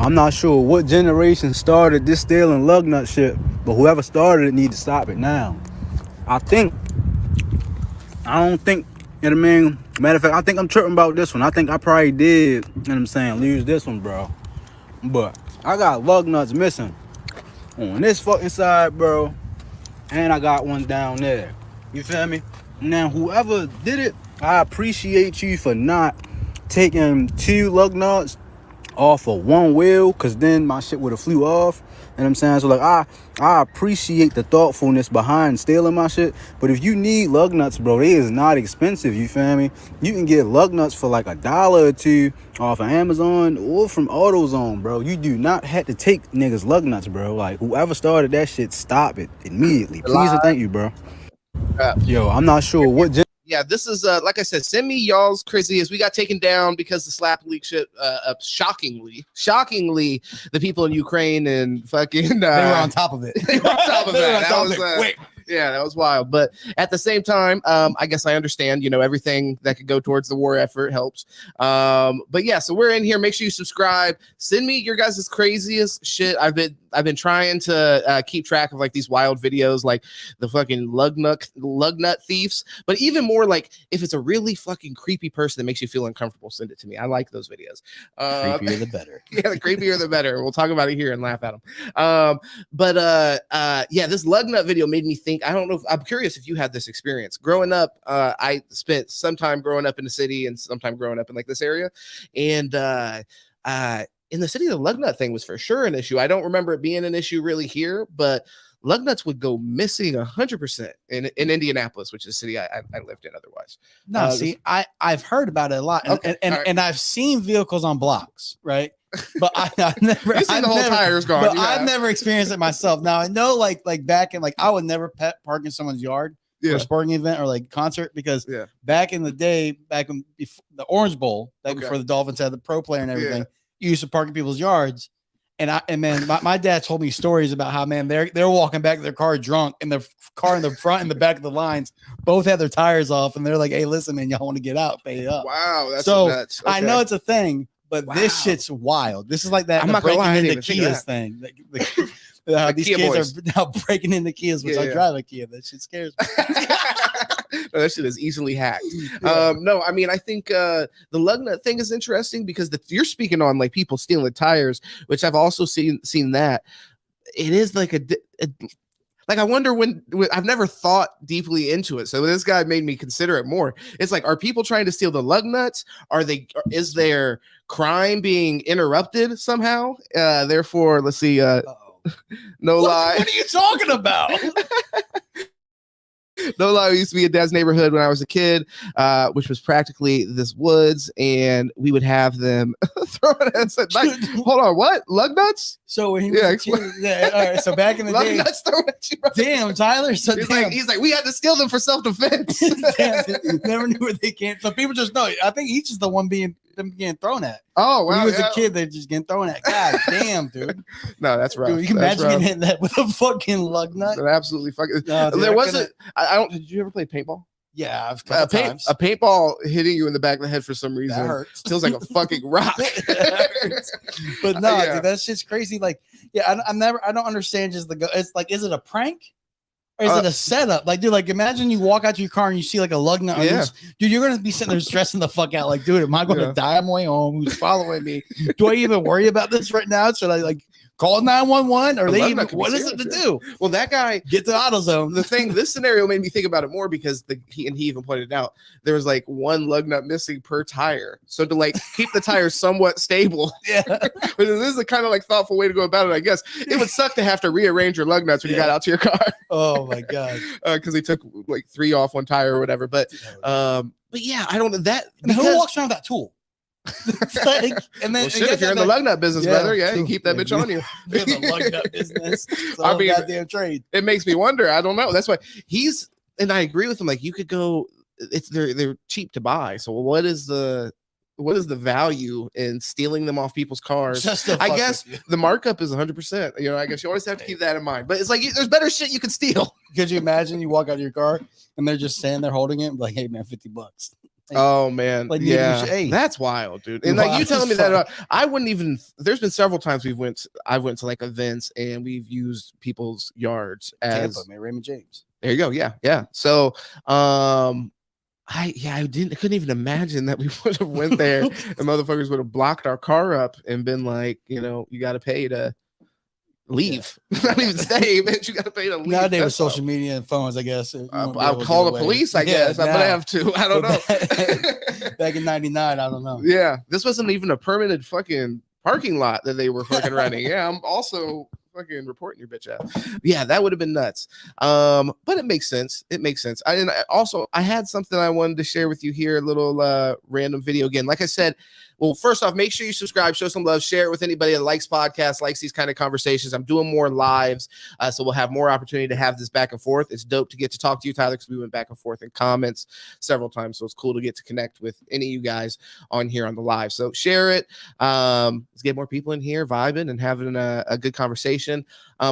I'm not sure what generation started this stealing lug nut shit, but whoever started it need to stop it now. I don't think, you know what I mean? Matter of fact, I think I'm tripping about this one. I think I probably did, you know what I'm saying, lose this one, bro. But I got lug nuts missing on this fucking side, bro. And I got one down there. You feel me? Now, whoever did it, I appreciate you for not taking 2 lug nuts off of one wheel, because then my shit would have flew off. You know what I'm saying? So, like, I appreciate the thoughtfulness behind stealing my shit. But if you need lug nuts, bro, they is not expensive. You feel me? You can get lug nuts for like $1 or $2 off of Amazon or from AutoZone, bro. You do not have to take niggas lug nuts, bro. Like, whoever started that shit, stop it immediately. Please and thank you, bro. Yo, I'm not sure what. Yeah, this is like I said, send me y'all's craziest. We got taken down because the slap leak shit. Shockingly, the people in Ukraine and fucking they were on top of it. They were on top of that. That was quick. Yeah, that was wild. But at the same time, I guess I understand, you know, everything that could go towards the war effort helps. But yeah, so we're in here. Make sure you subscribe. Send me your guys' craziest shit. I've been trying to keep track of like these wild videos, like the fucking lug nut thieves. But even more, like if it's a really fucking creepy person that makes you feel uncomfortable, send it to me. I like those videos. Creepier the better. Yeah, the creepier the better. We'll talk about it here and laugh at them. Yeah, this lug nut video made me think. I don't know. I'm curious if you had this experience growing up. I spent some time growing up in the city and some time growing up in like this area, and in the city, the lug nut thing was for sure an issue. I don't remember it being an issue really here, but lug nuts would go missing 100% in Indianapolis, which is a city I lived in otherwise. No, see, I've heard about it a lot, and I've seen vehicles on blocks, right? But I've never seen the whole tires gone. But I've never experienced it myself. Now I know, like back in, like, I would never park in someone's yard for a sporting event or like concert, because back in the day, back in before the Orange Bowl, before the Dolphins had the pro player and everything, you used to park in people's yards. And man, my dad told me stories about how, man, they're walking back to their car drunk, and the car in the front and the back of the lines both had their tires off, and they're like, "Hey, listen, man, y'all want to get out, pay up." Wow, that's so nuts. Okay. I know it's a thing, but this shit's wild. This is like that. I'm not breaking into Kias thing. These kids are now breaking into Kias, which I drive a Kia. That shit scares me. That shit is easily hacked. No, I mean, I think the lug nut thing is interesting because you're speaking on like people stealing tires, which I've also seen that. It is like like, I wonder when I've never thought deeply into it. So this guy made me consider it more. It's like, are people trying to steal the lug nuts? Is their crime being interrupted somehow? Therefore, let's see. No lie. What are you talking about? No lie, we used to be in Dad's neighborhood when I was a kid, which was practically this woods, and we would have them throw it at us. Like, hold on, what? Lug nuts? So when he was a kid, all right. So back in the day, nuts thrown at you. Right? Damn, Tyler. So he's like, we had to steal them for self-defense. Never knew where they came. So people just know. I think he's just the one getting thrown at. Oh, wow. When he was a kid, they're just getting thrown at. God damn, dude. No, that's right. You can imagine getting hit that with a fucking lug nut. That absolutely fucking. No, dude, there wasn't. I don't. Did you ever play paintball? Yeah, a couple times. A paintball hitting you in the back of the head for some reason that hurts. Feels like a fucking rock. But no, dude, that shit's crazy. Like, I don't understand just it's like, is it a prank? Or is it a setup? Like, dude, like, imagine you walk out to your car and you see like a lug nut. Dude, you're gonna be sitting there stressing the fuck out. Like, dude, am I gonna die on my way home? Who's following me? Do I even worry about this right now? Should I like call 911? Or what is it to do? Well, that guy get to AutoZone. This scenario made me think about it more because he even pointed out there was like one lug nut missing per tire. So to like keep the tires somewhat stable. But this is a kind of like thoughtful way to go about it, I guess. It would suck to have to rearrange your lug nuts when you got out to your car. Oh my god. Because they took like 3 off one tire or whatever. But yeah, I don't know that. Who walks around with that tool? Like, and then if you're in the lug nut business, brother, you keep that bitch on you. In the lug nut business, I mean, goddamn trade. It makes me wonder. I don't know. That's why and I agree with him. Like, you could go. They're cheap to buy. So what is the value in stealing them off people's cars? I guess the markup is 100%. You know, I guess you always have to keep that in mind. But it's like there's better shit you can steal. Could you imagine you walk out of your car and they're just standing there holding it, like, hey man, $50? Oh man, like, yeah, that's wild, dude. And like you telling me that, I wouldn't even. There's been several times I went to like events and we've used people's yards as Tampa, man, Raymond James. There you go. Yeah. So, I couldn't even imagine that we would have went there and motherfuckers would have blocked our car up and been like, you got to pay to leave. Not even stay, bitch. You got to pay to leave. Nowadays with social media and phones, I guess. I'll call the police, I guess. I'm going to have to. I don't know. Back in 99, I don't know. Yeah. This wasn't even a permanent fucking parking lot that they were fucking renting. Yeah. I'm also fucking reporting your bitch out. Yeah, that would have been nuts. But it makes sense. I had something I wanted to share with you here, a little random video again. Like I said, well, first off, make sure you subscribe, show some love, share it with anybody that likes podcasts, likes these kind of conversations. I'm doing more lives, so we'll have more opportunity to have this back and forth. It's dope to get to talk to you, Tyler, because we went back and forth in comments several times, so it's cool to get to connect with any of you guys on here on the live. So share it. Let's get more people in here vibing and having a good conversation.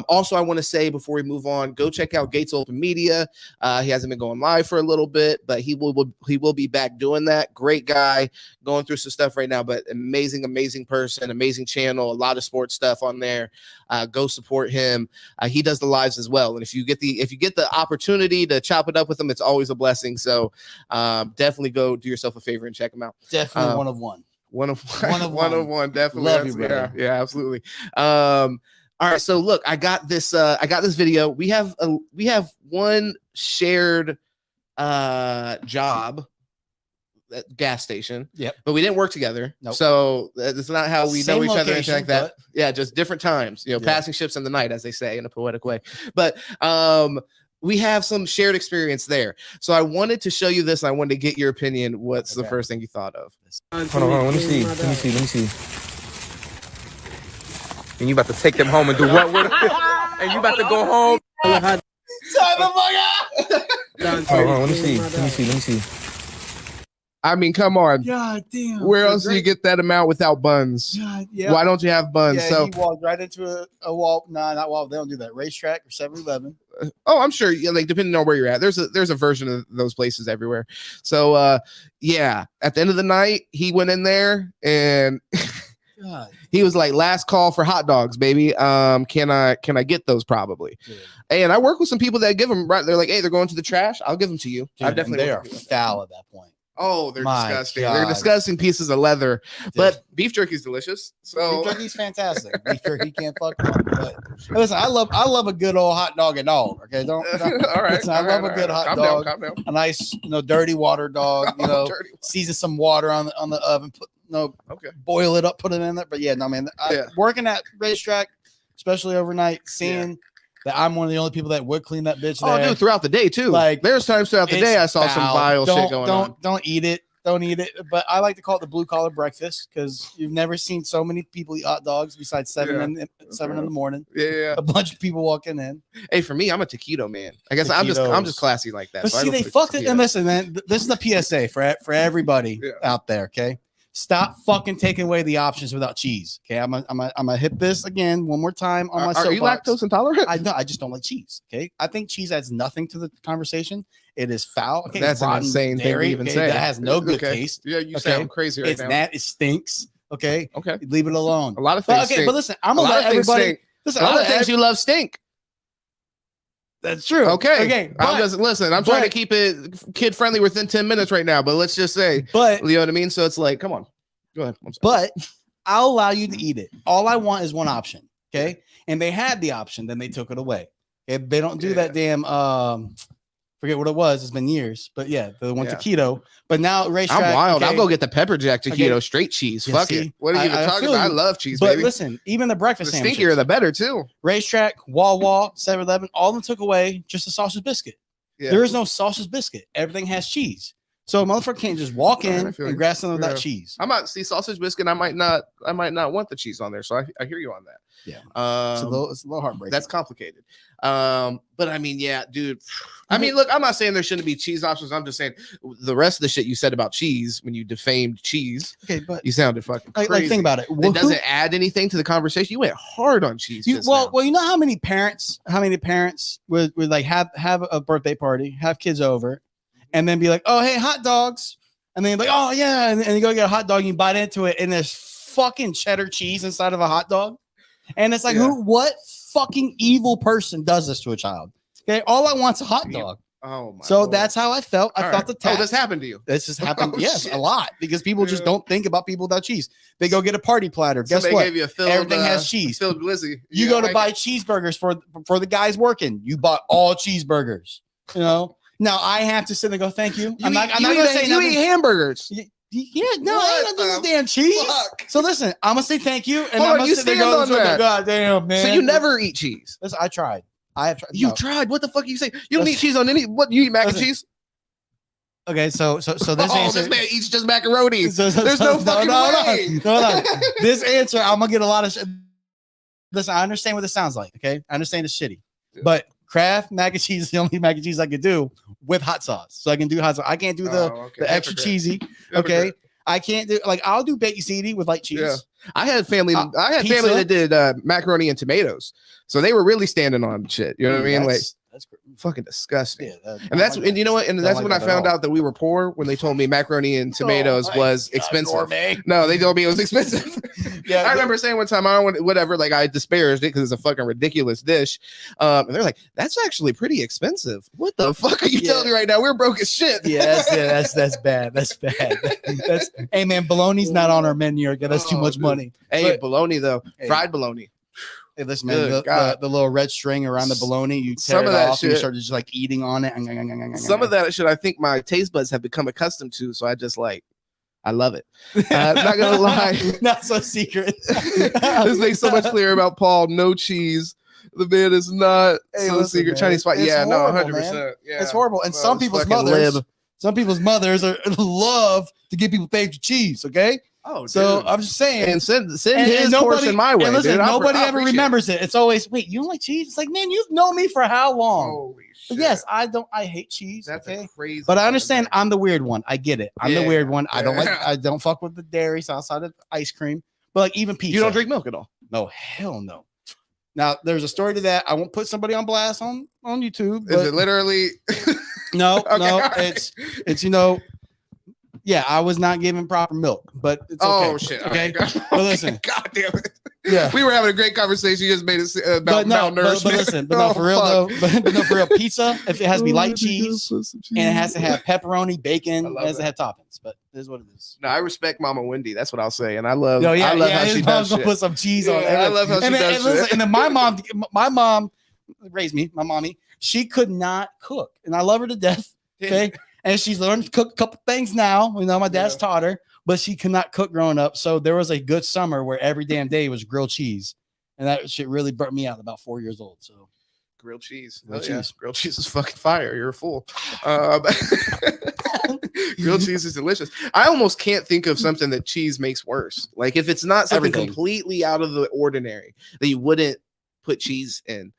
Also, I want to say before we move on, go check out Gates Open Media. He hasn't been going live for a little bit, but he will be back doing that. Great guy, going through some stuff right now, but amazing person, amazing channel, a lot of sports stuff on there. Go support him. He does the lives as well, and if you get the opportunity to chop it up with him, it's always a blessing. So definitely go do yourself a favor and check him out. Definitely one of one. One of one. Definitely. Love you, brother. Yeah, absolutely. All right, so look, I got this video. We have one shared job at gas station. Yep. But we didn't work together. Nope. So that's not how we know each other, anything like that. But... Yeah, just different times, passing ships in the night, as they say in a poetic way. But we have some shared experience there. So I wanted to show you this. I wanted to get your opinion. What's the first thing you thought of? Hold on. Let me see. And you about to take them home and do what with them? And you about to go home? Shut the fuck up! Hold on, let me see. I mean, come on. God damn. Where else do you get that amount without buns? God, yeah. Why don't you have buns? Yeah, so he walked right into a wall. No, not wall. They don't do that. Racetrack or 7-Eleven. Oh, I'm sure. Yeah, like depending on where you're at, there's a version of those places everywhere. So, yeah. At the end of the night, he went in there and God. He was like, "Last call for hot dogs, baby. Can I get those? Probably." Yeah. And I work with some people that give them. Right, they're like, "Hey, they're going to the trash. I'll give them to you." Dude, I've definitely they are foul at that point. Oh, they're disgusting. God. They're disgusting pieces of leather. Dude. But beef jerky is delicious. So beef jerky's fantastic. Beef jerky can't fuck up. But listen, I love a good old hot dog and all. Okay, don't all right. Listen, I love a good hot dog. Calm down. A nice, dirty water dog. Season some water on the oven. Boil it up, put it in there. But yeah, no, man. Working at racetrack, especially overnight, seeing that I'm one of the only people that would clean that bitch. Oh, dude, throughout the day too. Like there's times throughout the day I saw some vile shit going on. Don't eat it. Don't eat it. But I like to call it the blue collar breakfast because you've never seen so many people eat hot dogs besides 7 in the morning. Yeah. A bunch of people walking in. Hey, for me, I'm a taquito man. I guess I'm just classy like that. But see, they fucked it. And listen, man, this is the PSA for everybody out there. Okay. Stop fucking taking away the options without cheese. Okay, I'm gonna hit this again one more time on my soapbox. Are you lactose intolerant? I just don't like cheese. Okay, I think cheese adds nothing to the conversation. It is foul. Okay, that's an insane dairy, thing to even say. That has no good taste. Yeah, you sound crazy right now. It stinks. Okay, okay, leave it alone. A lot of things. But listen, I'm gonna let everybody. Listen, a lot of things you love stink. That's true. Okay. I'm trying to keep it kid friendly within 10 minutes right now, but let's just say, you know what I mean? So it's like, come on. Go ahead. But I'll allow you to eat it. All I want is one option. Okay. And they had the option, then they took it away. Okay. They don't do that damn forget what it was. It's been years. But yeah, they went to keto. But now racetrack. I'm wild. I'll go get the pepper jack taquito straight cheese. Fuck it. What are you even talking about? I love cheese, but baby. Listen, even the breakfast sandwiches. The stinkier the better too. Racetrack, Wawa, 7-Eleven, all of them took away just a sausage biscuit. Yeah. There is no sausage biscuit. Everything has cheese. So a motherfucker can't just walk in and grab some of that cheese. I might see sausage biscuit. I might not want the cheese on there. So I hear you on that. Yeah. It's a little heartbreaking. That's complicated. But I mean, yeah, dude. I mean, look, I'm not saying there shouldn't be cheese options. I'm just saying the rest of the shit you said about cheese when you defamed cheese. Okay, but you sounded fucking crazy. Like think about it. It doesn't add anything to the conversation. You went hard on cheese. Well, you know how many parents would like have a birthday party, have kids over, and then be like, "Oh, hey, hot dogs." And then like, oh yeah, and you go get a hot dog, and you bite into it, and there's fucking cheddar cheese inside of a hot dog. And it's like, what fucking evil person does this to a child? Okay, all I want's a hot dog. Oh my so Lord. That's how I felt. I felt the tax. Oh, this happened to you. This has happened, yes, shit. a lot because people just don't think about people without cheese. They go get a party platter. Guess Somebody what? Gave you a filled, everything has cheese. Filled glizzy. You go to buy cheeseburgers for the guys working. You bought all cheeseburgers. You know. Now I have to sit there and go, thank you. I'm not gonna say you eat hamburgers. Yeah, no, I ain't gonna do damn cheese. Fuck? So listen, I'm gonna say thank you, and Hold I'm on, gonna you sit there stand and on go, that. God damn, man. So you never eat cheese. Listen, I tried. I have tried. You tried. What the fuck are you saying? You don't eat cheese on any. What you eat mac and cheese? Okay, so this answer. This man eats just macaroni. There's no fucking way. No. This answer, I'm gonna get a lot of. Listen, I understand what this sounds like. Okay, I understand it's shitty, but Kraft mac and cheese is the only mac and cheese I could do with hot sauce. So I can do hot sauce. I can't do the extra cheesy. Okay. I can't do I'll do baked ziti with light cheese. Yeah. I had family that did macaroni and tomatoes. So they were really standing on shit. You know what I mean? That's fucking disgusting. Yeah, and you know what? And that's when I found out that we were poor when they told me macaroni and tomatoes was expensive. No, they told me it was expensive. Yeah, I remember saying one time, I don't want whatever, like I disparaged it because it's a fucking ridiculous dish. And they're like, that's actually pretty expensive. What the fuck are you telling me right now? We're broke as shit. That's bad. That's bad. Hey man, bologna's not on our menu. That's too much money. Hey, bologna though, fried bologna. Hey, listen, man, the little red string around the bologna, you tear it off and you start just like eating on it. Some of that shit I think my taste buds have become accustomed to, so I just I love it. Not gonna lie. Not so secret. This makes so much clearer about Paul. No cheese. The man is not secret. Man. Chinese spot. Yeah, horrible, no, 100%. Yeah. It's horrible. And some people's mothers love to give people things with cheese, okay? Oh, so dude. I'm just saying, and send his portion my way. Listen, dude. Nobody ever remembers it. It's always, wait, you don't like cheese? It's like, man, you've known me for how long? Holy shit. Yes, I hate cheese. That's crazy. But I understand. I'm the weird one. I get it. I'm the weird one. I don't fuck with the dairy outside of ice cream. But like even pizza. You don't drink milk at all? No, hell no. Now there's a story to that. I won't put somebody on blast on YouTube. Is it literally? No, it's yeah, I was not given proper milk, but it's okay. Oh shit! Okay, but listen, God damn it! Yeah, we were having a great conversation. You just made it about malnourishment. But listen, for real though, but no, for real, pizza if it has to be light cheese and it has to have pepperoni, bacon, it has to have toppings. But it is what it is. No, I respect Mama Wendy. That's what I'll say, and I love. I love how she does shit. Put some cheese on. I love how she does shit. And then my mom raised me. My mommy, she could not cook, and I love her to death. Okay. And she's learned to cook a couple things now. You know, my dad's taught her, but she could not cook growing up. So there was a good summer where every damn day was grilled cheese. And that shit really burnt me out about 4 years old. So grilled cheese. Grilled cheese is fucking fire. You're a fool. Grilled cheese is delicious. I almost can't think of something that cheese makes worse. Like if it's not something completely out of the ordinary that you wouldn't put cheese in.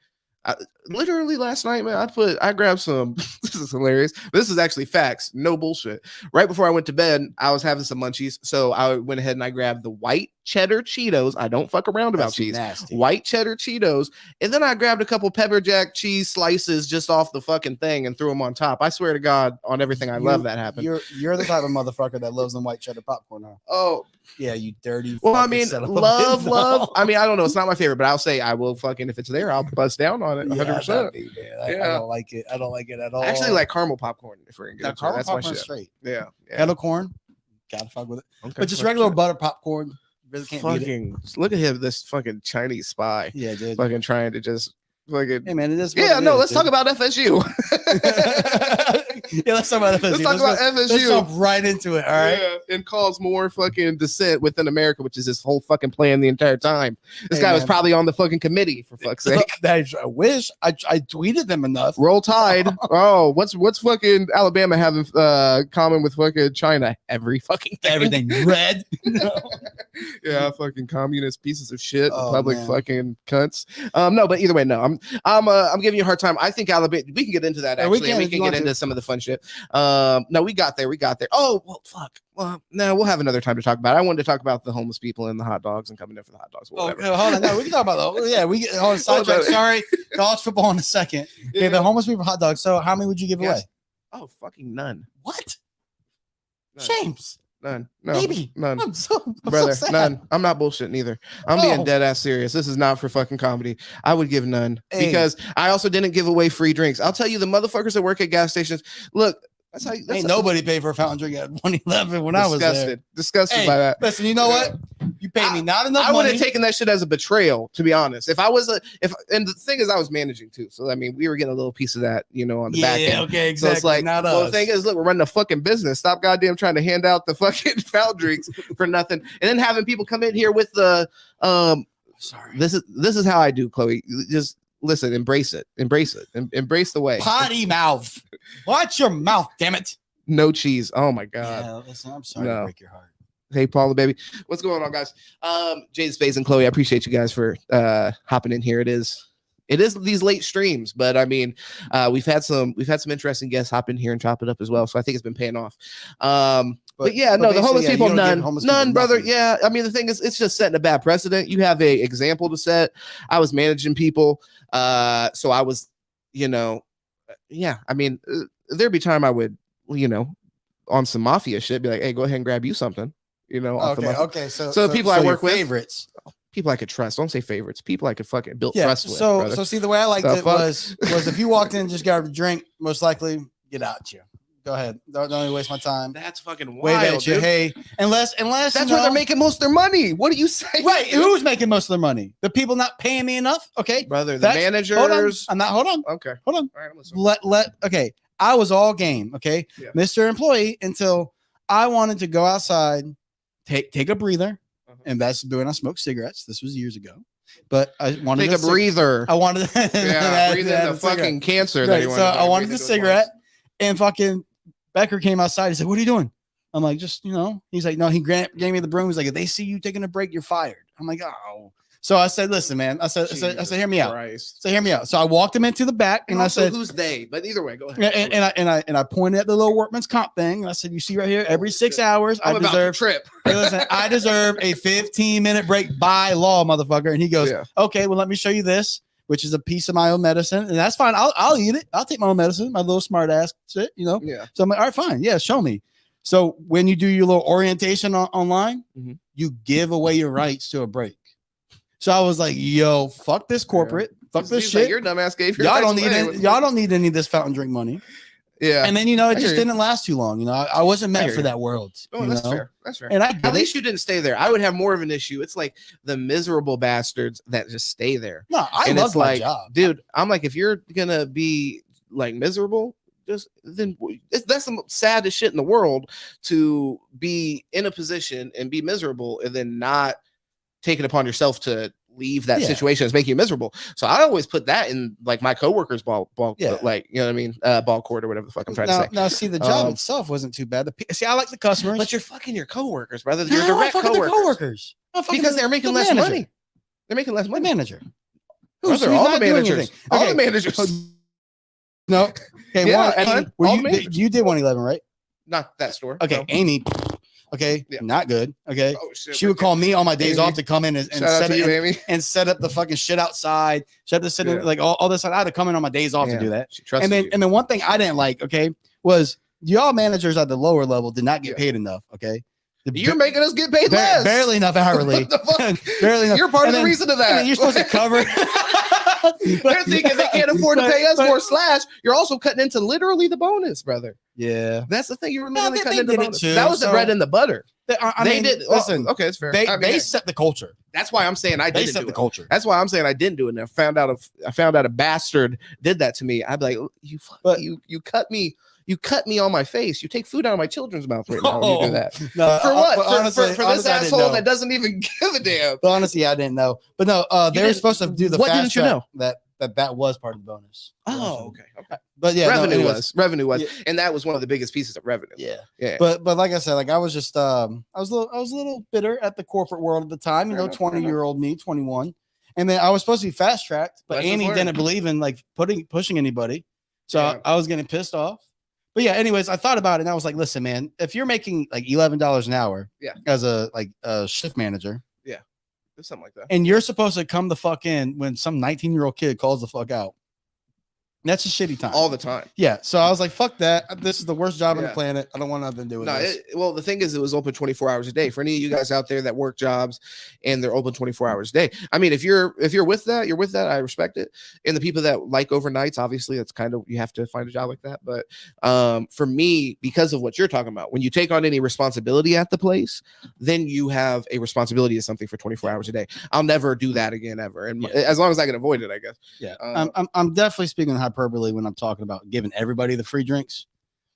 Literally last night, man, I grabbed some. This is hilarious. This is actually facts, no bullshit. Right before I went to bed, I was having some munchies, so I went ahead and I grabbed the white cheddar Cheetos. I don't fuck around about cheese. Nasty. White cheddar Cheetos, and then I grabbed a couple pepper jack cheese slices just off the fucking thing and threw them on top. I swear to God, on everything I love that happened. You're the type of motherfucker that loves them white cheddar popcorn now. Oh. Yeah, you dirty. Well, I mean, love. I mean, I don't know. It's not my favorite, but I'll say I will fucking, if it's there, I'll bust down on it 100%. I don't like it. I don't like it at all. I actually like caramel popcorn. If we're gonna get caramel that's popcorn my shit. Straight. Yeah. Kettle corn. Gotta fuck with it. Okay, but just regular butter popcorn. Really can't beat it. Look at him, this fucking Chinese spy. Yeah, dude. Fucking trying to just fucking. Hey man, it is. Let's talk about FSU. Yeah, let's talk about FSU. Let's talk about FSU. Let's jump right into it. All right. Yeah, and cause more fucking dissent within America, which is his whole fucking plan the entire time. This guy was probably on the fucking committee, for fuck's sake. I wish I tweeted them enough. Roll Tide. Oh, what's fucking Alabama having common with fucking China? Every fucking thing. Everything red. Yeah, fucking communist pieces of shit, public fucking cunts. No, but either way, no. I'm giving you a hard time. I think Alabama. We can get into that actually. We can get into some of the fun shit. No, we got there. Oh, well, fuck. Well, no, we'll have another time to talk about it. I wanted to talk about the homeless people and the hot dogs and coming in for the hot dogs. Okay, hold on. No, we can talk about that. Yeah, we get on sidetrack. Sorry, college football in a second. Okay, the homeless people hot dogs. So, how many would you give away? Oh, fucking none. What? James. None. No. Maybe. None. I'm so Brother, sad. none. I'm not bullshitting either. I'm being dead ass serious. This is not for fucking comedy. I would give none because I also didn't give away free drinks. I'll tell you, the motherfuckers that work at gas stations, look, that's how ain't nobody paid for a fountain drink at 111 when I was there. Disgusted by that. Listen, you know what? You paid me not enough I would money. have taken that shit as a betrayal, to be honest. If I was and the thing is, I was managing too, so I mean, we were getting a little piece of that, on the back end. Yeah, okay, exactly. So it's like, not well, us. the thing is, look, we're running a fucking business. Stop goddamn trying to hand out the fucking fountain drinks for nothing, and then having people come in here with the sorry. This is how I do, Chloe. Just listen, embrace it, embrace the way. Potty mouth. Watch your mouth, damn it. No cheese. Oh my god. Yeah, listen, I'm sorry to break your heart. Hey, Paula, baby. What's going on, guys? Jade Spades and Chloe, I appreciate you guys for hopping in here. It is these late streams, but I mean, we've had some interesting guests hop in here and chop it up as well. So I think it's been paying off. But yeah, no, the homeless people, none, brother. Nothing. Yeah, I mean, the thing is, it's just setting a bad precedent. You have a example to set. I was managing people, so I was, yeah. I mean, there'd be time I would, on some mafia shit, be like, hey, go ahead and grab you something. Okay. So people I work with, favorites, people I could trust. Don't say favorites. People I could fucking build trust with. So see, the way I liked it was if you walked in and just got a drink, most likely get out you. Go ahead. Don't even waste my time. That's fucking wild. Wave at you. Dude. Hey, unless that's where they're making most of their money. What do you say? Right. Who's making most of their money? The people not paying me enough. Okay, brother. The managers. Hold on. I'm not. Hold on. Okay. Hold on. All right. I'm listening. Okay. I was all game. Okay, yeah. Mr. Employee, until I wanted to go outside, take a breather, and that's when I smoked cigarettes. This was years ago, but I wanted take a breather. I wanted to breathe in the fucking cancer. Right, so I wanted the cigarette, and fucking Becker came outside. He said, "What are you doing?" I'm like, "Just He's like, "No." He gave me the broom. He's like, "If they see you taking a break, you're fired." I'm like, "Oh." So I said, "Listen, man." I said, "Hear me out." So hear me out. So I walked him into the back, and I said, "Who's they?" But either way, go ahead. And I pointed at the little workman's comp thing. And I said, "You see right here, every 6 hours, I deserve trip. Hey, listen, I deserve a 15-minute break by law, motherfucker." And he goes, "Okay, well, let me show you this, which is a piece of my own medicine, and that's fine. I'll eat it. I'll take my own medicine, my little smart ass shit, Yeah. So I'm like, all right, fine, yeah, show me." So when you do your little orientation online, you give away your rights to a break. So I was like, "Yo, fuck this corporate, fuck this shit. Like your dumbass gave your y'all don't need any of this fountain drink money." Yeah, and then it just didn't last too long. I wasn't meant for that world. Oh, that's fair. That's fair. And at least you didn't stay there. I would have more of an issue. It's like the miserable bastards that just stay there. No, I love my job, dude. I'm like, if you're gonna be like miserable, that's the saddest shit in the world, to be in a position and be miserable and then not take it upon yourself to leave that situation that's making you miserable. So I always put that in like my coworkers ball like, you know what I mean, ball court or whatever the fuck I'm trying to say. Now see, the job itself wasn't too bad. See, I like the customers, but you're fucking your coworkers, brother. Your direct coworkers because they're making less money. They're making less money. The manager. All the managers. All the managers. No. Okay. Yeah, you did 111, right? Not that store. Okay, no. Amy. Okay, not good. Okay, shit, she would call me on my days off to come in and set up the fucking shit outside. She had to sit in like all this. I had to come in on my days off to do that. And then one thing I didn't like, was y'all managers at the lower level did not get paid enough. Okay, you're making us get paid less. Barely enough hourly. Barely enough. You're part of the reason of that. You're supposed to cover. They're thinking they can't afford to pay us more. / you're also cutting into literally the bonus, brother. Yeah, that's the thing. You were literally cutting into the bonus. Too, that was the bread and the butter. They did. Listen, okay, it's fair. They set the culture. That's why I'm saying I didn't set do the it. culture. That's why I'm saying I didn't do it. And I found out a bastard did that to me. I'd be like, you cut me. You cut me on my face. You take food out of my children's mouth right now. When you do that. No, for what? Honestly, for this asshole that doesn't even give a damn. But honestly, I didn't know. But no, they were supposed to do the. What didn't you know? That was part of the bonus. Oh, okay. But yeah, revenue was, and that was one of the biggest pieces of revenue. Yeah. But like I said, like I was just I was a little bitter at the corporate world at the time. 20-year-old me, 21, and then I was supposed to be fast tracked, but Annie didn't believe in like pushing anybody, so I was getting pissed off. But yeah, anyways, I thought about it and I was like, listen, man, if you're making like $11 an hour, as a shift manager, something like that, and you're supposed to come the fuck in when some 19-year-old kid calls the fuck out, That's a shitty time. all the time. Yeah. So I was like, fuck that. This is the worst job on the planet. I don't want nothing to do with this. Well, the thing is, it was open 24 hours a day. For any of you guys out there that work jobs and they're open 24 hours a day. I mean, if you're with that, you're with that. I respect it. And the people that like overnights, obviously, that's kind of, you have to find a job like that. But for me, because of what you're talking about, when you take on any responsibility at the place, then you have a responsibility to something for 24 hours a day. I'll never do that again, ever. And as long as I can avoid it, I guess. Yeah. I'm definitely speaking hyperbole when I'm talking about giving everybody the free drinks.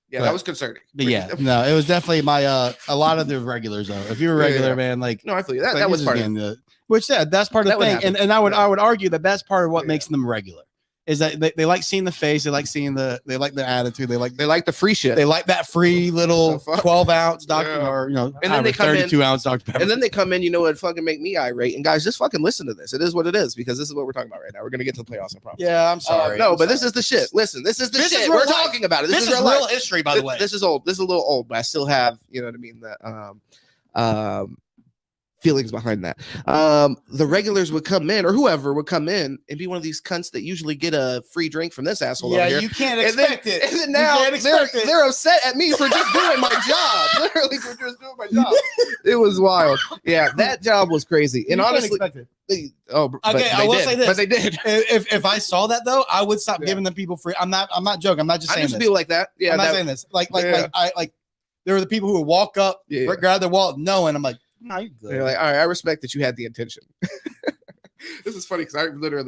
Yeah, that was concerning. But yeah, no, it was definitely my a lot of the regulars though. If you're a regular, man, like no, I feel you. That was part of the which that's part of the thing. And I would argue that that's part of what makes them regular. Is that they like seeing the face, they like seeing the attitude, they like the free shit, they like that free little 12-ounce Dr. or and then they come 32-ounce Dr. Pepper. And then they come in, what fucking make me irate. And guys, just fucking listen to this. It is what it is, because this is what we're talking about right now. We're gonna get to the playoffs, I promise. Yeah, I'm sorry. This is the shit. Listen, this is the shit. We're talking about it. This is real history, by the way. This is old. This is a little old, but I still have, you know what I mean, the feelings behind that. The regulars would come in, or whoever would come in, and be one of these cunts that usually get a free drink from this asshole over here. You can't expect it. And then now they're upset at me for just doing my job. Literally for just doing my job. It was wild. Yeah, that job was crazy. And honestly, I will say this, but they did. If I saw that though, I would stop giving them people free. I'm not joking. I'm not just saying this. People like that. Yeah, I'm not saying this. Like there were the people who would walk up, grab their wallet, knowing I'm like, no, you're good. You're like, all right, I respect that you had the intention. This is funny because I remember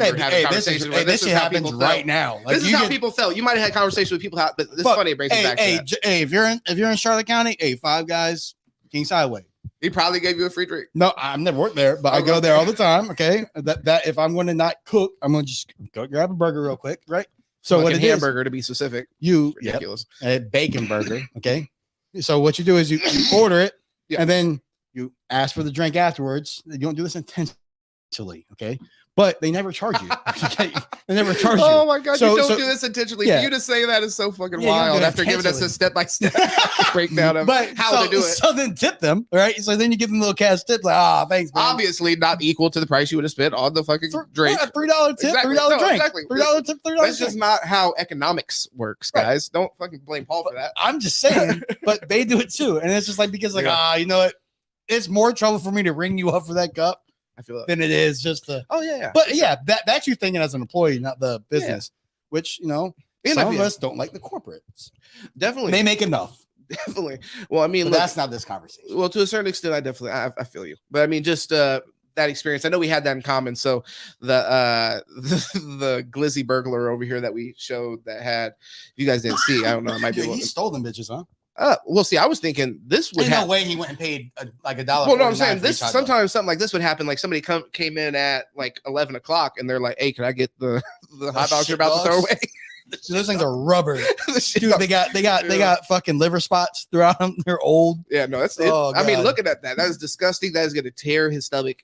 having conversations where this is how people felt right now. Like, this is how people felt. You might have had conversations with people, but this is funny. It brings me back to that. Hey, if you're in Charlotte County, Five Guys, King Sideway. He probably gave you a free drink. No, I've never worked there, but I go there all the time. Okay, that if I'm going to not cook, I'm going to just go grab a burger real quick, right? So what a hamburger to be specific. Ridiculous. A bacon burger. Okay, so what you do is you order it. Yeah. And then you ask for the drink afterwards. You don't do this intentionally, okay? But they never charge you. Okay? They never charge you. Oh my god, you don't do this intentionally. For you to say that is so fucking wild after giving us a step-by-step breakdown of how to do it. So then tip them, right? So then you give them a little cash tip, like, thanks, man. Obviously not equal to the price you would have spent on the fucking drink. $3 tip, $3 drink. Exactly. $3 tip, $3 That's just not how economics works, guys. Don't fucking blame Paul for that. I'm just saying, but they do it too. And it's just like, because you know what? It's more trouble for me to ring you up for that cup. I feel than it is just the But that's you thinking as an employee, not the business, which some of us don't like the corporates. Definitely, they make enough. Definitely. Well, I mean, look, that's not this conversation. Well, to a certain extent, I feel you. But I mean, just that experience. I know we had that in common. So the glizzy burglar over here that we showed that had, you guys didn't see. I don't know. It might be he stole them bitches, huh? We'll see. I was thinking this would no way he went and paid like $1. Well, no, I'm saying this sometimes something like this would happen. Like somebody came in at like 11 o'clock and they're like, "Hey, can I get the hot dogs you're about to throw away?" Those things are rubber. Dude, they got fucking liver spots throughout them. They're old. Yeah, no, that's it. I mean, looking at that is disgusting. That is going to tear his stomach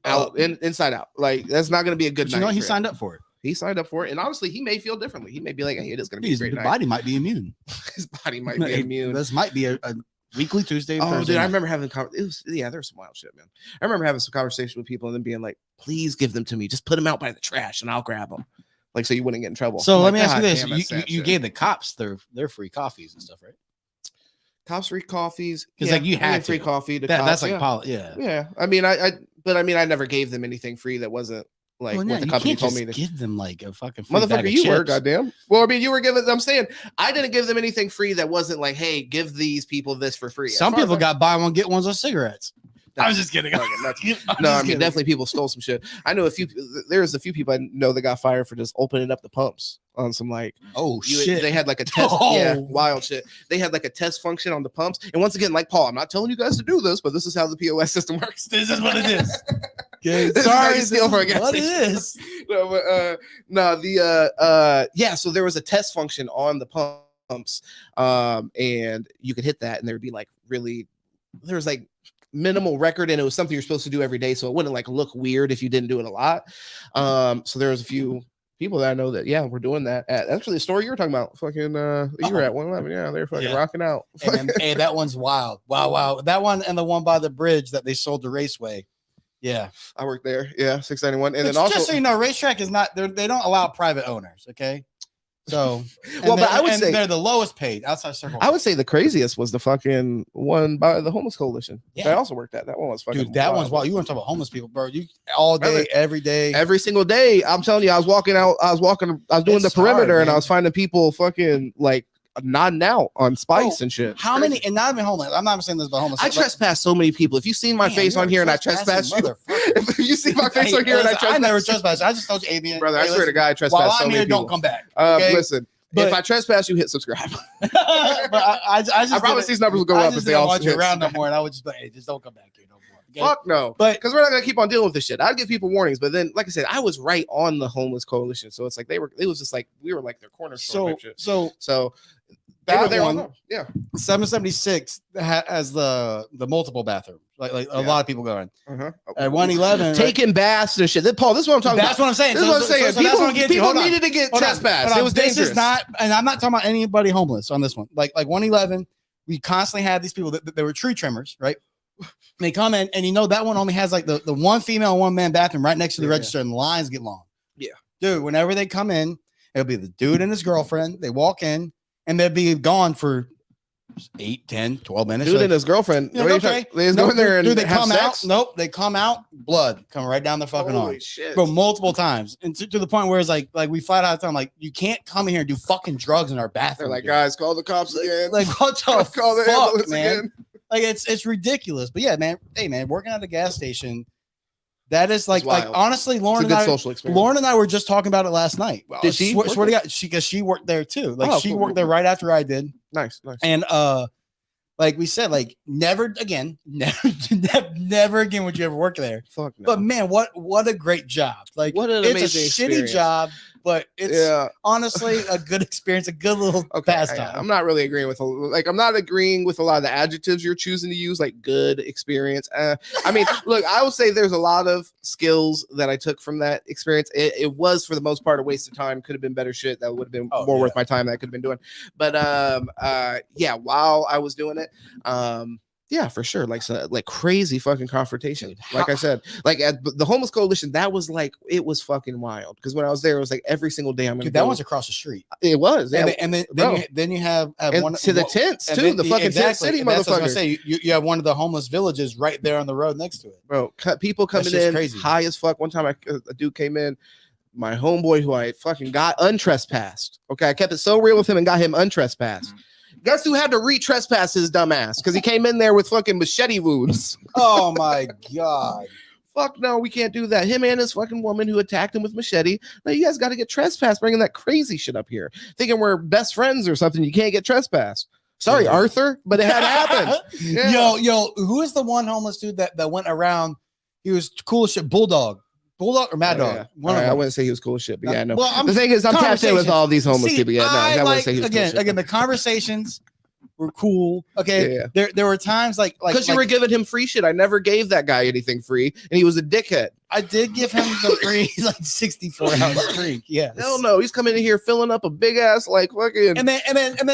out inside out. Like that's not going to be a good night. He signed up for it. He signed up for it, and honestly, he may feel differently. He may be like, "Hey, it is going to be a great night." His body might be immune. His body might be immune. This might be a weekly Tuesday. Dude, I remember having there's some wild shit, man. I remember having some conversation with people and then being like, "Please give them to me. Just put them out by the trash, and I'll grab them." Like, so you wouldn't get in trouble. So let me ask you this: you gave the cops their free coffees and stuff, right? Cops free coffees, because like you had free coffee. That's like yeah. I mean, I never gave them anything free that wasn't. Like what the company told me to give them like a fucking free motherfucker. You were goddamn. Well, I mean, you were giving. I'm saying I didn't give them anything free that wasn't like, hey, give these people this for free. Some people got buy one get ones on cigarettes. I was just kidding. No, I mean definitely people stole some shit. I know there's a few people I know that got fired for just opening up the pumps on some like shit. They had like a test, wild shit. They had like a test function on the pumps. And once again, like Paul, I'm not telling you guys to do this, but this is how the POS system works. This is what it is. Okay, sorry, steal for a gas what it is. So there was a test function on the pumps, and you could hit that, and there would be like there was like minimal record, and it was something you're supposed to do every day, so it wouldn't like look weird if you didn't do it a lot. So there was a few people that I know that we're doing that at actually the store you were talking about. Fucking you were at 111. Yeah, they're fucking rocking out. Hey, that one's wild. Wow. That one and the one by the bridge that they sold to Raceway. Yeah, I worked there. Yeah, 691. And but then also, just so you know, racetrack is not. They don't allow private owners. Okay. So, well, but I would say they're the lowest paid outside circle. I would say the craziest was the fucking one by the homeless coalition. Yeah. I also worked at that one. Was fucking dude. That one's wild. You want to talk about homeless people, bro? You all day, every day, every single day. I'm telling you, I was walking out. I was doing the perimeter, and I was finding people fucking like nodding out on spice and shit. How many? And not even homeless. I'm not even saying this about homeless. I trespass so many people. If you've seen my face on here and I trespass you, if you see my face on here and I trespass, I never trespass. I just told you, AB, brother. I swear to God, I trespass so many people. Don't come back. Listen. But if I trespass, you hit subscribe. But I promise these numbers will go up if they all want you around no more, and I would just be, hey, just don't come back here no more. Okay? Fuck no, but because we're not gonna keep on dealing with this shit. I'd give people warnings, but then, like I said, I was right on the homeless coalition, so it's like it was just like we were like their cornerstone. So that one, yeah, 776 has the multiple bathroom, like a lot of people going. At 111, taking baths and shit. Paul, this is what I'm talking about. That's what I'm saying. This is what I'm saying. People needed to get trespassed. It was dangerous. This is not, and I'm not talking about anybody homeless on this one. Like 111, we constantly had these people that they were tree trimmers, right? They come in, and you know that one only has like the one female, one man bathroom right next to the register, and the lines get long. Yeah, dude. Whenever they come in, it'll be the dude and his girlfriend. They walk in. And they'd be gone for 8, 10, 12 minutes. Dude and his girlfriend. You know, okay. They just go in there and they have come sex? out. Nope. They come out, blood coming right down their fucking arm. Shit. Bro, multiple times. And to the point where it's like we flat out tell them, like, you can't come in here and do fucking drugs in our bathroom. They're like, guys, call the cops again. Like, what the call the fuck, man? Again. Like, it's ridiculous. But yeah, man. Hey, man, working at a gas station. That is like honestly, Lauren and I were just talking about it last night. Did she? Swear to God, because she worked there too. Like she worked there right after I did. Nice. And like we said, like never again would you ever work there. Fuck no. But man, what a great job! Like what an amazing shitty job, but it's honestly a good experience, a good little pastime. I'm not really agreeing with I'm not agreeing with a lot of the adjectives you're choosing to use, like good experience. I mean, look, I would say there's a lot of skills that I took from that experience. It was for the most part a waste of time. Could have been better shit that would have been more worth my time that I could have been doing. But while I was doing it, yeah, for sure. Like crazy fucking confrontation. Like I said, like at the homeless coalition, that was like, it was fucking wild. Because when I was there, it was like every single day I'm gonna that one's across the street. It was. Yeah. And then you have one to the tents too. The fucking tent city motherfuckers. Say you have one of the homeless villages right there on the road next to it. Bro, people coming in crazy. High as fuck. One time a dude came in, my homeboy who I fucking got untrespassed. Okay, I kept it so real with him and got him untrespassed. Guess who had to re-trespass his dumb ass? Because he came in there with fucking machete wounds. Oh my God. Fuck no, we can't do that. Him and his fucking woman who attacked him with machete. Now you guys got to get trespassed, bringing that crazy shit up here. Thinking we're best friends or something. You can't get trespassed. Sorry, Arthur, but it had happened. Yeah. Yo, who is the one homeless dude that went around? He was cool as shit. Bulldog or Mad Dog? Yeah. I wouldn't say he was cool as shit, but yeah, no. Well, the thing is, I'm tapped in with all these homeless people. Yeah, no, I wouldn't say he was cool as shit. Again, the conversations were cool. Okay, there were times like because you were giving him free shit. I never gave that guy anything free, and he was a dickhead. I did give him the free 64-ounce drink. Yeah, hell no, he's coming in here filling up a big ass fucking and then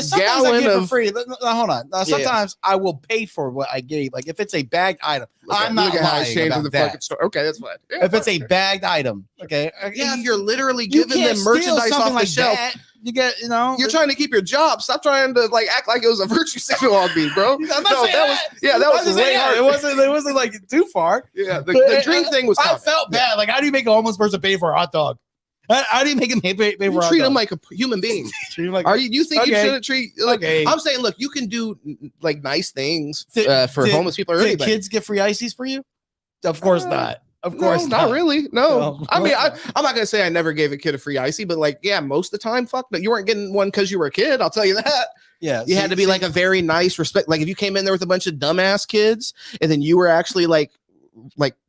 sometimes I give him free. Hold on, sometimes I will pay for what I gave. Like if it's a bagged item, I'm not lying about that. Fucking store. Okay, that's fine. Yeah, if it's a bagged item, okay, if you're literally giving them merchandise off the shelf. You get, you're trying to keep your job. Stop trying to act like it was a virtue signal on me, bro. That was way hard. It wasn't like too far. Yeah, the drink thing was. I felt bad. Like, how do you make a homeless person pay for a hot dog? How do you make him pay for a hot dog? Treat him like a human being. Treat him like. You think you shouldn't treat? I'm saying, look, you can do nice things for homeless people. Or did kids get free ices for you? Of course not. Of course, not really. No, I mean, I'm not gonna say I never gave a kid a free icy, but most of the time, fuck, but you weren't getting one because you were a kid. I'll tell you that. Yeah, you had to be a very nice respect. Like if you came in there with a bunch of dumbass kids, and then you were actually like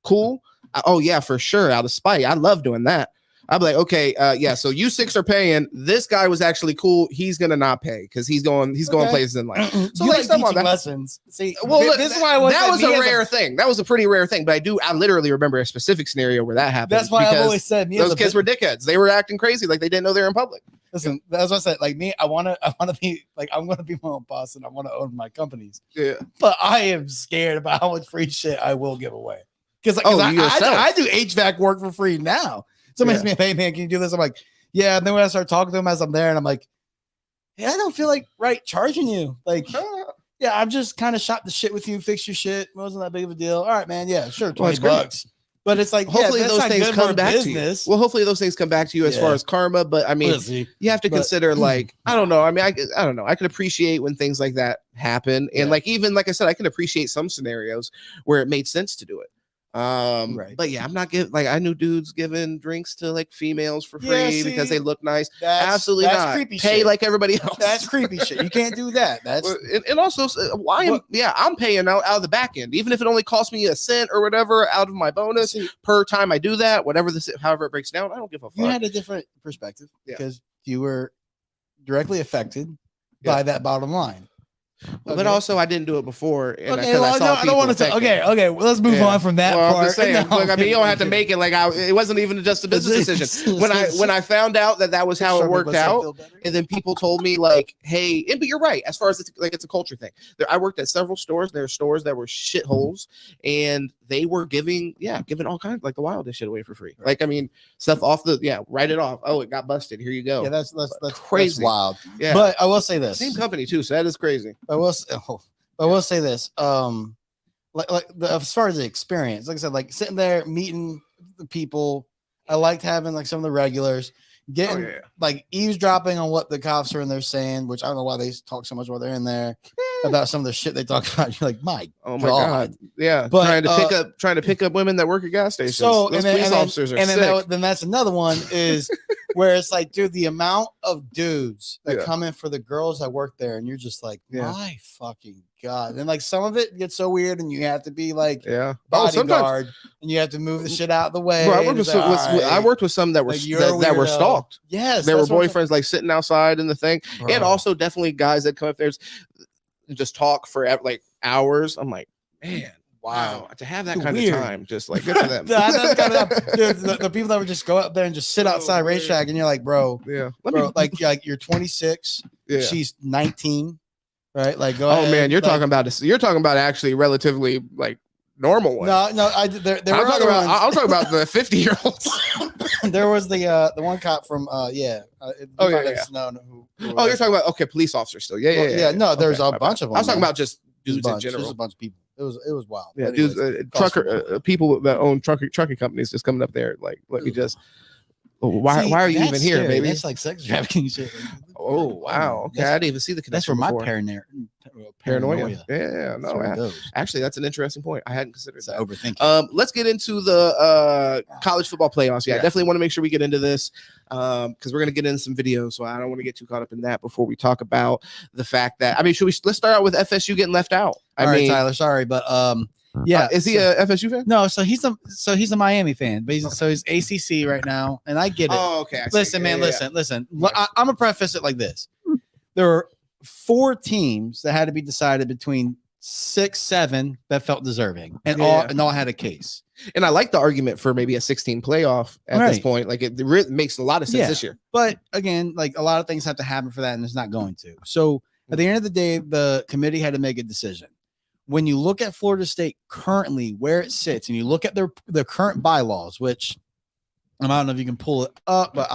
cool. Oh yeah, for sure. Out of spite, I love doing that. I'd be like, okay, so you 6 are paying. This guy was actually cool. He's gonna not pay because he's going places in life. So you like teaching lessons. See, this is why that was a rare thing. That was a pretty rare thing. But I literally remember a specific scenario where that happened. That's why I've always said those kids were dickheads. They were acting crazy, like they didn't know they were in public. Listen, that's what I said. Like me, I want to be I'm going to be my own boss and I want to own my companies. Yeah, but I am scared about how much free shit I will give away. Because I do HVAC work for free now. Somebody asks me, hey man, can you do this? I'm like, yeah. And then when I start talking to them as I'm there, and I'm like, yeah, I don't feel like charging you. Like, yeah, I'm just kind of shop the shit with you, fix your shit. It wasn't that big of a deal. All right, man. Yeah, sure, $20. But it's like, hopefully those things come back to you. Well, hopefully those things come back to you as far as karma. But I mean, you have to consider, like, I don't know. I mean, I don't know. I can appreciate when things like that happen, and like even like I said, I can appreciate some scenarios where it made sense to do it. But yeah, I'm not giving, like, I knew dudes giving drinks to like females for free because they look nice. Absolutely not. Creepy Pay shit. Like everybody else. That's creepy shit. You can't do that. That's and also why I'm paying out of the back end, even if it only costs me a cent or whatever out of my bonus per time I do that, however it breaks down. I don't give a fuck. You had a different perspective because you were directly affected by that bottom line. But also, I didn't do it before. And I don't want to. Okay. Well, let's move on from that part. I'm just saying, look, I mean, you don't have to make it like it wasn't even just a business decision. When I found out that was how it worked out, and then people told me like, hey, but you're right. As far as it's a culture thing. I worked at several stores. There are stores that were shitholes, and they were giving all kinds, like, the wildest shit away for free. Like, I mean, stuff off write it off. Oh, it got busted. Here you go. Yeah, that's crazy. That's wild. Yeah, but I will say this. Same company too, so that is crazy. I will say this. As far as the experience, like I said, like sitting there meeting the people, I liked having like some of the regulars getting like eavesdropping on what the cops are in there saying, which I don't know why they talk so much while they're in there about some of the shit they talk about. You're like, my God. Yeah, but trying to pick up women that work at gas stations. So those police officers are sick. Then that's another one is where it's like, dude, the amount of dudes that come in for the girls that work there, and you're just like, my fucking God. And like some of it gets so weird, and you have to be like bodyguard, and you have to move the shit out of the way. Bro, I worked with some that were that were stalked. Yes, there were boyfriends like sitting outside in the thing, and also definitely guys that come up there and just talk for like hours. I'm like, man. Wow, to have that kind of time, just like good for them. The people that would just go up there and just sit outside racetrack, and you're like, bro, like you're 26, she's 19, right? Like, go ahead. Man, you're talking about actually relatively like normal one. No, I'm talking about the 50-year-olds. There was the one cop from you're talking about police officers still. Yeah. No, there's a bunch of them. I was talking about just dudes in general. There's a bunch of people. It was wild. Yeah, dudes, people that own trucking companies just coming up there like, let me just. Why are you even here, baby? That's like sex trafficking shit. Oh wow. Okay, I didn't even see the connection. That's where my paranoia. Yeah, no. Actually, that's an interesting point. I hadn't considered that. Overthinking. Let's get into the college football playoffs. Yeah, I definitely want to make sure we get into this because we're gonna get into some videos. So I don't want to get too caught up in that before we talk about the fact that let's start out with FSU getting left out. All right, Tyler. Sorry, but is he a FSU fan? No, so he's a Miami fan, but he's ACC right now, and I get it. Oh, okay. Listen. I'm gonna preface it like this: there were 4 teams that had to be decided between 6, 7 that felt deserving, and all had a case. And I like the argument for maybe a 16 playoff at this point. Like, it really makes a lot of sense this year. But again, like, a lot of things have to happen for that, and it's not going to. So at the end of the day, the committee had to make a decision. When you look at Florida State currently where it sits, and you look at their current bylaws, which I don't know if you can pull it up, but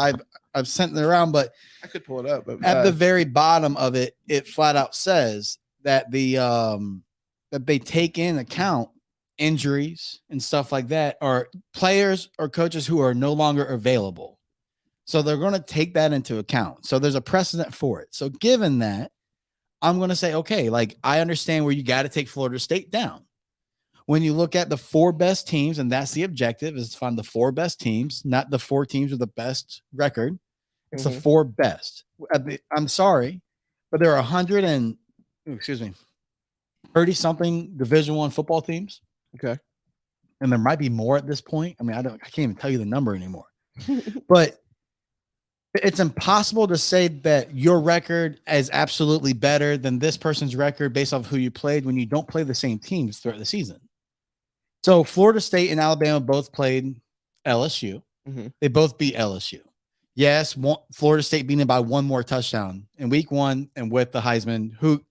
I've sent it around, but I could pull it up. But at the very bottom of it, it flat out says that that they take in account injuries and stuff like that, or players or coaches who are no longer available. So they're going to take that into account. So there's a precedent for it. So given that, I'm going to say, okay, like, I understand where you got to take Florida State down. When you look at the 4 best teams, and that's the objective, is to find the 4 best teams, not the 4 teams with the best record. It's the 4 best. I'm sorry, but there are 30 something Division I football teams. Okay. And there might be more at this point. I mean, I can't even tell you the number anymore, but it's impossible to say that your record is absolutely better than this person's record based off who you played when you don't play the same teams throughout the season. So Florida State and Alabama both played LSU. Mm-hmm. They both beat LSU. Yes, Florida State beating by 1 more touchdown in week 1, and with the Heisman, who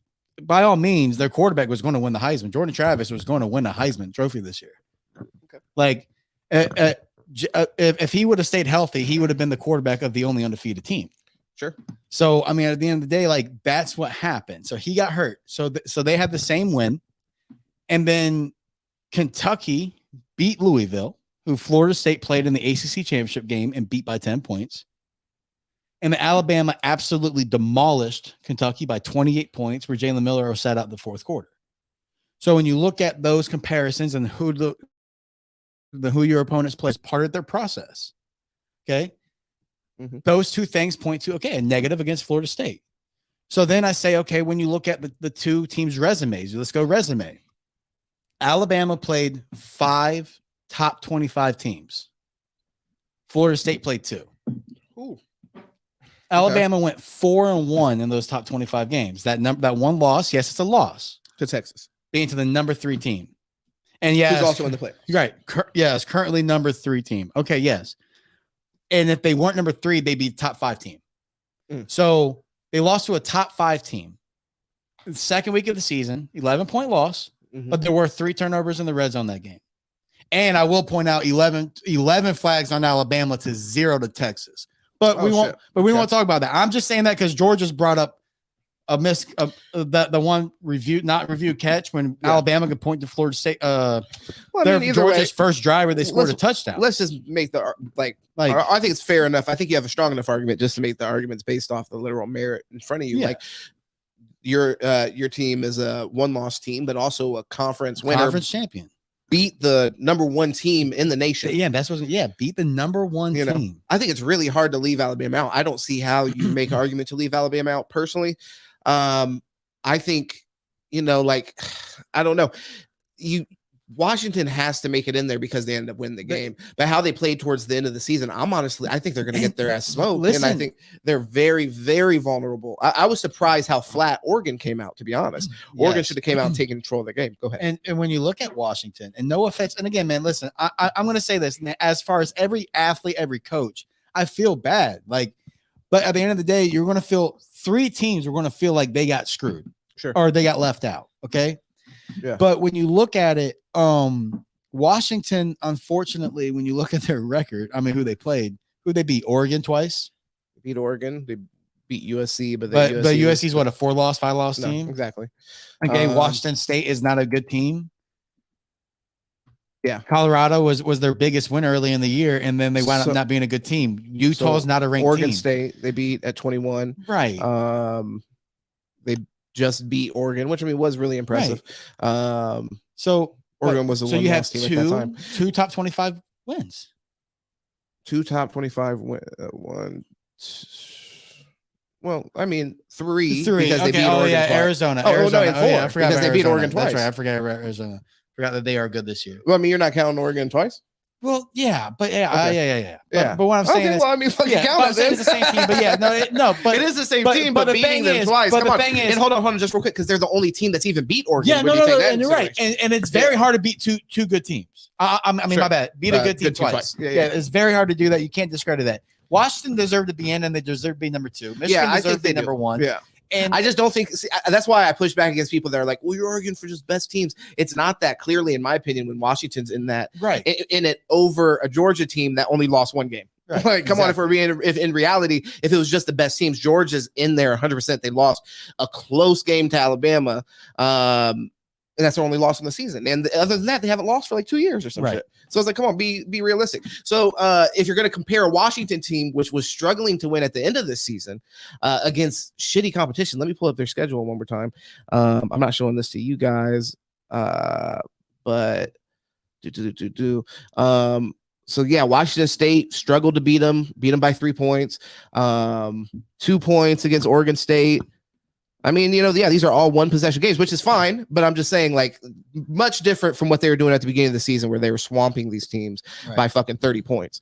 by all means, their quarterback was going to win the Heisman. Jordan Travis was going to win a Heisman trophy this year. Okay. Like, if he would have stayed healthy, he would have been the quarterback of the only undefeated team. Sure. So, I mean, at the end of the day, like that's what happened. So he got hurt. So they had the same win. And then Kentucky beat Louisville, who Florida State played in the ACC championship game and beat by 10 points. And Alabama absolutely demolished Kentucky by 28 points, where Jalen Miller sat out the fourth quarter. So when you look at those comparisons and who your opponents play as part of their process, okay, those two things point to, okay, a negative against Florida State. So then I say, okay, when you look at the two teams' resumes, let's go resume. Alabama played 5 top 25 teams. Florida State played 2. Ooh. Alabama went 4-1 in those top 25 games. That one loss, yes, it's a loss to Texas, being to the number 3 team. And yeah, who's also in the playoffs. Right. Yes, currently number 3 team. Okay, yes. And if they weren't number 3, they'd be top 5 team. So they lost to a top 5 team. The second week of the season, 11-point loss, but there were 3 turnovers in the red zone that game. And I will point out 11 flags on Alabama to 0 to Texas. But we won't. But we won't talk about that. I'm just saying that because Georgia's brought up the one not review catch when Alabama could point to Florida State. Georgia's first drive where they scored a touchdown. Let's just make the I think it's fair enough. I think you have a strong enough argument just to make the arguments based off the literal merit in front of you. Yeah. Like your team is a 1-loss team, but also a conference winner, conference champion. Beat the number 1 team in the nation. Yeah, that's what. Yeah, beat the number 1 team. I think it's really hard to leave Alabama out. I don't see how you make an argument to leave Alabama out personally. I think, I don't know. Washington has to make it in there because they end up winning the game. But how they played towards the end of the season, I think they're going to get their ass smoked. And I think they're very, very vulnerable. I was surprised how flat Oregon came out, to be honest. Yes. Oregon should have came out and taken control of the game. Go ahead. And when you look at Washington, and no offense, and again, man, listen, I'm going to say this, as far as every athlete, every coach, I feel bad. But at the end of the day, you're going to feel 3 teams are going to feel like they got screwed. Sure. Or they got left out. Okay. Yeah. But when you look at it, Washington, unfortunately, when you look at their record, I mean, who they beat? Oregon twice. They beat Oregon. They beat USC, but USC's what, a 4-loss, 5-loss team? Exactly. Okay. Washington State is not a good team. Yeah. Colorado was their biggest win early in the year, and then they wound up not being a good team. Utah's not a ranked Oregon team. State, they beat at 21. Right. They just beat Oregon, which was really impressive. Right. Oregon was the one. So you have two top 25 wins. 2 top 25 one. Well, I mean 3 because they beat Oregon twice. Arizona. Oh, Arizona. no, and 4 I forgot because they beat Arizona. Oregon twice. That's right. I forgot Arizona. Forgot that they are good this year. Well, I mean, you're not counting Oregon twice. Well, yeah, but yeah. But what I'm saying is, well, I mean, fucking count it. It's the same team, but but it is the same team. But beating them twice. Come on, and hold on, just real quick, because they're the only team that's even beat Oregon. Yeah, and you're right, and it's very hard to beat two good teams. I mean, my bad, beat a good team twice. Yeah, it's very hard to do that. You can't discredit that. Washington deserved to be in, and they deserve to be number 2. Michigan deserved to be number 1. Yeah. And I just don't think that's why I push back against people that are like, well, you're arguing for just best teams. It's not that clearly, in my opinion, when Washington's in that in it over a Georgia team that only lost 1 game. Right. Like, come on, if in reality, if it was just the best teams, Georgia's in there 100%. They lost a close game to Alabama. And that's their only loss in the season. And other than that, they haven't lost for like 2 years or some shit. So it's like, come on, be realistic. So if you're going to compare a Washington team, which was struggling to win at the end of this season against shitty competition, let me pull up their schedule one more time. I'm not showing this to you guys, but so yeah, Washington State struggled to beat them by 3 points, 2 points against Oregon State. I mean, these are all 1-possession games, which is fine, but I'm just saying, like, much different from what they were doing at the beginning of the season, where they were swamping these teams by fucking 30 points.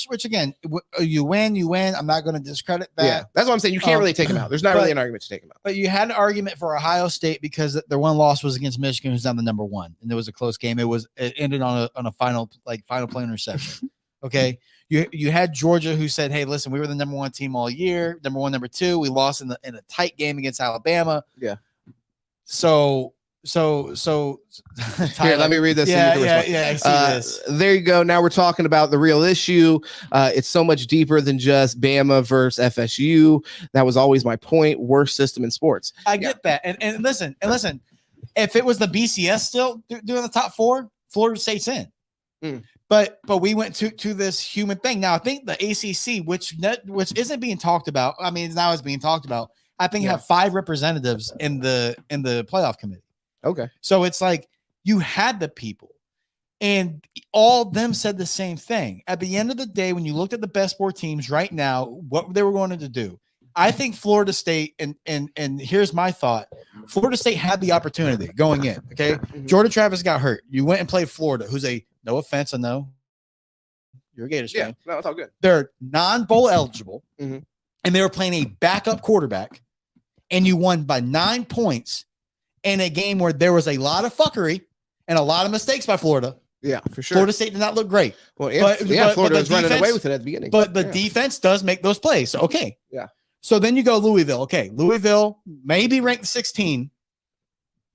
Which again, you win. I'm not going to discredit that. Yeah, that's what I'm saying. You can't really take them out. There's not really an argument to take them out. But you had an argument for Ohio State because their one loss was against Michigan, who's now the number 1, and it was a close game. It ended on a final play interception. Okay. You had Georgia, who said, hey, listen, we were the number 1 team all year, number 1, number 2. We lost in a tight game against Alabama. Yeah. So Here, let me read this. Yeah, I see this. There you go. Now we're talking about the real issue. It's so much deeper than just Bama versus FSU. That was always my point. Worst system in sports. I get that. And listen. If it was the BCS still doing the top 4, Florida State's in. But we went to this human thing. Now I think the ACC, which isn't being talked about. I mean, now it's being talked about. I think have 5 representatives in the playoff committee. Okay. So it's like you had the people, and all of them said the same thing. At the end of the day, when you looked at the best 4 teams right now, what they were going to do, I think Florida State, and here's my thought: Florida State had the opportunity going in. Okay, Jordan Travis got hurt. You went and played Florida, who's no offense, I know you're a Gators fan. No, it's all good. They're non-bowl eligible, and they were playing a backup quarterback, and you won by 9 points in a game where there was a lot of fuckery and a lot of mistakes by Florida. Yeah, for sure. Florida State did not look great. Well, Florida was running away with it at the beginning. But the defense does make those plays. So, okay. Yeah. So then you go Louisville. Okay, Louisville maybe ranked 16,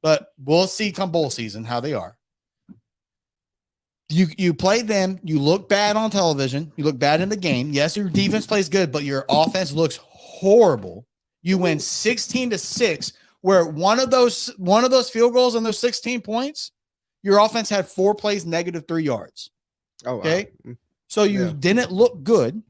but we'll see come bowl season how they are. You play them. You look bad on television. You look bad in the game. Yes, your defense plays good, but your offense looks horrible. You win 16-6. Where one of those field goals and those 16 points, your offense had 4 plays negative 3 yards. Oh, wow. Okay. So you didn't look good.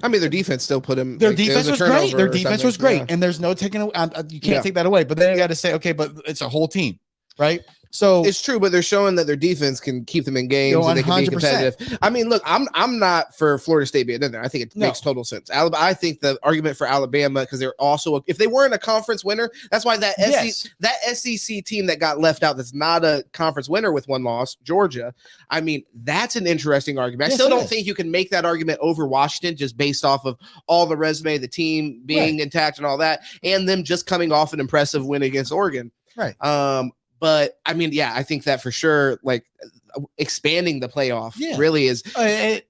I mean, their defense still put him. Their defense was great. Their defense was great. And there's no taking you can't take that away. But then you got to say, okay, but it's a whole team, right? So it's true, but they're showing that their defense can keep them in games and they can be competitive. I mean, look, I'm not for Florida State being in there. I think it makes total sense. I think the argument for Alabama, because they're also if they weren't a conference winner, that's why that SEC team that got left out, that's not a conference winner with 1 loss, Georgia. I mean, that's an interesting argument. I still don't think you can make that argument over Washington just based off of all the resume, the team being intact and all that, and them just coming off an impressive win against Oregon. Right. But I mean, I think that for sure, like expanding the playoff really is. And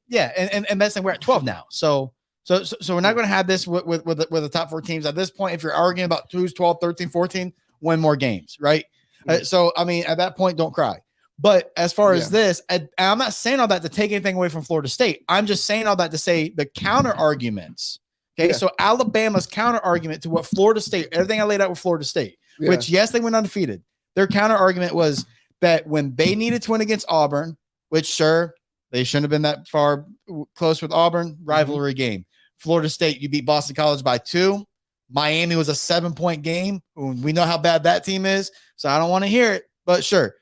that's we're at 12 now. So we're not going to have this with the top 4 teams at this point. If you're arguing about who's 12, 13, 14, win more games, right? So I mean, at that point, don't cry. But as far as this, I'm not saying all that to take anything away from Florida State. I'm just saying all that to say the counter arguments. Okay, so Alabama's counter argument to what Florida State, everything I laid out with Florida State, which yes, they went undefeated. Their counter argument was that when they needed to win against Auburn, which sure, they shouldn't have been that far close with Auburn, rivalry game. Florida State, you beat Boston College by 2. Miami was a 7-point game. We know how bad that team is, so I don't want to hear it, but sure.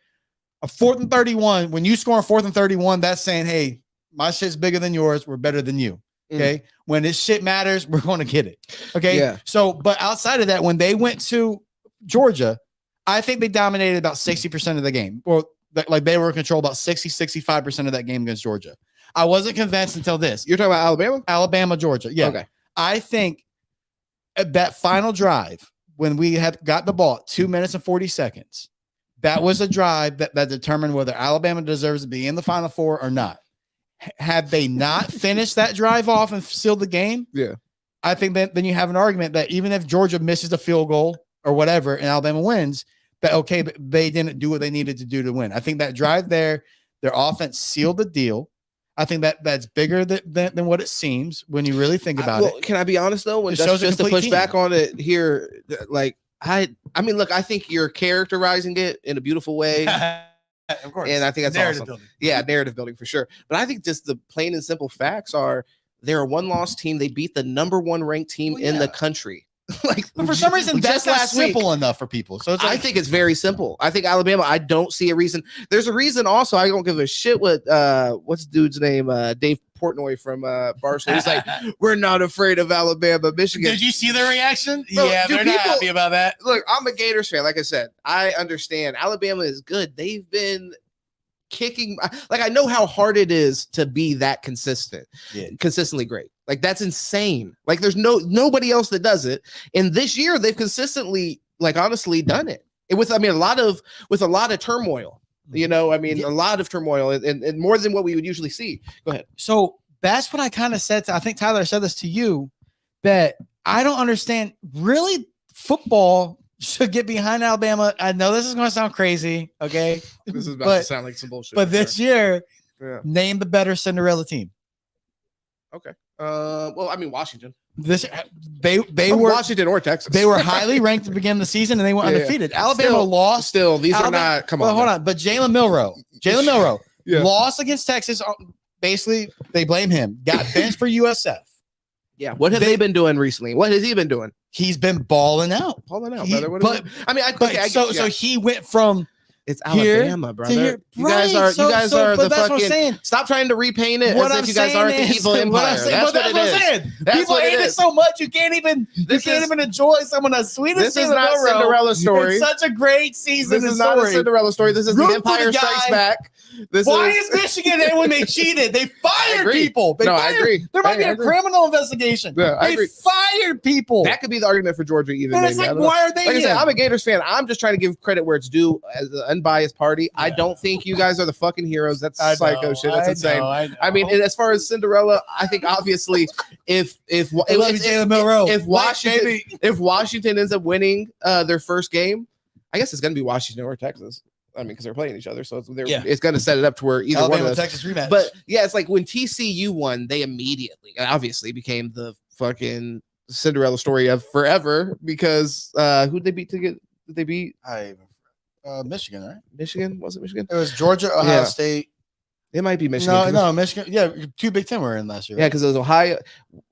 A 4th and 31, when you score a 4th and 31, that's saying, hey, my shit's bigger than yours. We're better than you. Okay. When this shit matters, we're going to get it. Okay. Yeah. So, but outside of that, when they went to Georgia, I think they dominated about 60% of the game. Well, like they were in control about 65% of that game against Georgia. I wasn't convinced until this. You're talking about Alabama? Alabama, Georgia. Yeah. Okay. I think that final drive, when we had got the ball 2 minutes and 40 seconds, that was a drive that determined whether Alabama deserves to be in the Final Four or not. Had they not finished that drive off and sealed the game, I think that then you have an argument that even if Georgia misses a field goal or whatever and Alabama wins, that okay, but they didn't do what they needed to do to win. I think that drive there, their offense sealed the deal. I think that's bigger than what it seems when you really think about it. Can I be honest though? When just to push back on it here, like I mean, look, I think you're characterizing it in a beautiful way. Of course. And I think that's narrative awesome. building. Yeah, narrative building for sure. But I think just the plain and simple facts are they're a 1-loss team. They beat the number 1 ranked team in the country. But for some reason, that's not simple enough for people. So it's like, I think it's very simple. I think Alabama, I don't see a reason. There's a reason also. I don't give a shit what what's the dude's name? Dave Portnoy from Barcelona. He's like, we're not afraid of Alabama, Michigan. Did you see their reaction? Bro, yeah, they're not happy about that. Look, I'm a Gators fan. Like I said, I understand. Alabama is good. They've been kicking. Like, I know how hard it is to be that consistently great. Like, that's insane. Like, there's nobody else that does it. And this year, they've consistently, like, honestly done it. With a lot of turmoil. You know, I mean, a lot of turmoil and more than what we would usually see. Go ahead. So that's what I kind of said. I think Tyler said this to you, that I don't understand really football should get behind Alabama. I know this is going to sound crazy, okay? This is about to sound like some bullshit. But this year, name the better Cinderella team. Okay. Well, I mean, Washington. They were Washington or Texas. They were highly ranked at the beginning of the season, and they went undefeated. Alabama lost. Still, these are not. Come on. Hold on. But Jalen Milroe lost against Texas. Basically, they blame him. Got benched for USF. Yeah. What have they been doing recently? What has he been doing? He's been balling out. Brother. So he went from. It's Alabama, brother. You guys are the fucking. Stop trying to repaint it as if you guys aren't the evil empire. That's what it is. People hate it so much you can't even enjoy someone as sweet as This is not a Cinderella story. It's such a great season. This is not a Cinderella story. This is the Empire Strikes Back. Why is Michigan there when they cheated? They fired people. I agree. There might be a criminal investigation. They fired people. That could be the argument for Georgia even. And it's like, why are they? Like I said, I'm a Gators fan. I'm just trying to give credit where it's due as an unbiased party. I don't think you guys are the fucking heroes. That's psycho shit. That's insane. I mean, as far as Cinderella, I think obviously if Washington ends up winning their first game, I guess it's going to be Washington or Texas. I mean, because they're playing each other, so it's going to set it up to where either Alabama one of those. Texas rematch. But yeah, it's like when TCU won, they immediately, obviously, became the fucking Cinderella story of forever because who did they beat to get? Did they beat? Michigan, right? Michigan? Was it Michigan? It was Georgia, Ohio State. It might be Michigan. No, Michigan. Yeah, 2 Big Ten were in last year. Yeah, because it was Ohio.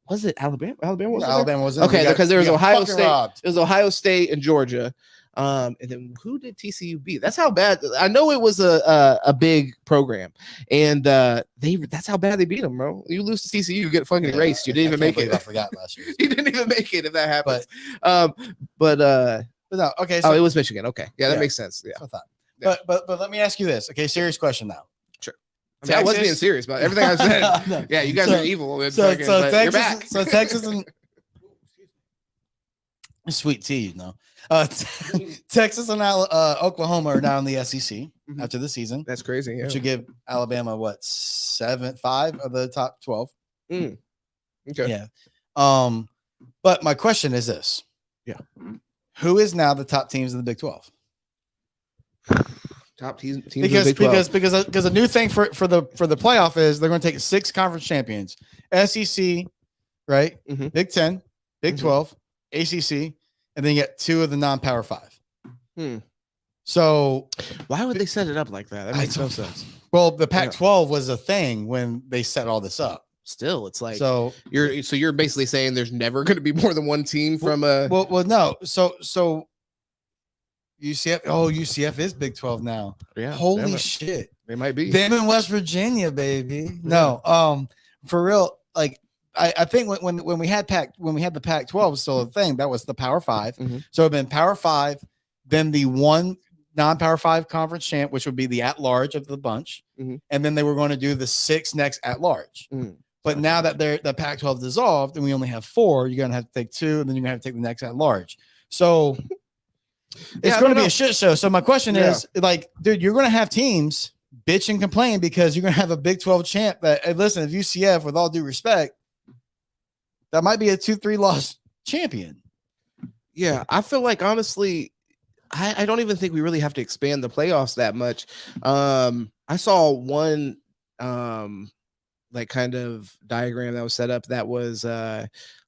Was it Alabama? Alabama was okay because there was Ohio State. Robbed. It was Ohio State and Georgia. And then who did TCU beat? That's how bad. I know it was a big program, and that's how bad they beat them, bro. You lose to TCU, you get fucking erased. You didn't even make it. I forgot last year. You didn't even make it if that happens. But no, okay. So, it was Michigan. Okay, yeah, that makes sense. Yeah, I thought. Yeah. But let me ask you this. Okay, serious question now. Sure. I mean, I was being serious about everything I said. No. Yeah, you guys are evil. Texas, you're back. So Texas and sweet tea, you know. Texas and Oklahoma are now in the SEC after the season. That's crazy. Yeah. Which would give Alabama 5 of the top 12. Okay. Yeah. But my question is this. Yeah. Who is now the top teams in the Big 12? Top teams because a new thing for the playoff is they're going to take 6 conference champions. SEC, right? Mm-hmm. Big 10, Big 12, ACC, and then you get 2 of the non-power 5. So why would they set it up like that? That makes no sense. Well, the Pac-12 was a thing when they set all this up. Still, it's like you're basically saying there's never going to be more than one team from a no. So UCF. Oh, UCF is Big 12 now. Yeah. Holy shit. They might be. Them in West Virginia, baby. No. For real. Like I think when we had the Pac-12 still a thing, that was the Power 5. Mm-hmm. So it'd been Power 5, then the one non-Power 5 conference champ, which would be the at-large of the bunch, and then they were going to do the 6 next at-large. But now that the Pac-12 dissolved and we only have 4, you're going to have to take 2, and then you're going to have to take the next at-large. So it's going to be a shit show. So my question is, like, dude, you're going to have teams bitch and complain because you're going to have a Big 12 champ that, hey, listen, if UCF, with all due respect, that might be a 2-3 loss champion. Yeah, I feel like, honestly, I don't even think we really have to expand the playoffs that much. I saw one like kind of diagram that was set up that was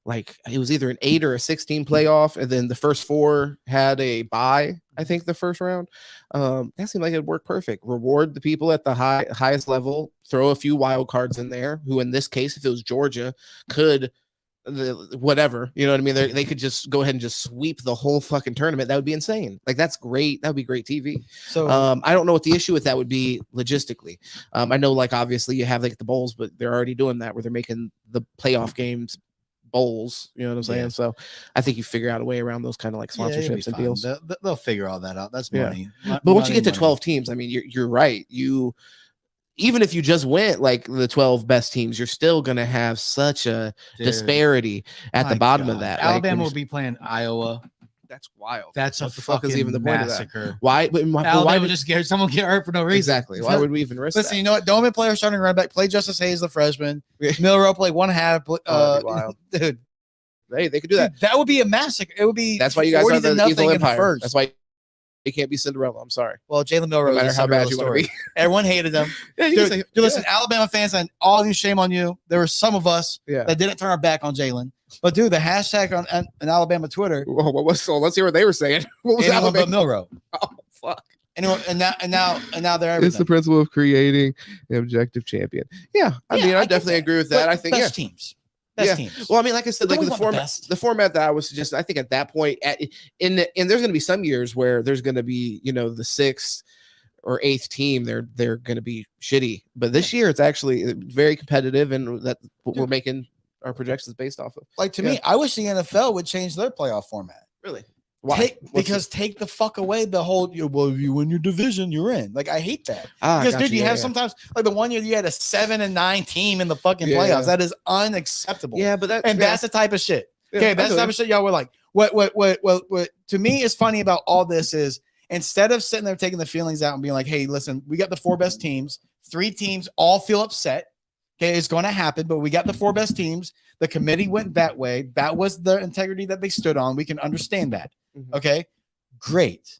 like it was either an 8 or a 16 playoff, and then the first 4 had a bye. I think the first round. That seemed like it worked perfect. Reward the people at the highest level. Throw a few wild cards in there. Who, in this case, if it was Georgia, could whatever, you know what I mean? They could just go ahead and just sweep the whole fucking tournament. That would be insane. Like, that's great. That would be great TV. So I don't know what the issue with that would be logistically. I know, like, obviously you have like the bowls, but they're already doing that where they're making the playoff games bowls. You know what I'm saying? Yeah. So I think you figure out a way around those kind of like sponsorships and deals. They'll figure all that out. That's money. But once you get to 12 teams, I mean, you're right. Even if you just went like the 12 best teams, you're still going to have such a disparity at the bottom of that. Alabama will be playing Iowa. That's wild. That's what the fuck is even the point of that? Why would just get someone get hurt for no reason? Exactly. Why would we even risk Listen, that? You know what? Doman play our starting running back. Play Justice Hayes, the freshman. Milroe play one half. Wild. Dude. Hey, they could do that. Dude, that would be a massacre. It would be. That's why you guys are the evil empire. First. That's why you can't be Cinderella. I'm sorry. Well, Jalen Milroe, no matter how bad you want to be, everyone hated him. Yeah, dude, listen, Alabama fans, and all you, shame on you. There were some of us that didn't turn our back on Jalen. But dude, the hashtag on Alabama Twitter. Well, what was so? Let's hear what they were saying. What was anyone but Milroe? Oh fuck. Anyone, and now they're everything. It's the principle of creating an objective champion. Yeah, I mean, I definitely agree with that. I think best teams. Best teams. Well, I mean, like I said, like the format that I was suggesting, I think at that point, and there's going to be some years where there's going to be, the 6th or 8th team, they're going to be shitty. But this year, it's actually very competitive, and that we're making our projections based off of. Like to me, I wish the NFL would change their playoff format. Really? Why? Take the fuck away the whole. Well, if you win your division, you're in. Like I hate that because dude, you have sometimes like the one year you had a 7-9 team in the fucking playoffs. That is unacceptable. Yeah, but that's the type of shit. Okay, that's the type of shit y'all were like. What to me is funny about all this is instead of sitting there taking the feelings out and being like, hey, listen, we got the 4 best teams. 3 teams all feel upset. Okay, it's going to happen, but we got the 4 best teams. The committee went that way. That was the integrity that they stood on. We can understand that. Okay, great.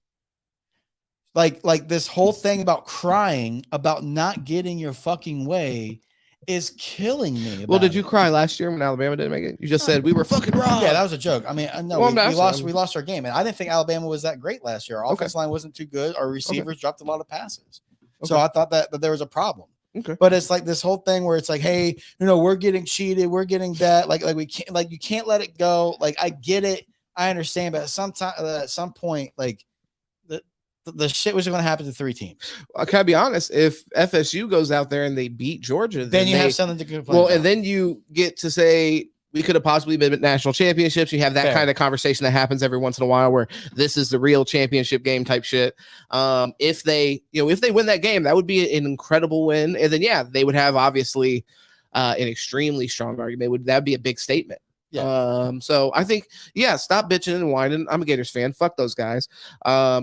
Like this whole thing about crying about not getting your fucking way is killing me. Well, did you cry last year when Alabama didn't make it? You just said we were fucking wrong. Yeah, that was a joke. I mean, no, we lost our game, and I didn't think Alabama was that great last year. Our offense line wasn't too good. Our receivers dropped a lot of passes, so I thought that there was a problem. Okay. But it's like this whole thing where it's like, hey, we're getting cheated, we're getting that. Like we can't, like you can't let it go. Like I get it, I understand, but at some point, like the shit was going to happen to 3 teams. Can I be honest? If FSU goes out there and they beat Georgia, then you have something to complain about. And then you get to say we could have possibly been at national championships. You have that kind of conversation that happens every once in a while where this is the real championship game type shit. If they win that game, that would be an incredible win. And then, they would have obviously an extremely strong argument. That'd be a big statement. Yeah. So I think, stop bitching and whining. I'm a Gators fan. Fuck those guys.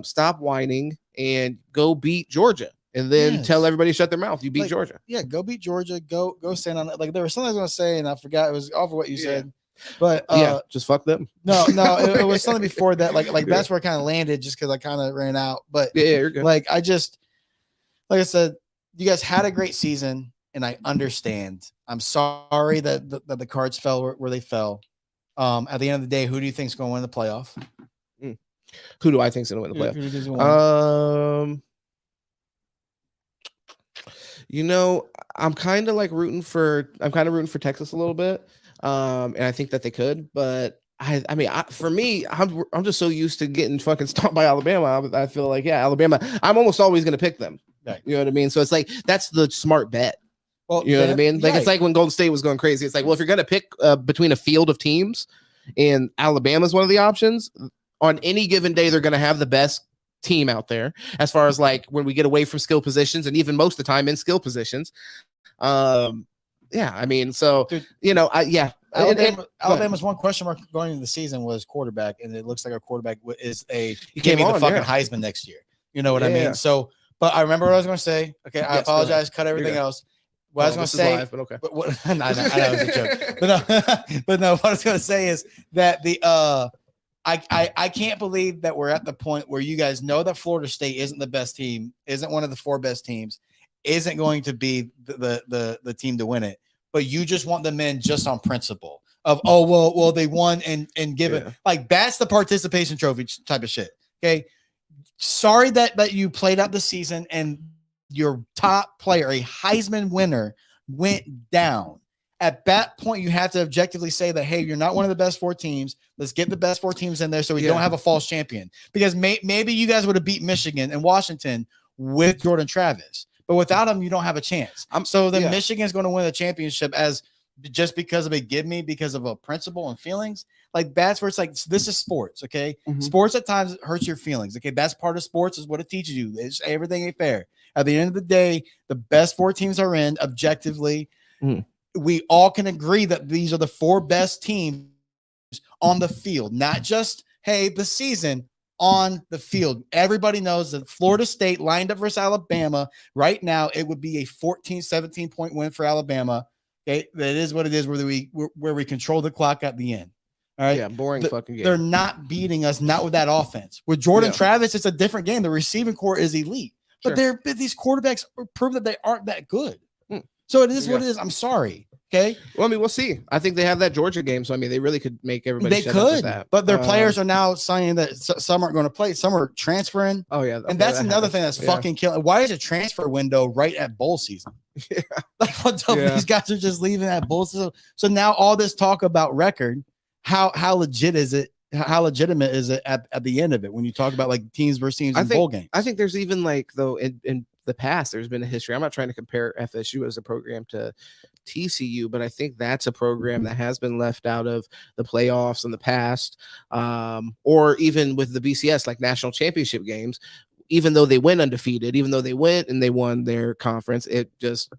Stop whining and go beat Georgia. And then tell everybody to shut their mouth. You beat Georgia. Yeah, go beat Georgia. Go stand on it. Like there was something I was going to say, and I forgot. It was off of what you said. But just fuck them. No, it was something before that. Like that's where I kind of landed, just because I kind of ran out. But you're good. Like I said, you guys had a great season, and I understand. I'm sorry that the Cards fell where they fell. At the end of the day, who do you think is going to win the playoff? Who do I think is going to win the playoff? I'm kind of rooting for Texas a little bit. And I think that they could, but for me, I'm just so used to getting fucking stomped by Alabama. I feel like, Alabama, I'm almost always going to pick them. Right. You know what I mean? So it's like, that's the smart bet. Well, you know what I mean? Like, it's like when Golden State was going crazy. It's like, well, if you're going to pick between a field of teams and Alabama's one of the options, on any given day, they're going to have the best team out there as far as like when we get away from skill positions and even most of the time in skill positions. Dude, Alabama's one question mark going into the season was quarterback, and it looks like our quarterback is the fucking Heisman next year. You know what I mean? So, but I remember what I was going to say. Okay, I apologize. Cut everything else. What I was going to say, live, but okay. I know it was a joke. But no, what I was going to say is that I can't believe that we're at the point where you guys know that Florida State isn't the best team, isn't one of the 4 best teams, isn't going to be the team to win it, but you just want them in just on principle of, well, they won and give it. Like, that's the participation trophy type of shit. Okay. Sorry that you played out the season and your top player, a Heisman winner, went down. At that point, you have to objectively say that, hey, you're not one of the best 4 teams. Let's get the best 4 teams in there so we don't have a false champion. Because maybe you guys would have beat Michigan and Washington with Jordan Travis. But without him, you don't have a chance. So then Michigan's going to win the championship just because of because of a principle and feelings. Like, that's where it's like, this is sports, okay? Mm-hmm. Sports at times hurts your feelings, okay? That's part of sports, is what it teaches you. Everything ain't fair. At the end of the day, the best 4 teams are in objectively. We all can agree that these are the 4 best teams on the field, not just, hey, the season, on the field. Everybody knows that Florida State lined up versus Alabama right now. It would be a 17 point win for Alabama. Okay, that is what it is, where we control the clock at the end. All right. Yeah, boring fucking game. They're not beating us, not with that offense. With Jordan Travis, it's a different game. The receiving core is elite. But these quarterbacks prove that they aren't that good. So it is what it is. I'm sorry. Okay. Well, I mean, we'll see. I think they have that Georgia game, so I mean, they really could make everybody. They could, that. But their players are now saying that some aren't going to play, some are transferring. Oh yeah, and that's another thing that's fucking killing. Why is a transfer window right at bowl season? Yeah, like what the these guys are just leaving at bowl season. So now all this talk about record, how legit is it? How legitimate is it at the end of it when you talk about like teams versus teams in bowl games? I think there's even like though in the past there's been a history. I'm not trying to compare FSU as a program to TCU, but I think that's a program that has been left out of the playoffs in the past, or even with the BCS, like national championship games. Even though they went undefeated, even though they went and they won their conference, it just,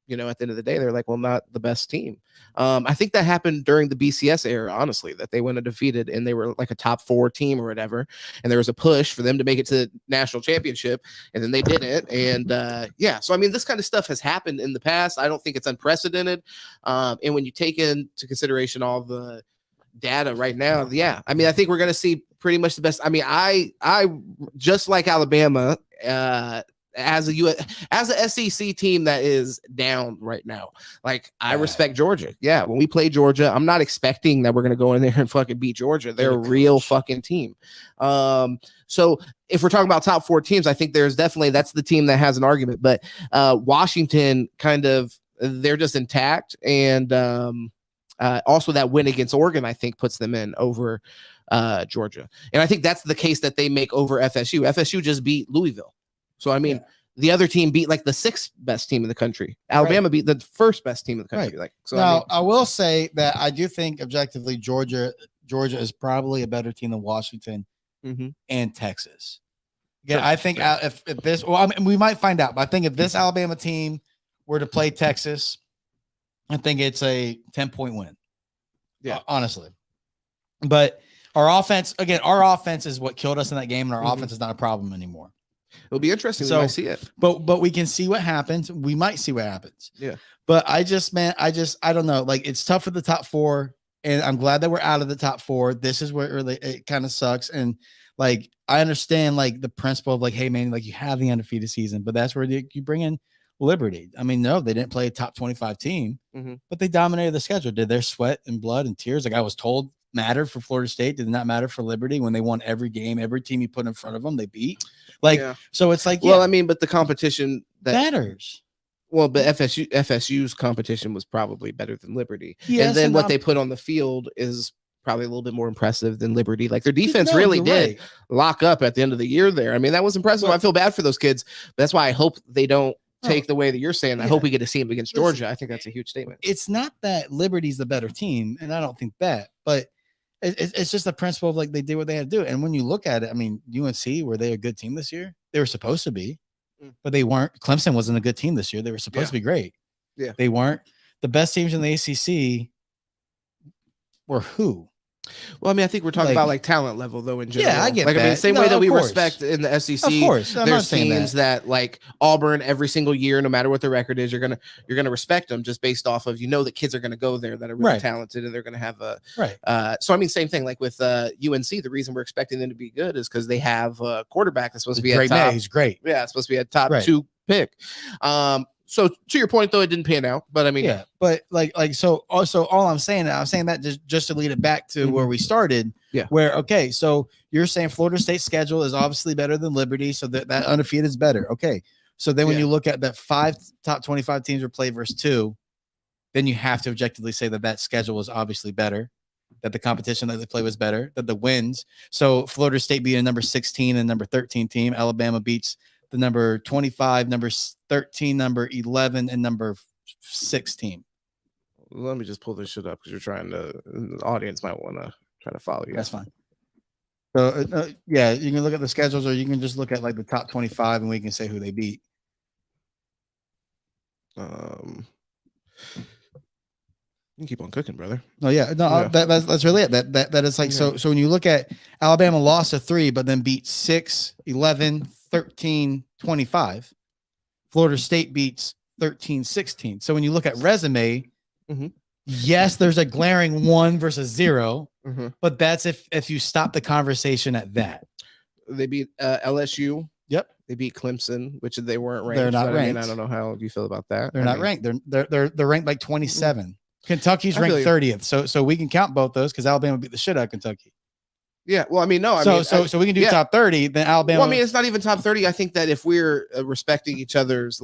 you know, at the end of the day, they're like, well, not the best team. I think that happened during the BCS era, honestly, that they went undefeated and they were like a top 4 team or whatever. And there was a push for them to make it to the national championship, and then they didn't. And yeah, so I mean, this kind of stuff has happened in the past. I don't think it's unprecedented. And when you take into consideration all the data right now, yeah, I mean, I think we're going to see pretty much the best. I mean, I just like Alabama, as a SEC team that is down right now, like I respect Georgia. Yeah, when we play Georgia, I'm not expecting that we're gonna go in there and fucking beat Georgia. They're a real fucking team. So if we're talking about top 4 teams, I think there's definitely that's the team that has an argument. But Washington kind of they're just intact, and also that win against Oregon I think puts them in over Georgia, and I think that's the case that they make over FSU. FSU just beat Louisville. So, I mean, the other team beat like the 6th best team in the country. Alabama beat the 1st best team in the country. Like, so now, I will say that I do think objectively Georgia is probably a better team than Washington and Texas. Yeah, I think if this, well, I mean, we might find out, but I think if this Alabama team were to play Texas, I think it's a 10-point win. Yeah, honestly. But our offense is what killed us in that game, and our offense is not a problem anymore. It'll be interesting when I see it. But we can see what happens. We might see what happens. Yeah. But I don't know. Like, it's tough for the top 4, and I'm glad that we're out of the top 4. This is where it kind of sucks. And like, I understand like the principle of like, hey man, like you have the undefeated season, but that's where you bring in Liberty. I mean, no, they didn't play a top 25 team, but they dominated the schedule. Did their sweat and blood and tears, like I was told, mattered for Florida State? Did not matter for Liberty when they won every game, every team you put in front of them, they beat. Like, so it's like, well, I mean, but the competition that matters. Well, but FSU's competition was probably better than Liberty. Yes, and then what they put on the field is probably a little bit more impressive than Liberty. Like their defense really did lock up at the end of the year there. I mean, that was impressive. I feel bad for those kids. That's why I hope they don't take the way that you're saying. I hope we get to see them against Georgia. I think that's a huge statement. It's not that Liberty's the better team, and I don't think that, but it's just the principle of like they did what they had to do. And when you look at it, I mean, UNC, were they a good team this year? They were supposed to be, but they weren't. Clemson wasn't a good team this year. They were supposed to be great. Yeah, they weren't. The best teams in the ACC were who? Well, I mean, I think we're talking about like talent level though in general. Yeah, I get like, that. I mean, same way that we respect in the SEC. Of course, there's teams that like Auburn every single year, no matter what their record is, you're gonna respect them just based off of that kids are gonna go there that are really talented and they're gonna have a So I mean, same thing like with UNC. The reason we're expecting them to be good is because they have a quarterback that's supposed to be a top. He's great. Yeah, it's supposed to be a top 2 pick. So to your point, though, it didn't pan out. But I mean, yeah. But so also all I'm saying that just to lead it back to where we started. Yeah. Where so you're saying Florida State schedule is obviously better than Liberty, so that undefeated is better. Okay. So then when you look at that 5 top 25 teams are played versus 2, then you have to objectively say that schedule was obviously better, that the competition that they play was better, that the wins. So Florida State beat a number 16 and number 13 team. Alabama beats the number 25, number 13, number 11, and number 6 team. Let me just pull this shit up because you're trying to. The audience might want to try to follow you. That's fine. So yeah, you can look at the schedules, or you can just look at like the top 25, and we can say who they beat. You can keep on cooking, brother. No, yeah, no, that's really it. That is like so. So when you look at Alabama lost to 3, but then beat 6, 11, 13, 25. Florida State beats 13, 16. So when you look at resume, yes, there's a glaring 1 versus 0. But that's if you stop the conversation at that. They beat LSU. Yep. They beat Clemson, which they weren't ranked. They're not ranked. I don't know how you feel about that. They're not ranked. They're ranked like 27. Kentucky's ranked 30th. So we can count both those because Alabama beat the shit out of Kentucky. Yeah. Well, I mean, no. So we can do top 30. Then Alabama. Well, I mean, it's not even top 30. I think that if we're respecting each other's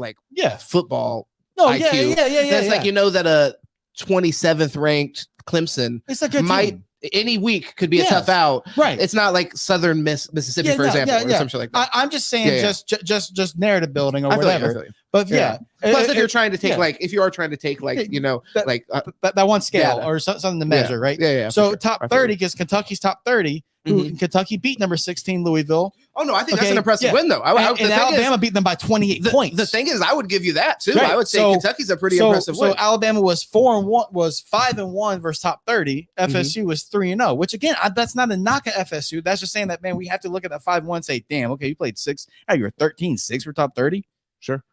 football IQ, that's like that a 27th ranked Clemson it's a good might. Team. Any week could be a tough out, right? It's not like Southern Mississippi, for example, or something like that. I'm just saying, just narrative building or whatever. But plus, if you're trying to take if you are trying to take that one scale or something to measure, right? Yeah. So top 30 because Kentucky's top 30. Kentucky beat number 16 Louisville. Oh no, I think that's an impressive win though. And Alabama beat them by 28 points. The thing is, I would give you that too. Right. I would say Kentucky's a pretty impressive win. So Alabama was 5-1 versus top 30. FSU was 3-0, which again, that's not a knock at FSU. That's just saying that, man, we have to look at that 5-1 and say, damn, okay, you played 6. You were 13-6 for top 30. Sure.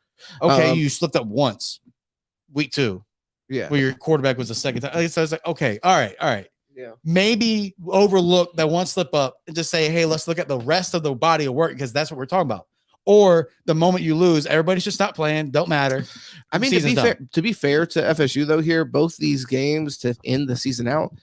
Okay, you slipped up once. Week 2. Yeah. Where your quarterback was the second time. So it's like, okay, all right. Yeah. Maybe overlook that one slip up and just say, hey, let's look at the rest of the body of work because that's what we're talking about. Or the moment you lose, everybody should stop playing. Don't matter. I mean, to be fair to FSU though, here, both these games to end the season out,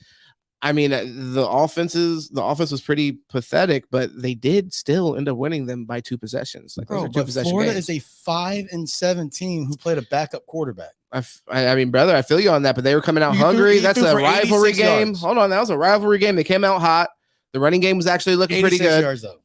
I mean, the offense was pretty pathetic, but they did still end up winning them by 2 possessions. Like, bro, but Florida is a 5-7 team who played a backup quarterback. I mean, brother, I feel you on that, but they were coming out hungry. That's a rivalry game. Yards. Hold on, that was a rivalry game. They came out hot. The running game was actually looking pretty good. Yards, though.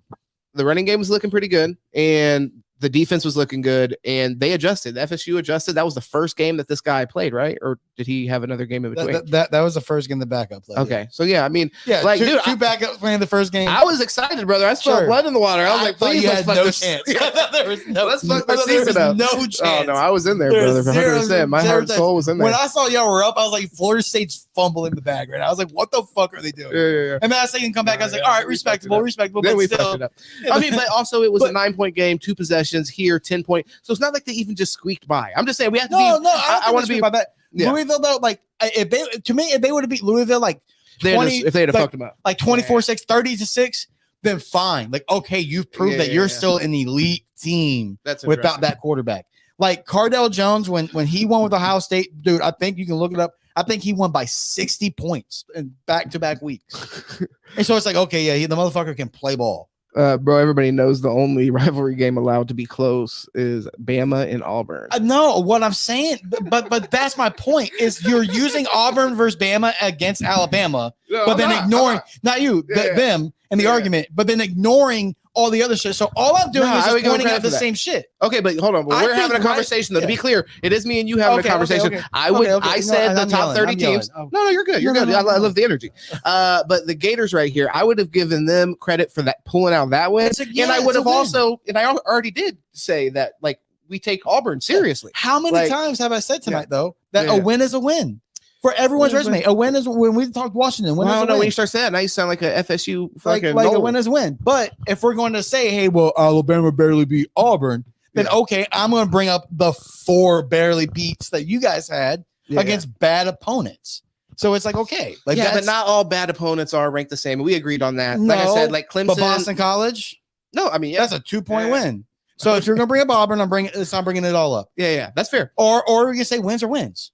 The running game was looking pretty good, and the defense was looking good, and they adjusted. The FSU adjusted. That was the first game that this guy played, right? Or did he have another game in between? That was the first game the backup played. Okay, so yeah, I mean, like, two backups playing the first game. I was excited, brother. I smelled blood in the water. I was like, please, let's fuck this. Let's fuck this season up. No chance. Oh no, I was in there, brother. 100%. My heart and soul was in there. When I saw y'all were up, I was like, Florida State's fumbling the bag right now. I was like, what the fuck are they doing? Yeah. And then I second come back, I was like, all right, respectable. Then but still, I mean, but also it was a 9-point game, 2 possessions here, 10 point. So it's not like they even just squeaked by. I'm just saying we have to be. I want to be about that. Yeah. Louisville though, like if they would have beat Louisville like 20, if they had fucked them up like 24-6, 30-6, then fine. Like, okay, you've proved that you're still an elite team without that quarterback. Like Cardell Jones, when he won with Ohio State, dude, I think you can look it up. I think he won by 60 points in back-to-back weeks. And so it's like, okay, the motherfucker can play ball. Bro, everybody knows the only rivalry game allowed to be close is Bama and Auburn. No, what I'm saying, but that's my point, is you're using Auburn versus Bama against Alabama, but then ignoring them and the argument, but then ignoring all the other shit. So all I'm doing is just pointing out the same shit. Okay, but hold on. We're having a conversation though. To be clear, it is me and you having a conversation. Okay. I said the top 30 teams. No, you're good. You're good. I love the energy. But the Gators right here, I would have given them credit for that, pulling out that win. And I would have also, and I already did say that, like, we take Auburn seriously. How many times have I said tonight though that a win is a win? For everyone's resume, a win is when we talked Washington. When you start saying that, now you sound like a FSU fucking like a win is a win. But if we're going to say, hey, well, Alabama barely beat Auburn, then okay, I'm going to bring up the 4 barely beats that you guys had against bad opponents. So it's like, okay, like but not all bad opponents are ranked the same. We agreed on that. Like I said, like Clemson, but Boston College. No, I mean that's a 2-point win. So if you're going to bring up Auburn, I'm bringing it all up. Yeah, that's fair. Or we can say wins or wins.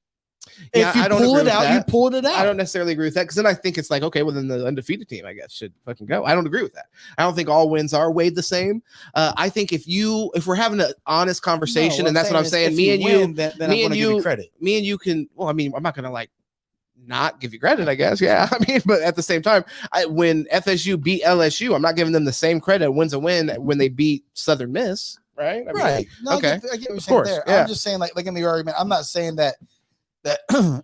If you pull it out, you pulled it out. I don't necessarily agree with that because then I think it's like, okay, well, then the undefeated team, I guess, should fucking go. I don't agree with that. I don't think all wins are weighed the same. I think if we're having an honest conversation, and that's what I'm saying, me and you can. Well, I mean, I'm not gonna like not give you credit, I guess. Yeah, I mean, but at the same time, when FSU beat LSU, I'm not giving them the same credit. Win's a win when they beat Southern Miss, right? I mean, right. No, okay. I get what you're saying there. Yeah. I'm just saying, like in the argument, I'm not saying that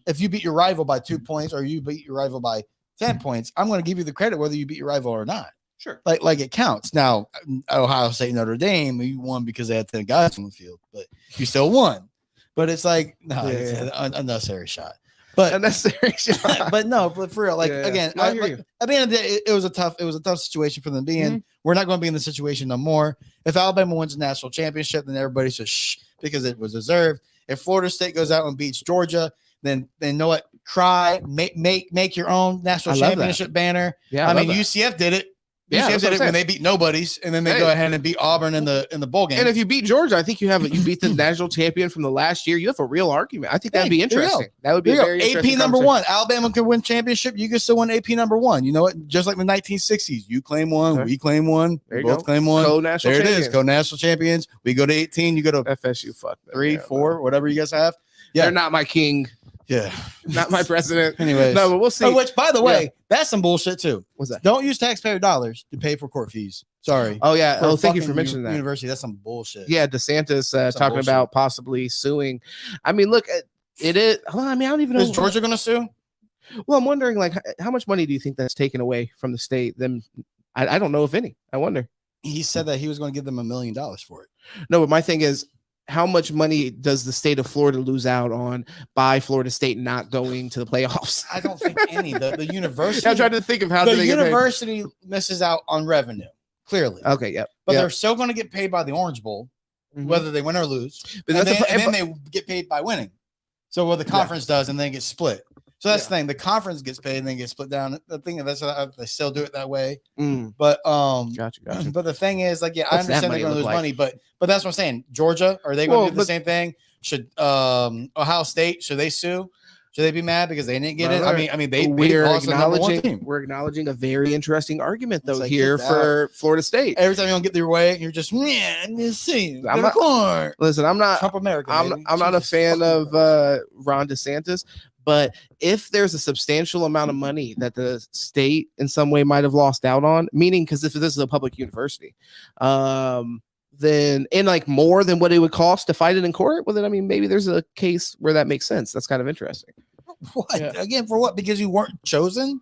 if you beat your rival by 2 points or you beat your rival by 10 points, I'm going to give you the credit whether you beat your rival or not. Sure. Like it counts. Now, Ohio State, Notre Dame, you won because they had 10 guys on the field, but you still won. But it's like, it's an unnecessary shot. But unnecessary shot. But no, but for real, again, at the end of the day, it was a tough situation for them to be in. We're not going to be in the situation no more. If Alabama wins the national championship, then everybody says shh because it was deserved. If Florida State goes out and beats Georgia, then you know what? cry, make your own national championship banner. Yeah, I mean UCF did it. Yeah, UCF did it when they beat nobodies, and then they go ahead and beat Auburn in the bowl game. And if you beat Georgia, I think you beat the national champion from the last year. You have a real argument. I think that'd be interesting. That would be a very interesting AP number one. Alabama could win championship. You can still win AP number one. You know what? Just like the 1960s, you claim one, we claim one, we both claim one. Co-national there champions. it is. Co-national champions. We go to 18. You go to FSU. Fuck them. 3, 4, whatever you guys have. Yeah, they're not my king. Yeah, not my president. Anyways, no, but we'll see. Oh, which, by the way, that's some bullshit too. What's that? Don't use taxpayer dollars to pay for court fees. Sorry. Oh yeah. Oh, thank you for mentioning that. University. That's some bullshit. Yeah, Desantis talking about possibly suing. I mean, look, it is. Well, I mean, I don't even know. Is Georgia going to sue? Well, I'm wondering, like, how much money do you think that's taken away from the state? Then I don't know if any. I wonder. He said that he was going to give them $1 million for it. No, but my thing is, how much money does the state of Florida lose out on by Florida State not going to the playoffs? I don't think any. The university. I'm trying to think of how the they university misses out on revenue. Clearly. Okay. Yep. But they're still going to get paid by the Orange Bowl, whether they win or lose. But and then they get paid by winning. So what the conference does, and then it gets split. So that's the thing. The conference gets paid and then gets split down. The thing that's they still do it that way. But gotcha. But the thing is, like, I understand they're going to lose money, but that's what I'm saying. Georgia, are they going to do the same thing? Should Ohio State, should they sue? Should they be mad because they didn't get it? I mean, we're acknowledging a very interesting argument though here for Florida State. Every time you don't get their way, you're just listen. I'm not Trump America. I'm not a fan of Ron DeSantis. But if there's a substantial amount of money that the state in some way might have lost out on, meaning because if this is a public university, then in like more than what it would cost to fight it in court, well, then I mean, maybe there's a case where that makes sense. That's kind of interesting. What again? For what? Because you weren't chosen?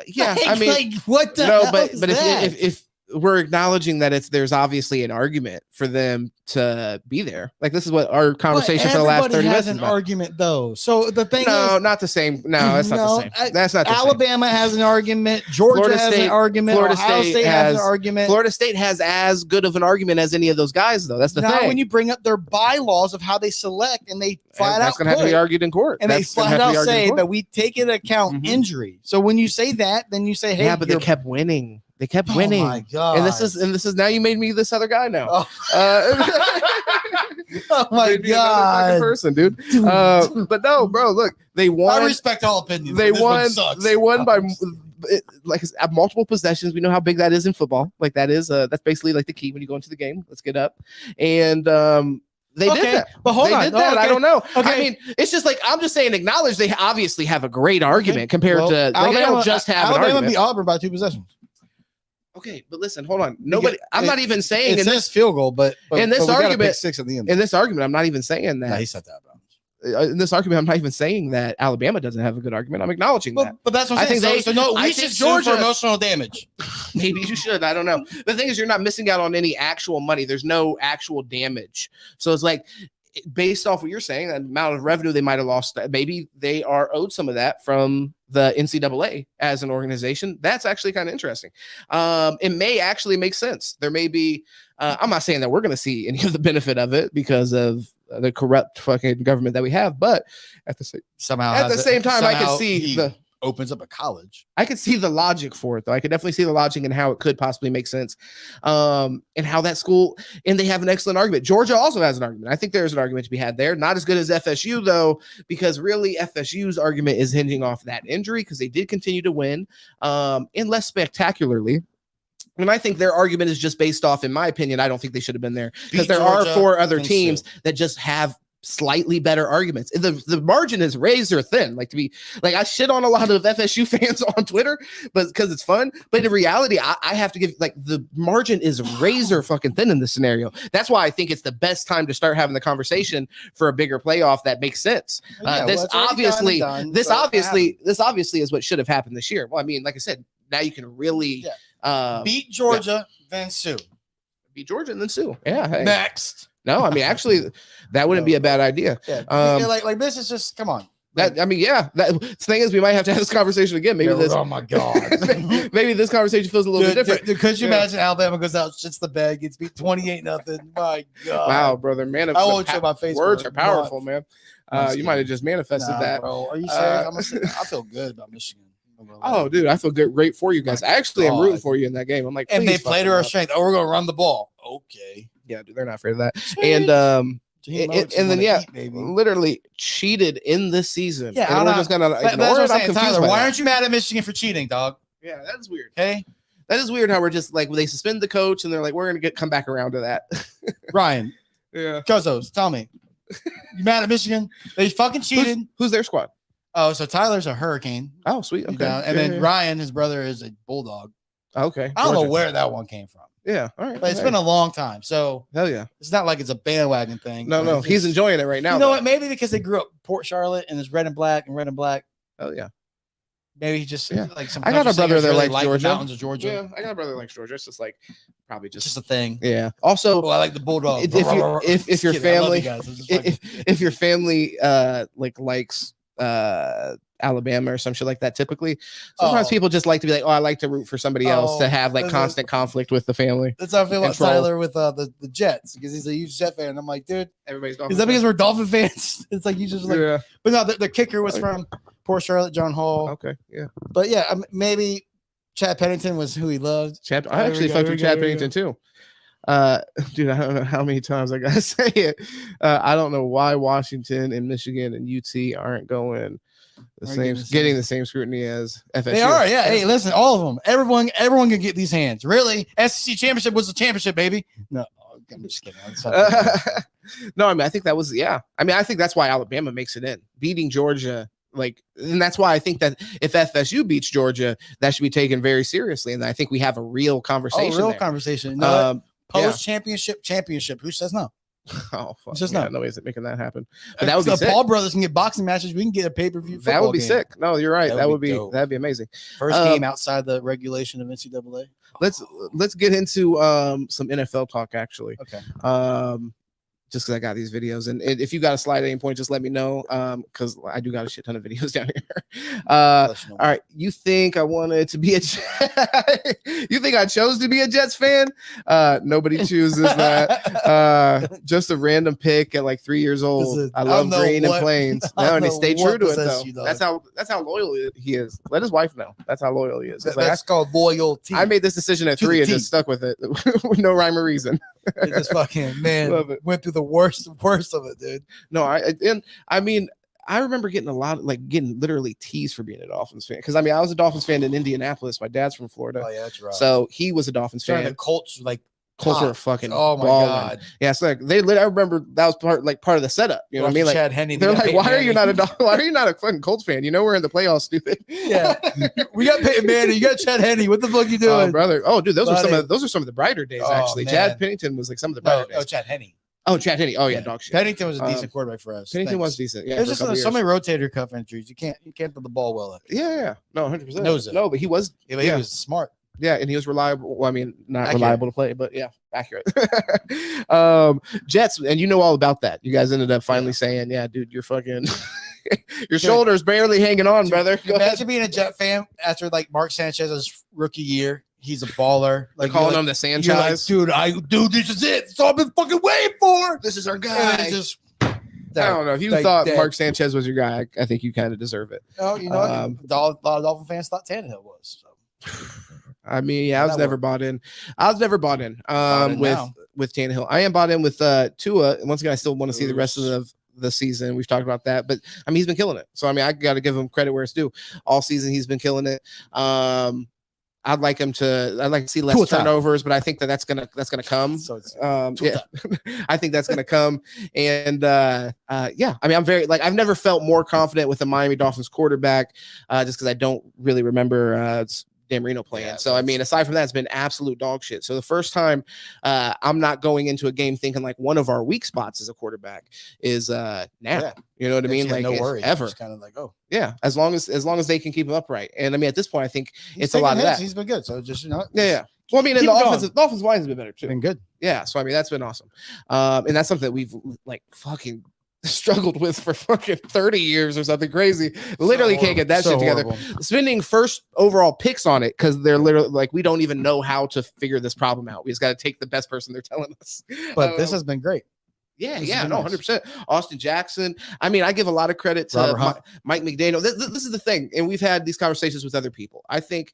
Yeah, I mean, like, what the no, hell but is but that? if we're acknowledging that there's obviously an argument for them to be there. Like this is what our conversation for the last 30 minutes has an argument though. So the thing is, not the same. No, that's not the same. That's not the Alabama has an argument. Georgia has an argument. Ohio State has an argument. Florida State has as good of an argument as any of those guys though. That's the thing. When you bring up their bylaws of how they select and they flat out that's going to have to be argued in court. And they flat out say that we take into account injury. So when you say that, then you say, hey, but they kept winning. They kept winning. Oh my god! And this is now you made me this other guy now. Oh my god, person, dude. But no, bro. Look, they won. I respect all opinions. They won. They won by like multiple possessions. We know how big that is in football. Like that's basically like the key when you go into the game. Let's get up and. They did that. But hold on. I don't know. Okay. I mean, it's just like I'm just saying. Acknowledge they obviously have a great argument compared to. Like, they don't just have an argument. Beat Auburn by 2 possessions. Okay, but listen, hold on. Nobody. I'm not even saying it says field goal, but in this argument, 6 at the end. In this argument, I'm not even saying that. No, he said that, bro. In this argument, I'm not even saying that Alabama doesn't have a good argument. I'm acknowledging that. But that's what I'm saying. We should sue for emotional damage. Maybe you should. I don't know. The thing is, you're not missing out on any actual money. There's no actual damage. So it's like, based off what you're saying, that amount of revenue they might have lost, maybe they are owed some of that from the NCAA as an organization. That's actually kind of interesting. It may actually make sense. There may be, I'm not saying that we're going to see any of the benefit of it because of the corrupt fucking government that we have, but at the same time, I can see opens up a college. I could see the logic for it though. I could definitely see the logic and how it could possibly make sense. And how that school, and they have an excellent argument. Georgia also has an argument. I think there's an argument to be had there. Not as good as FSU though, because really FSU's argument is hinging off that injury because they did continue to win, and less spectacularly. And I think their argument is just based off, in my opinion, I don't think they should have been there because there are 4 other teams that just have slightly better arguments. The margin is razor thin. Like, to be like, I shit on a lot of FSU fans on Twitter, but because it's fun. But in reality, I have to give, like, the margin is razor fucking thin in this scenario. That's why I think it's the best time to start having the conversation for a bigger playoff that makes sense. This obviously is what should have happened this year. Well, I mean, like I said, now you can really beat Georgia, then sue. Beat Georgia and then sue. Yeah. Hey. Next. No, I mean, actually, that wouldn't be a bad idea. Yeah. Like this is just, come on. That I mean, yeah. The thing is, we might have to have this conversation again. Maybe this. Oh my god. Maybe this conversation feels a little bit different. Dude, could you imagine Alabama goes out, shits the bed, gets beat 28-0? My god. Wow, brother, man. I won't show my face. Words are powerful, man. You might have just manifested that. Bro. Are you serious? I feel good about Michigan. Oh, dude, I feel great for you guys. Actually, I'm rooting for you in that game. I'm like, and they play to our strength. Oh, we're gonna run the ball. Okay. Yeah, dude, they're not afraid of that. And then literally cheated in this season. Yeah, and we're just gonna ignore it. I'm Tyler, why aren't you mad at Michigan for cheating, dog? Yeah, that is weird. Okay, that is weird. How we're just like they suspend the coach and they're like, we're gonna come back around to that. Ryan, yeah, Cozos, tell me, you mad at Michigan? They fucking cheated. Who's their squad? Oh, so Tyler's a Hurricane. Oh, sweet. Okay. And then Ryan, his brother, is a Bulldog. Okay. I don't know where that one came from. Yeah. All right. But it's been a long time. So hell yeah. It's not like it's a bandwagon thing. No. He's enjoying it right now. You know what? Maybe because they grew up Port Charlotte and it's red and black. Oh yeah. Maybe he just like some. I got a brother that really likes Georgia. The mountains of Georgia. Yeah, I got a brother that likes Georgia. It's just like probably just a thing. Yeah. Also, I like the Bulldog. If your family, if your family likes Alabama or some shit like that, typically sometimes people just like to be like, I like to root for somebody else to have like constant conflict with the family. That's how I feel about Tyler with the Jets, because he's a huge Jet fan. I'm like, dude, everybody's Dolphin. Is that because we're Dolphin fans? It's like you just like, but no, the kicker was from Port Charlotte, John Hall. Okay, yeah, but yeah, maybe Chad Pennington was who he loved. I actually fucked with Chad Pennington too. Dude, I don't know how many times I gotta say it. I don't know why Washington and Michigan and UT aren't going getting the same scrutiny as FSU. They are, yeah. Hey, listen, all of them. Everyone can get these hands. Really, SEC championship was a championship, baby. No, I'm just kidding. No, I mean, I think that was I think that's why Alabama makes it in, beating Georgia. And that's why I think that if FSU beats Georgia, that should be taken very seriously. And I think we have a real conversation. Conversation. No, post-championship. Who says no? Oh, fuck. Just no ways of making that happen. But that would be sick. Paul brothers can get boxing matches. We can get a pay-per-view. That would be sick. No, you're right. That'd be amazing. First game outside the regulation of NCAA. Let's get into some NFL talk actually. Okay. Just because I got these videos, and if you got a slide at any point, just let me know. Because I do got a shit ton of videos down here. All right, you think I wanted to be a you think I chose to be a Jets fan? Nobody chooses that. Just a random pick at like 3 years old. Listen, I love green and plains. No, and he stayed true to it though. That's how loyal he is. Let his wife know. That's how loyal he is. That's called loyalty. I made this decision at 3 and just stuck with it with no rhyme or reason. It just fucking went through the worst of it, dude. No, I mean, I remember getting getting literally teased for being a Dolphins fan, because I was a Dolphins fan in Indianapolis. My dad's from Florida. Oh yeah, that's right. So he was a Dolphins fan. The Colts Colts are fucking. Oh my god. Yeah, it's like I remember that was part of the setup. You know what I mean? Like Chad Henne, they're like, why are you not a fucking Colts fan? You know we're in the playoffs, stupid. Yeah, we got Peyton Manning. You got Chad Henne. What the fuck you doing, brother? Oh, dude, those are some of the brighter days actually. Man. Chad Pennington was like some of the brighter days. Oh, Chad Henne. Oh, Chad Henne. Oh yeah, dog shit. Pennington was a decent quarterback for us. Pennington was decent. Yeah, there's just so many rotator cuff injuries. You can't throw the ball well. Yeah. No, 100%. No, but he was. Yeah, he was smart. Yeah, and he was reliable. Well, I mean, not reliable to play, but yeah, accurate. Jets, and you know all about that. You guys ended up finally saying, "Yeah, dude, you're fucking, your shoulder's barely hanging on, brother." Imagine being a Jet fan after like Mark Sanchez's rookie year. He's a baller. Like calling him the Sanchez. Like, dude, this is it. It's all I've been fucking waiting for. This is our guy. I don't know. If you thought Mark Sanchez was your guy, I think you kind of deserve it. Oh, you know, a lot of Dolphin fans thought Tannehill was. So. I mean, I was never bought in. With Tannehill. I am bought in with Tua. And once again, I still want to see the rest of the season. We've talked about that, but I mean, he's been killing it. So I mean, I got to give him credit where it's due. All season, he's been killing it. I'd like to see less turnovers, but I think that's gonna come. Yeah, I think that's gonna come. And I mean, I'm very I've never felt more confident with the Miami Dolphins quarterback, just because I don't really remember Dan Marino playing. So I mean, aside from that, it's been absolute dog shit. So the first time I'm not going into a game thinking like one of our weak spots as a quarterback is now. Yeah. You know what I mean? Like no worries. Ever. Just kind of like, oh yeah, as long as they can keep him upright. And I mean, at this point, I think it's a lot of that. He's been good. So just yeah. Well, I mean, and the offensive line has been better too. Been good. Yeah. So I mean, that's been awesome. And that's something that we've like fucking struggled with for fucking 30 years or something crazy. Literally can't get that shit together. Spending first overall picks on it because they're literally like, we don't even know how to figure this problem out. We just got to take the best person they're telling us. But this has been great. Yeah, no, 100%. Austin Jackson. I mean, I give a lot of credit to Mike McDaniel. This is the thing, and we've had these conversations with other people. I think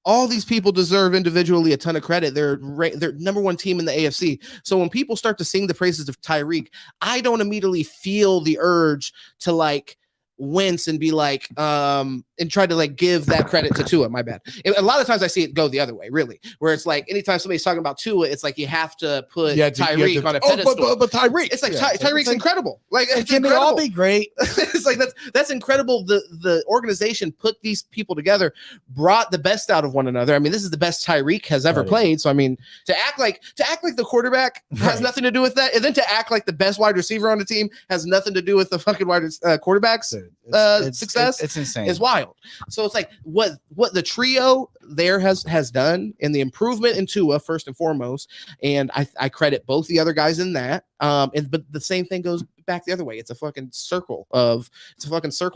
all these people deserve individually a ton of credit. They're number one team in the AFC. So when people start to sing the praises of Tyreek, I don't immediately feel the urge to like wince and be like and try to like give that credit to Tua. My bad. A lot of times I see it go the other way, really, where it's like anytime somebody's talking about Tua, it's like you have to put Tyreek on a pedestal. But Tyreek, it's like Tyreek's incredible. Like it's can they all be great? It's like that's incredible. The organization put these people together, brought the best out of one another. I mean, this is the best Tyreek has ever played. So I mean, to act like the quarterback has nothing to do with that, and then to act like the best wide receiver on the team has nothing to do with the fucking quarterback's success. It's insane. It's wild. So it's like what the trio there has done, and the improvement in Tua first and foremost, and I credit both the other guys in that. But the same thing goes back the other way. It's a fucking circle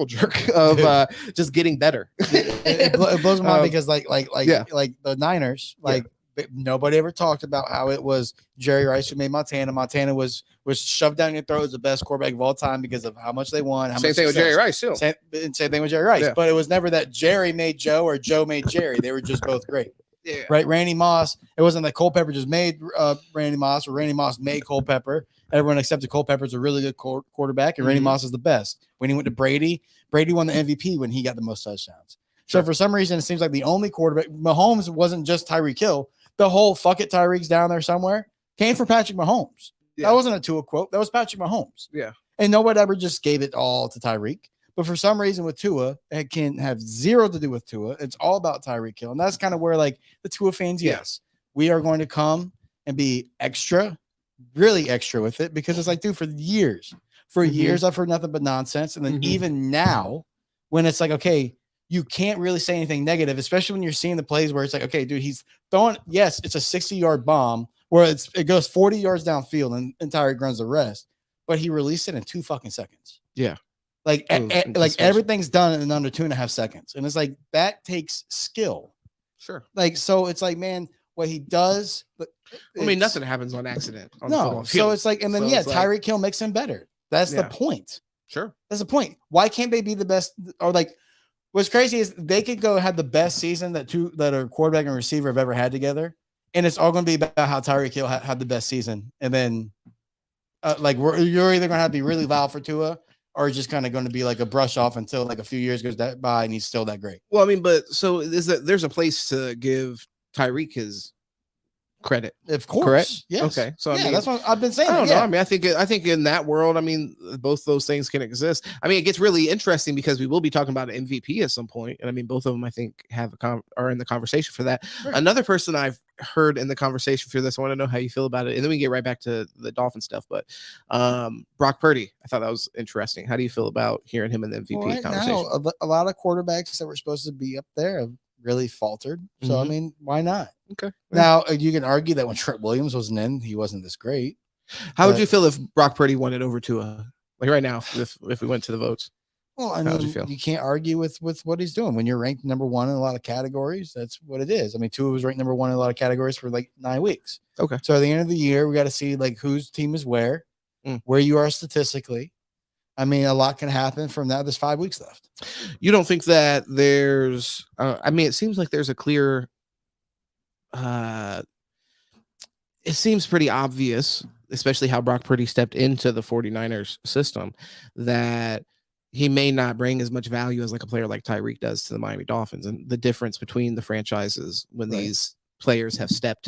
jerk of just getting better. It blows my mind because like the Niners, nobody ever talked about how it was Jerry Rice who made Montana. Montana was shoved down your throat as the best quarterback of all time because of how much they won. Same thing with Jerry Rice too. Same thing with Jerry Rice. But it was never that Jerry made Joe or Joe made Jerry. They were just both great. Yeah. Right. Randy Moss. It wasn't that Culpepper just made Randy Moss or Randy Moss made Culpepper. Everyone accepted Culpepper's a really good quarterback, and Randy Moss is the best. When he went to Brady won the MVP when he got the most touchdowns. So for some reason, it seems like the only quarterback, Mahomes wasn't just Tyreek Hill. The whole fuck it, Tyreek's down there somewhere came from Patrick Mahomes. Yeah. That wasn't a Tua quote. That was Patrick Mahomes. Yeah. And nobody ever just gave it all to Tyreek. But for some reason with Tua, it can have zero to do with Tua. It's all about Tyreek Hill. And that's kind of where like the Tua fans, yes, we are going to come and be extra, really extra with it because it's like, dude, for years I've heard nothing but nonsense. And then even now when it's like, okay, you can't really say anything negative, especially when you're seeing the plays where it's like, okay, dude, he's throwing, yes, it's a 60-yard bomb where it goes 40 yards downfield and Tyreek runs the rest, but he released it in 2 fucking seconds. Yeah. Like everything's done in under 2.5 seconds. And it's like, that takes skill. Sure. Like, so it's like, man, what he does, but I mean, nothing happens on accident. So it's like, and then, Tyreek Hill makes him better. That's the point. Sure. That's the point. Why can't they be the best? Or like, what's crazy is they could go have the best season that a quarterback and receiver have ever had together, and it's all going to be about how Tyreek Hill had the best season. And then, you're either going to have to be really loud for Tua, or just kind of going to be like a brush off until like a few years goes by and he's still that great. Well, I mean, but so there's a place to give Tyreek his credit, of course. Correct. Yes. Okay. So I mean, that's what I've been saying. I don't know. I mean, I think in that world, I mean, both those things can exist. I mean, it gets really interesting because we will be talking about an MVP at some point, and I mean, both of them I think are in the conversation for that. Right. Another person I've heard in the conversation for this, I want to know how you feel about it, and then we get right back to the Dolphin stuff. But Brock Purdy, I thought that was interesting. How do you feel about hearing him in the MVP conversation? Now, a lot of quarterbacks that were supposed to be up there have really faltered. So I mean, why not? Okay. Now you can argue that when Trent Williams wasn't in, he wasn't this great. How would you feel if Brock Purdy won it over to like right now, if we went to the votes? Well, I mean, you can't argue with what he's doing. When you're ranked number one in a lot of categories, that's what it is. I mean, Tua was ranked number one in a lot of categories for like 9 weeks. Okay. So at the end of the year, we got to see like whose team is where you are statistically. I mean, a lot can happen from that. There's 5 weeks left. You don't think that there's, I mean, it seems like there's a clear, it seems pretty obvious, especially how Brock Purdy stepped into the 49ers system, that he may not bring as much value as like a player like Tyreek does to the Miami Dolphins, and the difference between the franchises when these players have stepped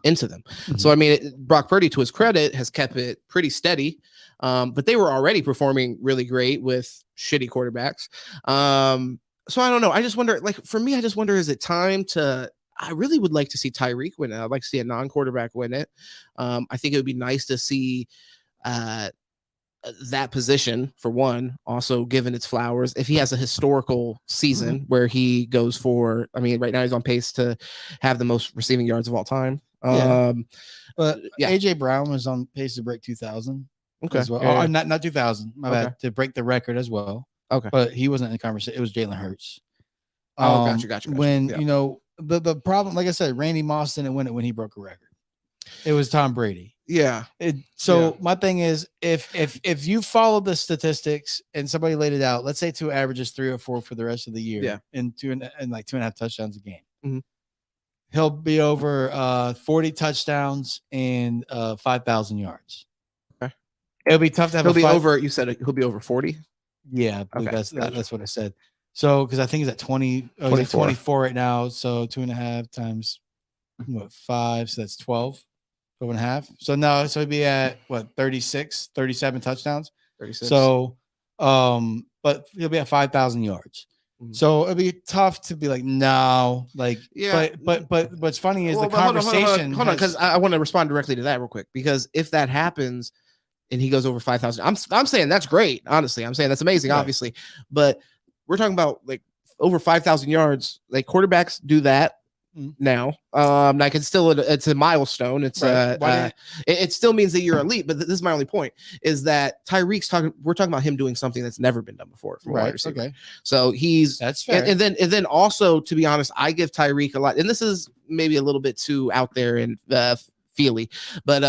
into them. So, I mean, Brock Purdy, to his credit, has kept it pretty steady. But they were already performing really great with shitty quarterbacks. So I don't know. I just wonder, like, for me, I just wonder, is it time I really would like to see Tyreek win it. I'd like to see a non-quarterback win it. I think it would be nice to see that position, for one, also given its flowers. If he has a historical season where he goes for, I mean, right now he's on pace to have the most receiving yards of all time. But AJ Brown was on pace to break 2,000. Okay. As well. Yeah. Not 2000. My bad. To break the record as well. Okay. But he wasn't in the conversation. It was Jalen Hurts. Gotcha. When the problem, like I said, Randy Moss didn't win it when he broke a record. It was Tom Brady. Yeah. My thing is, if you follow the statistics and somebody laid it out, let's say Tua averages 3 or 4 for the rest of the year, and 2.5 touchdowns a game, he'll be over 40 touchdowns and 5,000 yards. Okay. It'll be tough to have. You said he'll be over 40. Yeah, I believe that's what I said. So because I think he's at 20, 24 right now. So 2.5 times 5, so that's 12. 12.5. So he'd be at 36, 37 touchdowns. 36. So, but he'll be at 5,000 yards. So it'd be tough to be like, no, like, but what's funny is the conversation. Hold on, because I want to respond directly to that real quick. Because if that happens and he goes over 5,000, I'm saying that's great. Honestly, I'm saying that's amazing, obviously. But we're talking about like over 5,000 yards. Like quarterbacks do that now. Like it's a milestone. It's it still means that you're elite, but this is my only point is that we're talking about him doing something that's never been done before from a wide receiver. Okay. So that's fair. And then also, to be honest, I give Tyreek a lot, and this is maybe a little bit too out there and feely, but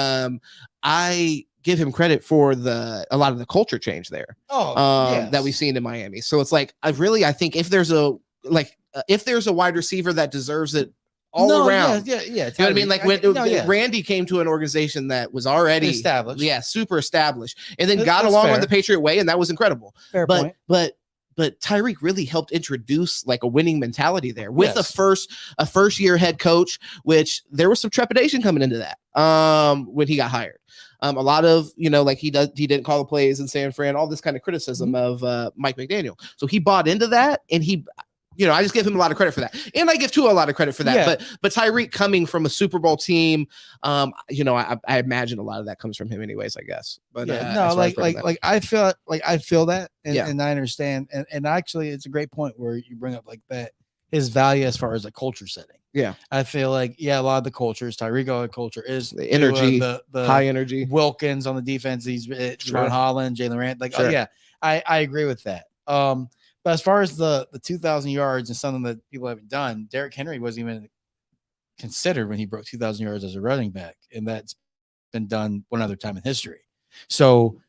I give him credit for a lot of the culture change there that we've seen in Miami. So it's like I think if there's a wide receiver that deserves it all around. Yeah. You know what I mean? Like when Randy came to an organization that was already established. Yeah, super established. And then got along on the Patriot way, and that was incredible. Fair point. But Tyreek really helped introduce like a winning mentality there with a first year head coach, which there was some trepidation coming into that when he got hired. A lot of, like he didn't call the plays in San Fran, all this kind of criticism of Mike McDaniel. So he bought into that, and I just give him a lot of credit for that. And I give Tua a lot of credit for that. Yeah. But Tyreek coming from a Super Bowl team, I imagine a lot of that comes from him anyways, I guess. But I feel that and I understand. And actually it's a great point where you bring up like that, his value as far as a culture setting. Yeah. I feel like, a lot of the cultures, Tyreek culture is the energy, the high energy. Wilkins on the defense, he's Ron Holland, Jalen Rand. Like, I agree with that. But as far as the 2,000 yards and something that people haven't done, Derrick Henry wasn't even considered when he broke 2,000 yards as a running back, and that's been done one other time in history. So,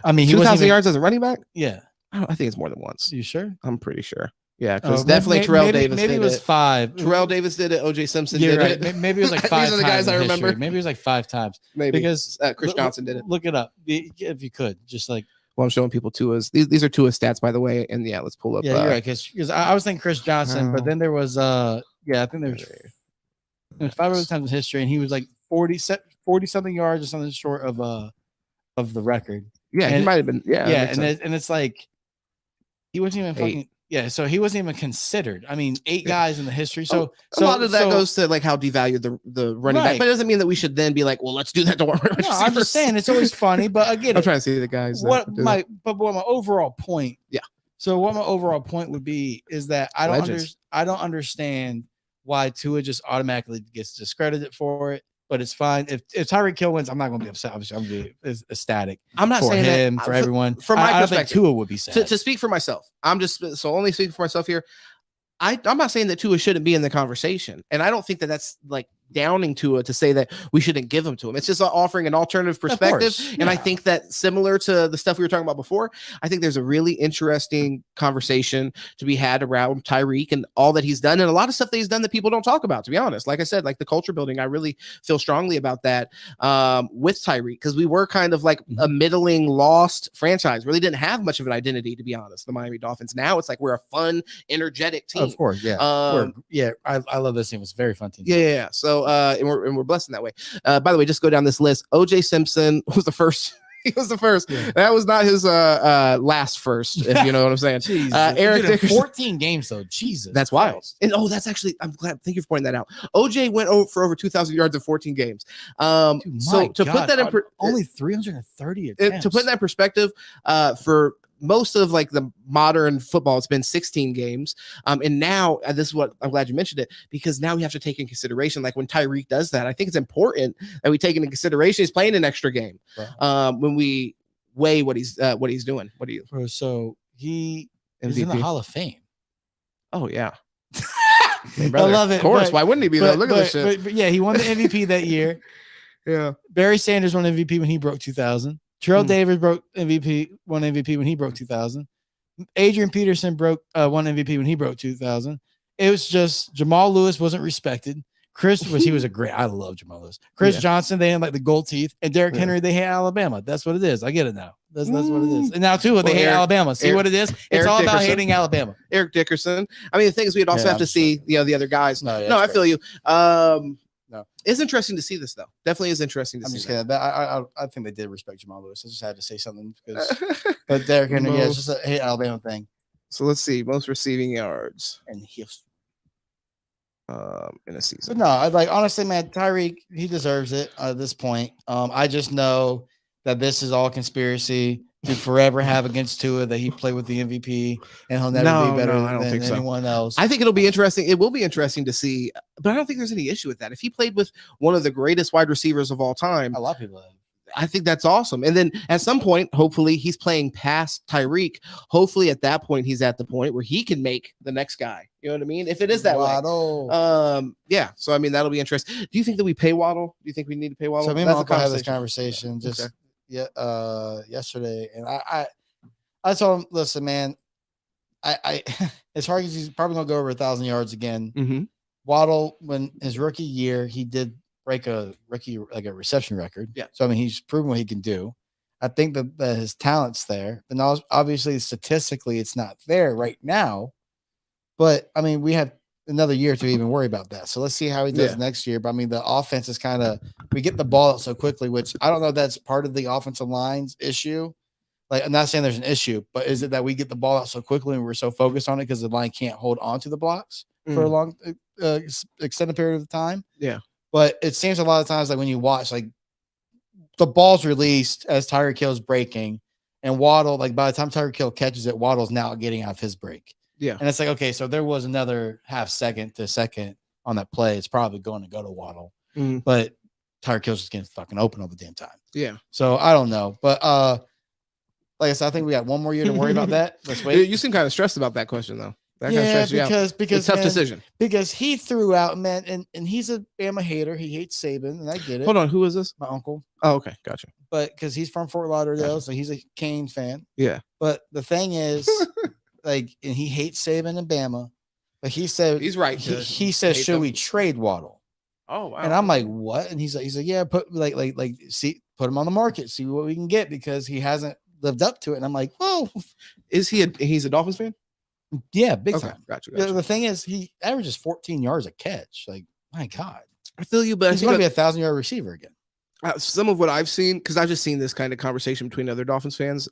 I mean, 2,000 yards as a running back? Yeah, I think it's more than once. You sure? I'm pretty sure. Yeah, because definitely Terrell Davis. Maybe it was 5. Terrell Davis did it. OJ Simpson did it. Maybe it was like 5. These are the guys I remember. Maybe it was like 5 times. Maybe because Chris Johnson did it. Look it up if you could. Just like. Well, I'm showing people Tua's. These are Tua's stats, by the way. And let's pull up. Yeah, you're right. Because I was thinking Chris Johnson, but then there was I think there's 5 other times in history, and he was like 40 something yards or something short of the record. Yeah, he might have been. Yeah, and it's like he wasn't even fucking. Yeah, so he wasn't even considered. I mean, 8 guys in the history. So a lot of that goes to like how devalued the running back. But it doesn't mean that we should then be like, well, let's do that to one. No, I'm just saying it's always funny. But again, I'm trying to see the guys. What my overall point? Yeah. So what my overall point would be is that I don't understand why Tua just automatically gets discredited for it. But it's fine. If Tyreek Hill wins, I'm not going to be upset. Obviously, I'm going to be ecstatic. I'm not saying him, that for everyone. From my perspective, Tua would be sad. To speak for myself, only speaking for myself here. I'm not saying that Tua shouldn't be in the conversation, and I don't think that that's like downing Tua to say that we shouldn't give him to him. It's just offering an alternative perspective. And I think that similar to the stuff we were talking about before, I think there's a really interesting conversation to be had around Tyreek and all that he's done, and a lot of stuff that he's done that people don't talk about, to be honest. Like I said, like the culture building, I really feel strongly about that with Tyreek, because we were kind of like a middling, lost franchise. Really didn't have much of an identity, to be honest, the Miami Dolphins. Now it's like we're a fun, energetic team. Of course, yeah. I love this team. It's a very fun team. Yeah. So and we're blessed in that way. By the way, just go down this list. OJ Simpson was the first. He was the first. Yeah. That was not his last first, if you know what I'm saying. Eric Dickerson, 14 games though. Jesus, that's wild. And that's actually, I'm glad. Thank you for pointing that out. OJ went for over 2,000 yards in 14 games. Dude, so to put that in only 330 attempts. To put that in perspective, for most of like the modern football, it's been 16 games. And now this is what I'm glad you mentioned it, because now we have to take in consideration, like when Tyreek does that, I think it's important that we take into consideration he's playing an extra game. Right. When we outweigh what he's doing. What do you? Bro, so he MVP? is in the Hall of Fame. Oh yeah. I love it. Of course. Why wouldn't he be? Look at this shit. But yeah, he won the MVP that year. Yeah. Barry Sanders won MVP when he broke 2,000. Terrell Davis won MVP when he broke 2,000. Adrian Peterson won MVP when he broke 2,000. It was just Jamal Lewis wasn't respected. He was a great. I love Jamal Lewis. Chris Johnson, they had like the gold teeth, and Derrick Henry, they hate Alabama. That's what it is. I get it now. That's what it is. And now too, they hate Alabama. See what it is? It's all about hating Alabama. Eric Dickerson. I mean, the thing is, we'd also have to see the other guys. No, I feel you. No, it's interesting to see this though. Definitely is interesting to see. I'm just kidding. I think they did respect Jamal Lewis. I just had to say something but Derrick Henry, it's just a hate Alabama thing. So let's see, most receiving yards and Houston in a season. But no, honestly, man, Tyreek, he deserves it at this point. I just know that this is all conspiracy to forever have against Tua that he played with the MVP and he'll never be better than anyone else. I think it'll be interesting. It will be interesting to see, but I don't think there's any issue with that. If he played with one of the greatest wide receivers of all time, a lot of people have. I think that's awesome. And then at some point, hopefully he's playing past Tyreek. Hopefully at that point, he's at the point where he can make the next guy. You know what I mean? If it is that way. Yeah. So, I mean, that'll be interesting. Do you think that we pay Waddle? Do you think we need to pay Waddle? So me and my uncle had this conversation yesterday. And I told him, listen, man, I as hard as he's probably going to go over 1,000 yards again. Mm-hmm. Waddle, when his rookie year, he did break a reception record. Yeah. So I mean, he's proven what he can do. I think that his talent's there, but now obviously statistically it's not there right now. But I mean, we have another year to even worry about that. So let's see how he does next year. But I mean, the offense is we get the ball out so quickly, which I don't know if that's part of the offensive line's issue. Like, I'm not saying there's an issue, but is it that we get the ball out so quickly and we're so focused on it because the line can't hold on to the blocks for a long extended period of time? Yeah. But it seems a lot of times, like when you watch, like the ball's released as Tyreek Hill's breaking, and Waddle, like by the time Tyreek Hill catches it, Waddle's now getting out of his break. Yeah. And it's like, okay, so there was another half second to second on that play. It's probably going to go to Waddle. But Tyreek Hill's just getting fucking open all the damn time. Yeah. So I don't know. But like I said, I think we got one more year to worry about that. Let's wait. You seem kind of stressed about that question, though. Because it's a tough decision. Because he threw out, man, and he's a Bama hater. He hates Saban, and I get it. Hold on, who is this? My uncle. Oh, okay, gotcha. But because he's from Fort Lauderdale, so he's a Kane fan. Yeah. But the thing is, and he hates Saban and Bama. But he said he's right. He said, should we trade Waddle? Oh, wow. And I'm like, what? And he's like, yeah, put him on the market, see what we can get because he hasn't lived up to it. And I'm like, whoa. He's a Dolphins fan? Yeah, big time. Gotcha. The thing is, he averages 14 yards a catch. Like, my God. I feel you, but he's going to be a 1,000-yard receiver again. Some of what I've seen, because I've just seen this kind of conversation between other Dolphins fans,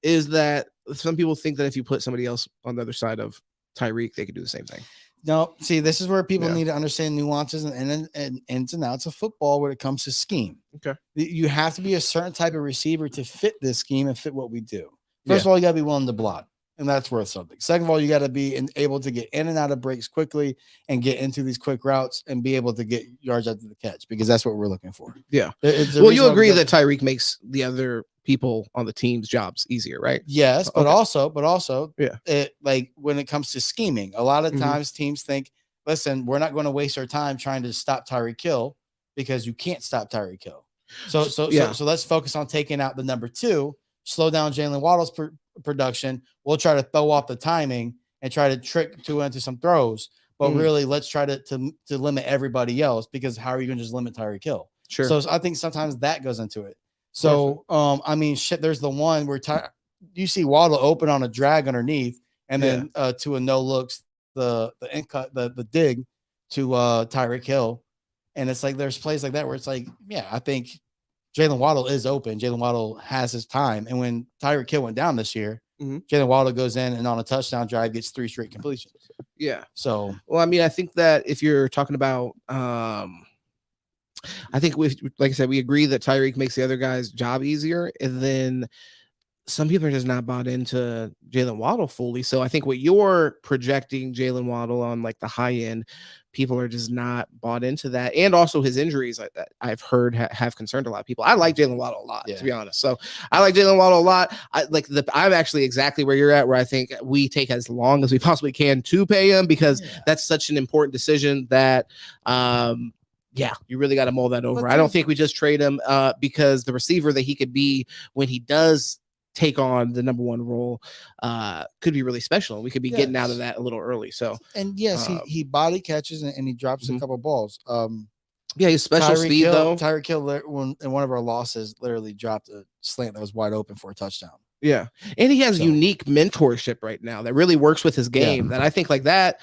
is that some people think that if you put somebody else on the other side of Tyreek, they could do the same thing. No, see, this is where people need to understand nuances and ins and outs of football when it comes to scheme. Okay. You have to be a certain type of receiver to fit this scheme and fit what we do. First of all, you got to be willing to block. And that's worth something. Second of all, you got to be able to get in and out of breaks quickly and get into these quick routes and be able to get yards after the catch because that's what we're looking for. Yeah. Well, you agree that Tyreek makes the other people on the team's jobs easier, right? Yes, but also, yeah. Like when it comes to scheming, a lot of times teams think, listen, we're not going to waste our time trying to stop Tyreek Hill because you can't stop Tyreek Hill. So let's focus on taking out the number 2, slow down Jalen Waddle's production. We'll try to throw off the timing and try to trick Tua into some throws, but really let's try to limit everybody else because how are you going to just limit Tyreek Hill? Sure. So I think sometimes that goes into it. So I mean, there's the one where you see Waddle open on a drag underneath, and then to a no looks the end cut the dig to Tyreek Hill, and it's like there's plays like that where it's like I think Jalen Waddle is open. Jalen Waddle has his time. And when Tyreek Hill went down this year, Jalen Waddle goes in and on a touchdown drive gets 3 straight completions. Yeah. So, well, I mean, I think that if you're talking about, I think like I said, we agree that Tyreek makes the other guy's job easier. And then some people are just not bought into Jalen Waddle fully. So I think what you're projecting Jalen Waddle on, like the high end, people are just not bought into that. And also his injuries, I've heard have concerned a lot of people. I like Jalen Waddle a lot, to be honest. So I like Jalen Waddle a lot. I'm actually exactly where you're at, where I think we take as long as we possibly can to pay him, because that's such an important decision that, you really got to mull that over. I don't think we just trade him because the receiver that he could be when he does take on the number one role could be really special. We could be getting out of that a little early. So, and he body catches and he drops a couple balls. He's special speed though. Tyreek Hill in one of our losses literally dropped a slant that was wide open for a touchdown. Yeah, and he has unique mentorship right now that really works with his game. That I think like that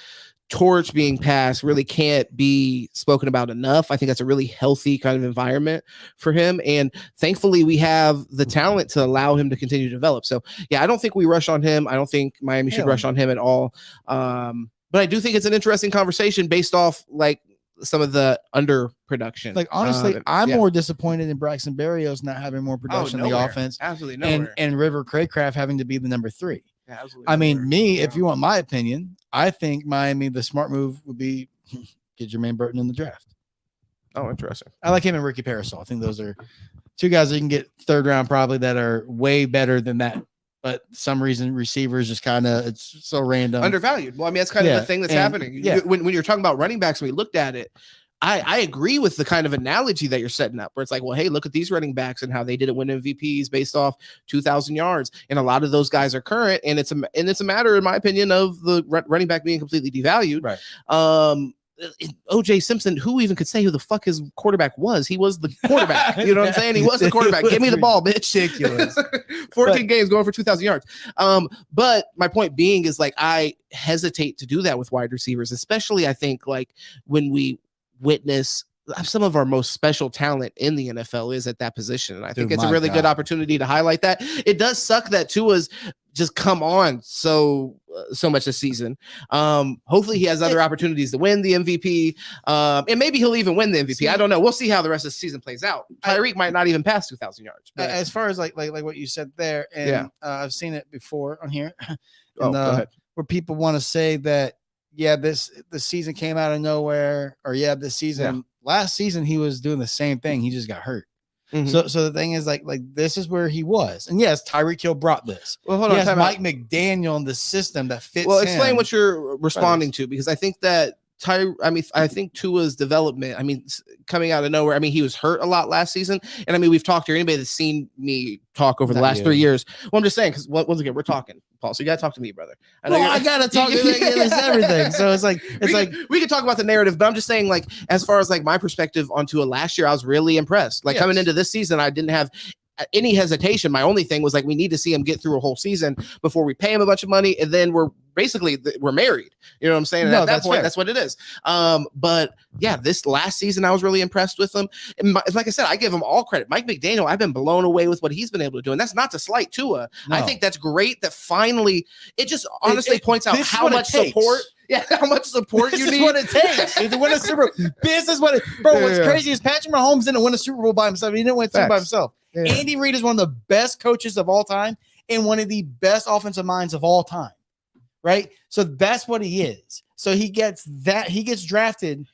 torch being passed really can't be spoken about enough. I think that's a really healthy kind of environment for him. And thankfully we have the talent to allow him to continue to develop. So I don't think we rush on him. I don't think Miami should rush on him at all. But I do think it's an interesting conversation based off like some of the underproduction. Like honestly, I'm more disappointed in Braxton Berrios not having more production in the offense. Absolutely nowhere. And River Craycraft having to be the number 3. Absolutely. I mean, if you want my opinion, I think Miami, the smart move would be get Jermaine Burton in the draft. Oh, interesting. I like him and Ricky Parasol. I think those are two guys that you can get third round probably that are way better than that. But some reason receivers just kind of, it's so random. Undervalued. Well, I mean, that's kind of the thing that's happening. When you're talking about running backs, when we looked at it, I agree with the kind of analogy that you're setting up where it's like, well, hey, look at these running backs and how they didn't win MVPs based off 2,000 yards. And a lot of those guys are current. And it's a matter, in my opinion, of the running back being completely devalued. Right. OJ Simpson, who even could say who the fuck his quarterback was? He was the quarterback. You know what I'm saying? He was the quarterback. Give me the ball, bitch. Ridiculous. 14 games going for 2,000 yards. But my point being is like, I hesitate to do that with wide receivers, especially I think like when we witness some of our most special talent in the NFL is at that position. And I think it's a really good opportunity to highlight that. It does suck that Tua's just come on so much this season. Hopefully he has other opportunities to win the MVP. And maybe he'll even win the MVP. I don't know. We'll see how the rest of the season plays out. Tyreek might not even pass 2,000 yards. But as far as like what you said there, and I've seen it before on here. Go ahead. Where people want to say that, the season came out of nowhere, or this season, last season he was doing the same thing. He just got hurt. Mm-hmm. So the thing is like this is where he was. And yes, Tyreek Hill brought this. Well, hold on. He has Mike McDaniel in the system that fits. Well, explain what you're responding to, because I think that I think Tua's development, coming out of nowhere, he was hurt a lot last season. And we've talked to anybody that's seen me talk over the last 3 years. Well, I'm just saying, because once again, we're talking, Paul. So you got to talk to me, brother. I got to talk to you. It's everything. So it's like, we can talk about the narrative, but I'm just saying, like, as far as like my perspective on Tua last year, I was really impressed. Like coming into this season, I didn't have any hesitation. My only thing was like, we need to see him get through a whole season before we pay him a bunch of money. And then we're married. You know what I'm saying? And at that point, that's what it is. But this last season, I was really impressed with him. And like I said, I give him all credit. Mike McDaniel, I've been blown away with what he's been able to do. And that's not to slight Tua. No. I think that's great that finally, it just honestly points out how much support. Yeah, how much support you need. This is what it takes to win a Super Bowl. This is what what's crazy is Patrick Mahomes didn't win a Super Bowl by himself. He didn't win a Super Bowl by himself. Yeah. Andy Reid is one of the best coaches of all time and one of the best offensive minds of all time. Right? So that's what he is. So he gets drafted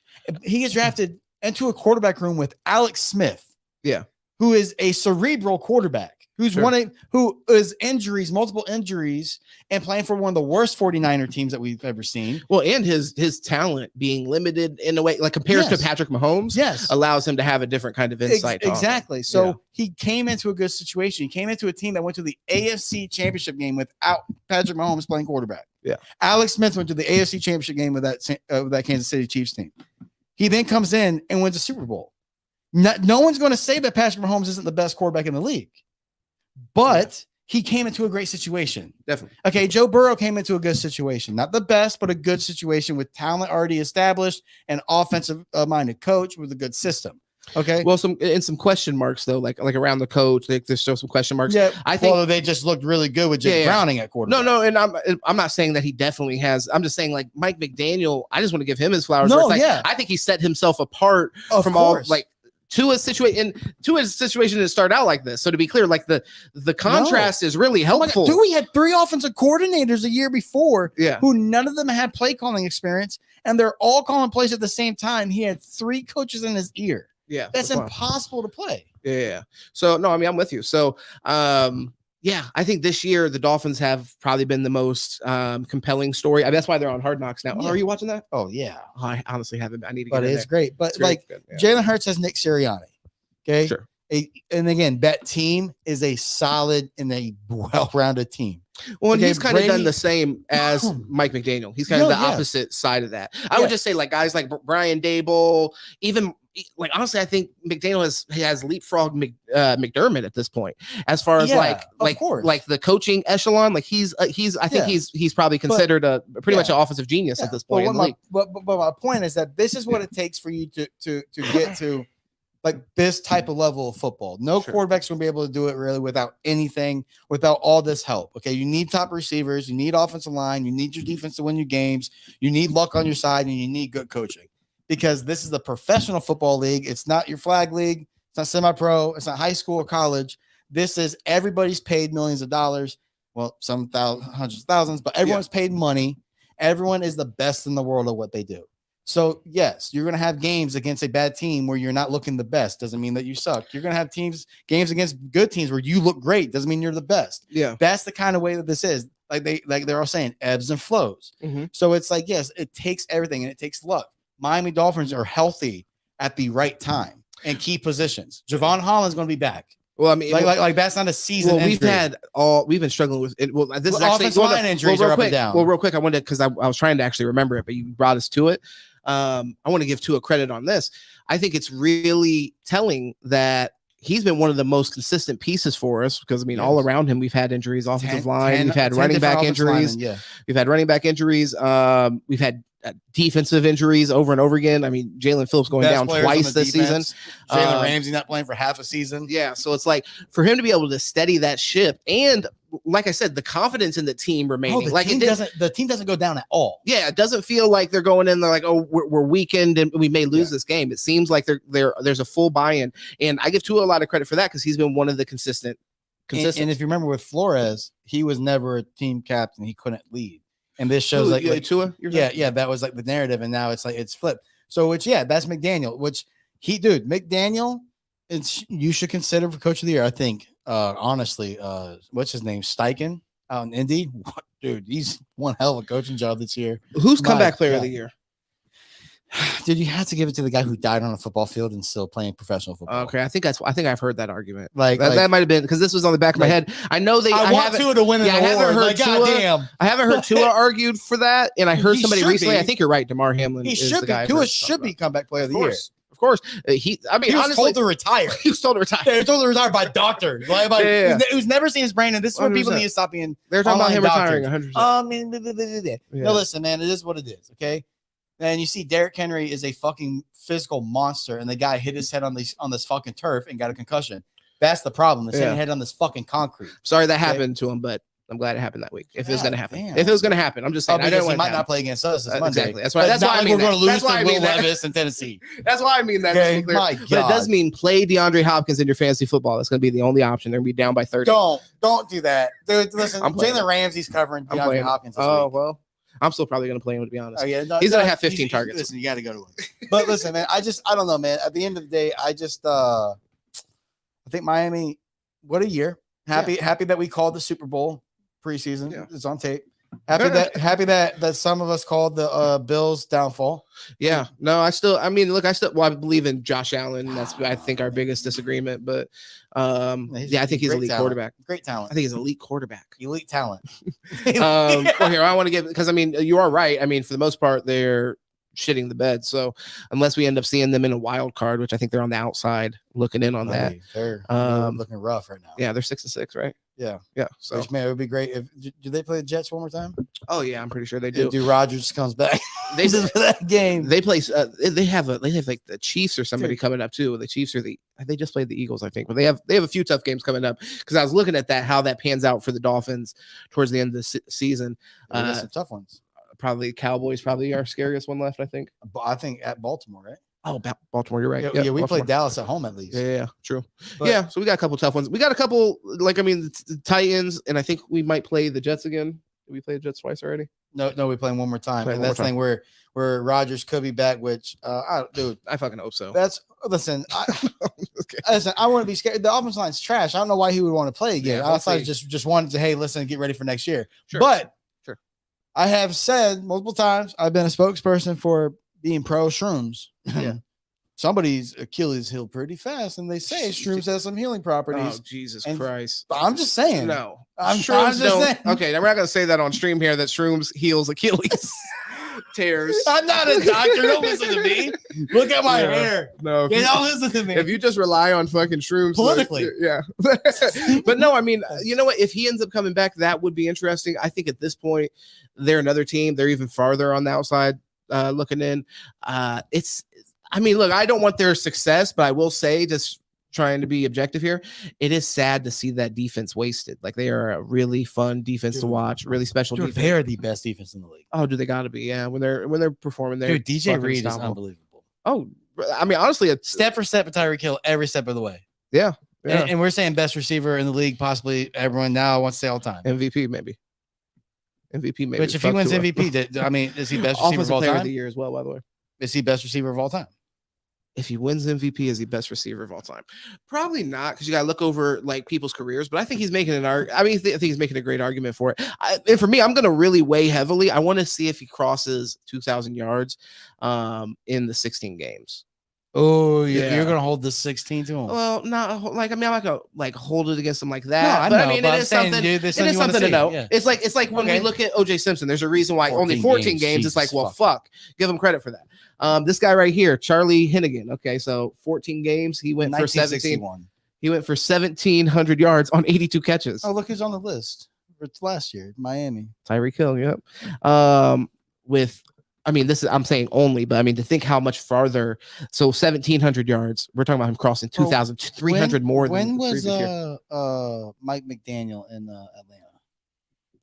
into a quarterback room with Alex Smith. Yeah. Who is a cerebral quarterback. Who is multiple injuries, and playing for one of the worst 49er teams that we've ever seen. Well, and his talent being limited in a way, like compared to Patrick Mahomes, allows him to have a different kind of insight. Exactly. So he came into a good situation. He came into a team that went to the AFC Championship game without Patrick Mahomes playing quarterback. Yeah. Alex Smith went to the AFC Championship game with that Kansas City Chiefs team. He then comes in and wins a Super Bowl. No one's going to say that Patrick Mahomes isn't the best quarterback in the league. But he came into a great situation. Definitely. Okay, Joe Burrow came into a good situation. Not the best, but a good situation with talent already established and offensive-minded coach with a good system. Okay. Well, some question marks though, like around the coach. There's still some question marks. Yeah. I think they just looked really good with Jake Browning at quarterback. No, and I'm not saying that he definitely has. I'm just saying like Mike McDaniel. I just want to give him his flowers. No, I think he set himself apart from all like Tua's situation didn't start out like this. So to be clear, like the contrast is really helpful. Dude, we had 3 offensive coordinators a year before, yeah, who none of them had play calling experience, and they're all calling plays at the same time. He had 3 coaches in his ear. Yeah, that's impossible to play. Yeah. So no, I mean, I'm with you. So yeah, I think this year the Dolphins have probably been the most compelling story. I mean, that's why they're on Hard Knocks now. Yeah. Oh, are you watching that? Oh yeah. I honestly haven't. I need to get But in it's there. great. But it's like good. Yeah. Jalen Hurts has Nick Sirianni. Okay. Sure. And again, that team is a solid and a well-rounded team. Well, and okay, he's kind of done the same as Mike McDaniel. He's kind of the opposite side of that. I would just say like guys like Brian Dable, even like honestly, I think McDaniel has leapfrogged McDermott at this point as far as like the coaching echelon. Like he's probably considered a pretty much an offensive genius at this point. But my point is that this is what it takes for you to get to like this type of level of football. No quarterback's gonna be able to do it really without all this help. Okay, you need top receivers, you need offensive line, you need your defense to win your games, you need luck on your side, and you need good coaching. Because this is the professional football league. It's not your flag league. It's not semi-pro. It's not high school or college. This is everybody's paid millions of dollars. Well, some hundreds of thousands, but everyone's paid money. Everyone is the best in the world at what they do. So yes, you're going to have games against a bad team where you're not looking the best. Doesn't mean that you suck. You're going to have games against good teams where you look great. Doesn't mean you're the best. Yeah. That's the kind of way that this is. Like they're all saying, ebbs and flows. Mm-hmm. So it's like, yes, it takes everything and it takes luck. Miami Dolphins are healthy at the right time and key positions. Javon Holland's going to be back. Well, I mean, like that's not a season. Well, we've been struggling with it. Well, this is actually line injuries are up and down. Well, real quick, I wanted because I was trying to actually remember it, but you brought us to it. I want to give Tua credit on this. I think it's really telling that he's been one of the most consistent pieces for us because I mean, all around him, we've had injuries, offensive line, we've had running back injuries, we've had running back injuries, we've had defensive injuries over and over again. I mean, Jalen Phillips going down twice this season. Jalen Ramsey not playing for half a season. Yeah, so it's like for him to be able to steady that ship, and like I said, the confidence in the team remaining. The team doesn't go down at all. Yeah, it doesn't feel like they're going in. They're like, oh, we're weakened and we may lose this game. It seems like there's a full buy-in, and I give Tua a lot of credit for that because he's been one of the consistent. And if you remember with Flores, he was never a team captain. He couldn't lead. And this shows Tua? That was like the narrative, and now it's like it's flipped. So that's McDaniel, McDaniel, you should consider for coach of the year. I think honestly, what's his name? Steichen out in Indy. Dude, he's one hell of a coaching job this year. Who's comeback player of the year? Dude, you have to give it to the guy who died on a football field and still playing professional football. Okay, I think I've heard that argument. That might have been because this was on the back of my head. I know I want Tua to win an award. I haven't heard Tua argued for that, and I heard somebody recently. I think you're right. DeMar Hamlin. He should be. Tua should be comeback player of the year. Of course, he was told to retire. He was told to retire. They were told to retire by doctors. Who's never seen his brain, and this is where people need to stop being. They're talking about him retiring 100%. No, listen, man, it is what it is. Okay. And you see, Derrick Henry is a fucking physical monster, and the guy hit his head on this fucking turf and got a concussion. That's the problem. His head on this fucking concrete. Sorry that happened to him, but I'm glad it happened that week. If it was going to happen, I'm just saying. He might not play against us this Monday. Exactly. That's why I mean we're going to lose to Will Levis in Tennessee. That's why I mean that. Okay, my God. But it does mean play DeAndre Hopkins in your fantasy football. That's going to be the only option. They're going to be down by 30. Don't do that, dude. Listen, Jalen Ramsey's covering DeAndre Hopkins. Well. I'm still probably going to play him, to be honest. He's going to have 15 targets. Listen, you got to go to him. But listen, man, I don't know, man. At the end of the day, I think Miami, what a year. Happy that we called the Super Bowl preseason. Yeah. It's on tape. Happy that some of us called the Bills downfall. Yeah. No, I believe in Josh Allen. That's I think our biggest disagreement. But I think he's elite quarterback. Great talent. I think he's elite quarterback. Elite talent. Well, here I want to give because I mean you are right. I mean for the most part they're shitting the bed. So unless we end up seeing them in a wild card, which I think they're on the outside looking in on that. They're looking rough right now. Yeah, they're 6-6, right? Yeah. So man, it would be great if do they play the Jets one more time? Oh yeah, I'm pretty sure they do. Do Rodgers comes back? They just for that game. They play. They have like the Chiefs or somebody coming up too. The Chiefs they just played the Eagles, I think, but they have a few tough games coming up because I was looking at how that pans out for the Dolphins towards the end of the season. Some tough ones. Probably Cowboys, probably our scariest one left, I think. I think at Baltimore, right? Oh, Baltimore, you're right. Yeah, Yep, we Baltimore. played Dallas at home at least. Yeah, true. But, yeah, so we got a couple tough ones. We got a couple, the Titans, and I think we might play the Jets again. Did we play the Jets twice already? No, we're playing one more time. Playing And one that's more the thing where Rodgers could be back, which dude, I fucking hope so. Listen, Okay. listen, I wouldn't be scared. The offense line's trash. I don't know why he would want to play again. Yeah, I thought just wanted to, hey, listen, get ready for next year. Sure. But Sure. I have said multiple times, I've been a spokesperson for being pro shrooms. Yeah. Somebody's Achilles healed pretty fast, and they say shrooms has some healing properties. Oh, Jesus And- Christ. I'm just saying. No. I'm Shrooms just don't. saying. Okay, now we're not going to say that on stream here that shrooms heals Achilles tears. I'm not a doctor. Don't listen to me. Look at my Yeah. hair. No. If You you, don't listen to me. if you just rely on fucking shrooms. Politically. yeah. But no, I mean, you know what? If he ends up coming back, that would be interesting. I think at this point, they're another team. They're even farther on the outside looking in. I mean, look, I don't want their success, but I will say, just trying to be objective here, it is sad to see that defense wasted. Like, they are a really fun defense to watch, really special defense. They are the best defense in the league. Oh, do they got to be? Yeah, when they're performing there. Dude, DJ Reed is unbelievable. Oh, I mean, honestly, it's Step for step with Tyreek Hill every step of the way. yeah. And we're saying best receiver in the league, possibly everyone now wants to say all time. MVP maybe. Which if he wins MVP, I mean, is he best receiver Offensive of all player of time? the year as well, by the way. Is he best receiver of all time? If he wins MVP, is he best receiver of all time? Probably not, because you got to look over like people's careers. But I think he's making I think he's making a great argument for it. And for me, I'm going to really weigh heavily. I want to see if he crosses 2,000 yards in the 16 games. Oh, Yeah. You're gonna hold the 16 to him. Well, not like I'm not gonna like hold it against him like that. No, I but know, I mean, but it I'm is saying, something. dude, It is something to know. Yeah. It's like when we look at OJ Simpson. There's a reason why only 14 games. It's like, well, fuck, give him credit for that. This guy right here, Charlie Hennigan. Okay, so 14 games. He went for 17. He went for 1,700 yards on 82 catches. Oh, look who's on the list. It's last year, Miami. Tyreek Hill. Yep. I'm saying only, but I mean to think how much farther. So 1,700 yards. We're talking about him crossing 2,300 more. When than was the previous year. Mike McDaniel in Atlanta?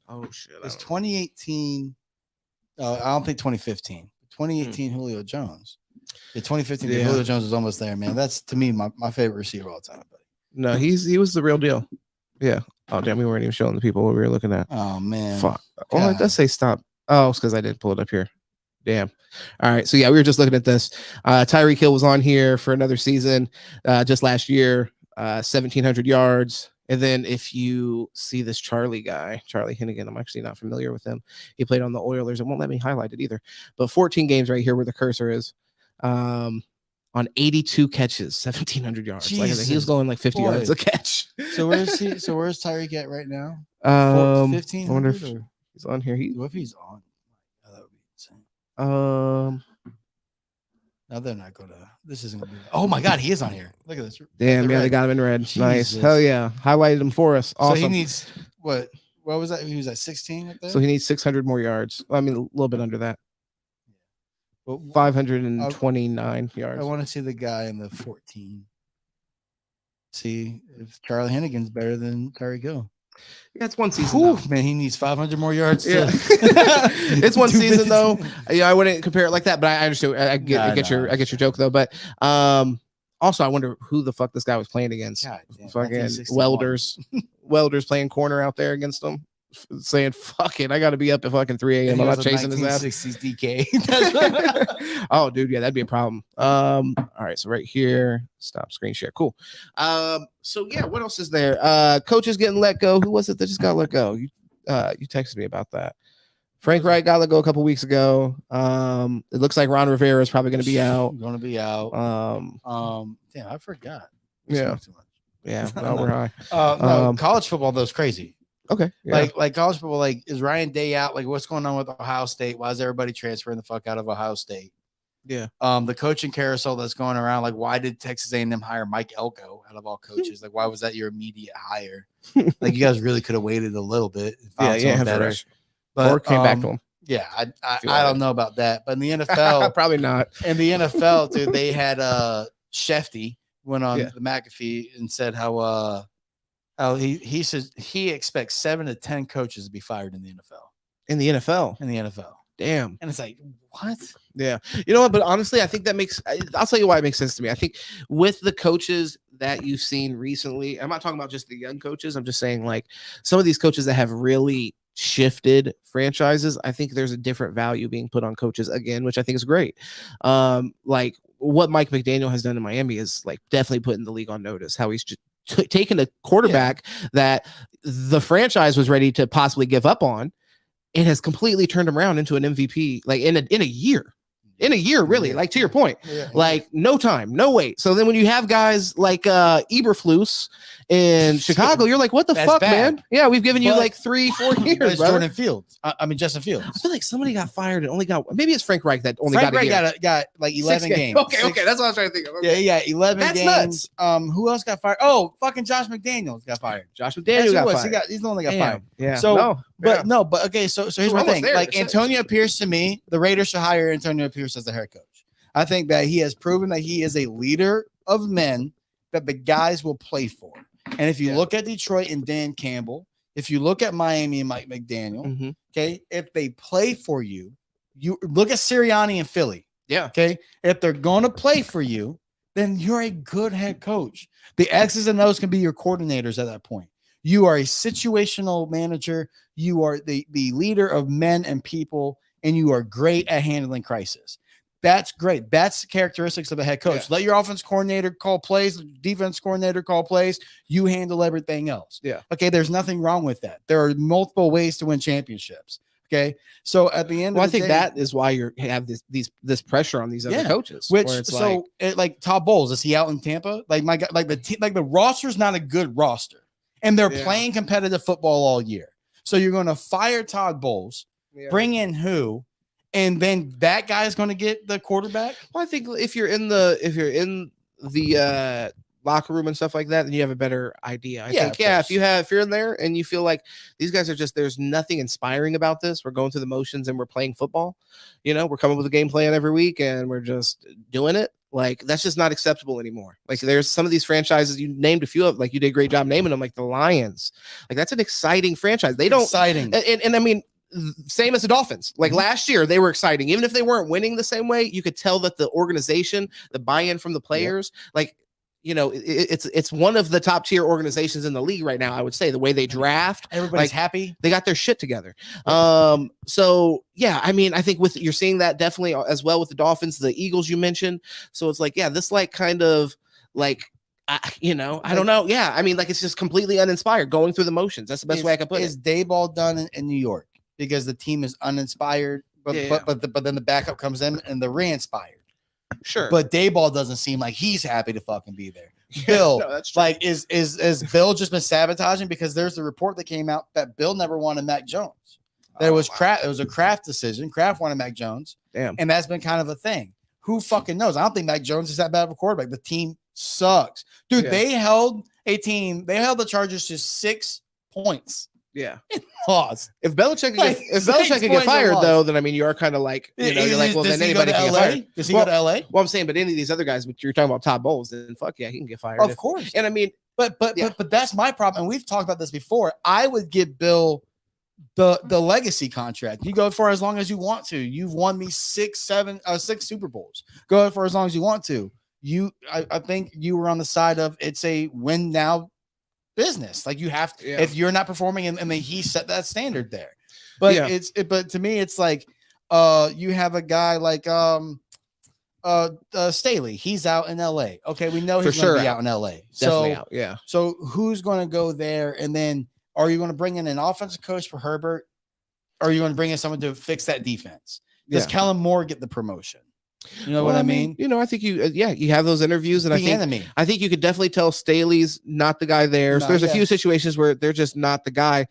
Oh shit! It was 2018. I don't think 2015. 2018 Julio Jones. The 2015 Julio Jones was almost there, man. That's to me my favorite receiver of all time. Buddy. No, he was the real deal. Yeah. Oh damn, we weren't even showing the people what we were looking at. Oh man. Fuck. Oh, it does say stop. Oh, it's because I didn't pull it up here. Damn. All right. So yeah, we were just looking at this. Tyreek Hill was on here for another season, just last year, 1,700 yards. And then if you see this Charlie Hennigan, I'm actually not familiar with him. He played on the Oilers. It won't let me highlight it either. But 14 games right here where the cursor is. On 82 catches, 1,700 yards. Like I said, he was going like 50 yards a catch. So where's he? So where's Tyreek at right now? 15. I wonder if he's on here. What if he's on? Oh, that would be insane. No, they're not gonna. This isn't gonna be. Oh my God, he is on here. Look at this. Damn, yeah, they got him in red. Jesus. Nice. Hell yeah. Highlighted him for us. Awesome. So he needs what? What was that? He was at 16 up there. So he needs 600 more yards. I mean, a little bit under that. But 529 yards. I want to see the guy in the 14. See if Charlie Hennigan's better than Tyreek Hill. Yeah, it's one season. Man, he needs 500 more yards. Yeah. It's one season though. Yeah, I wouldn't compare it like that, but I understand. I get your joke though. But also, I wonder who the fuck this guy was playing against. Fucking welders playing corner out there against him, saying "fuck it, I got to be up at fucking 3 a.m. I'm not chasing his ass." 1960s DK. Oh, dude, yeah, that'd be a problem. All right, so right here, stop screen share. Cool. So yeah, what else is there? Coaches getting let go. Who was it that just got let go? You texted me about that. Frank Wright got let go a couple weeks ago. It looks like Ron Rivera is probably going to be out. Damn, I forgot. Yeah. Yeah, no, we're high. No, college football though is crazy. Okay. Yeah. Like college football, like is Ryan Day out? Like what's going on with Ohio State? Why is everybody transferring the fuck out of Ohio State? Yeah. The coaching carousel that's going around, like why did Texas A&M hire Mike Elko out of all coaches? Like why was that your immediate hire? Like you guys really could have waited a little bit and found someone better. But, or came back to him. Yeah, I don't know about that. But in the NFL, probably not. In the NFL, dude, they had Shefty went on Yeah. the McAfee and said how he says he expects 7 to 10 coaches to be fired in the NFL. In the NFL. In the NFL. Damn. And it's like, what? Yeah. You know what? But honestly, I think I'll tell you why it makes sense to me. I think with the coaches that you've seen recently, I'm not talking about just the young coaches. I'm just saying like some of these coaches that have really shifted franchises. I think there's a different value being put on coaches again, which I think is great. Like what Mike McDaniel has done in Miami is like definitely putting the league on notice, how he's just taken a quarterback that the franchise was ready to possibly give up on and has completely turned him around into an MVP like in a year. In a year, really, like to your point, like no time, no wait. So then when you have guys like Eberflus in Chicago, you're like, what the fuck, man? Yeah, we've given you like 3-4 years. Jordan Fields. I mean, Justin Fields. I feel like somebody got fired and only got, maybe it's Frank Reich that only got a year. got like 11 games. Okay, that's what I was trying to think of. Okay. Yeah, 11 that's games. Nuts. Who else got fired? Oh, fucking Josh McDaniels got fired. Josh McDaniels got fired. He's the one that got fired. Yeah. So, but okay. So here's my thing. Like Antonio Pierce, to me, the Raiders should hire Antonio Pierce as the head coach. I think that he has proven that he is a leader of men that the guys will play for. And if you look at Detroit and Dan Campbell, if you look at Miami and Mike McDaniel, okay, if they play for you, you look at Sirianni and Philly. Yeah. Okay. If they're going to play for you, then you're a good head coach. The X's and O's can be your coordinators at that point. You are a situational manager. You are the leader of men and people, and you are great at handling crisis. That's great. That's the characteristics of a head coach. Let your offense coordinator call plays, defense coordinator call plays. You handle everything else. Yeah. Okay. There's nothing wrong with that. There are multiple ways to win championships. Okay. So at the end, I think that is why you have this pressure on these other coaches. Which like Todd Bowles, is he out in Tampa? Like my God, like the roster's not a good roster, and they're playing competitive football all year. So you're going to fire Todd Bowles, bring in who? And then that guy is going to get the quarterback. Well, I think if you're in the locker room and stuff like that, then you have a better idea. I think if you're in there and you feel like these guys are just, there's nothing inspiring about this. We're going through the motions and we're playing football. You know, we're coming with a game plan every week and we're just doing it. Like that's just not acceptable anymore. Like there's some of these franchises, you named a few of, like you did a great job naming them, like the Lions. Like that's an exciting franchise. And I mean, same as the Dolphins. Like last year, they were exciting. Even if they weren't winning the same way, you could tell that the organization, the buy-in from the players, like, you know, it's one of the top tier organizations in the league right now. I would say the way they draft, everybody's happy. They got their shit together. So yeah, I mean, I think you're seeing that definitely as well with the Dolphins, the Eagles you mentioned. So it's like, yeah, this like kind of like, I don't know. Yeah, I mean, like it's just completely uninspired, going through the motions. That's the best way I can put it. Is Dayball done in New York? Because the team is uninspired, but then the backup comes in and they're re-inspired. Sure. But Dayball doesn't seem like he's happy to fucking be there. Bill, like is Bill just been sabotaging? Because there's the report that came out that Bill never wanted Mac Jones. There was It was a Kraft decision. Kraft wanted Mac Jones. Damn. And that's been kind of a thing. Who fucking knows? I don't think Mac Jones is that bad of a quarterback. The team sucks. Dude, they held the Chargers to 6 points. Yeah. Lost. If Belichick could get fired, though, then I mean, you are kind of like, you're like, well, then anybody can get fired. Does he go to LA? Well, I'm saying, but any of these other guys, but you're talking about Todd Bowles, then fuck yeah, he can get fired. Of course. And I mean, but that's my problem. And we've talked about this before. I would give Bill the legacy contract. You go for as long as you want to. You've won me 6 Super Bowls. Go for as long as you want to. I think you were on the side of it's a win now business. Like you have to, if you're not performing, and then he set that standard there. But but to me, it's like you have a guy like Staley. He's out in LA. Okay, we know he's going to be out in LA. Definitely out. Yeah. So who's going to go there? And then are you going to bring in an offensive coach for Herbert? Or are you going to bring in someone to fix that defense? Does Kellen Moore get the promotion? You know what I mean? I think you have those interviews, and I think you could definitely tell Staley's not the guy there. So there's a few situations where they're just not the guy.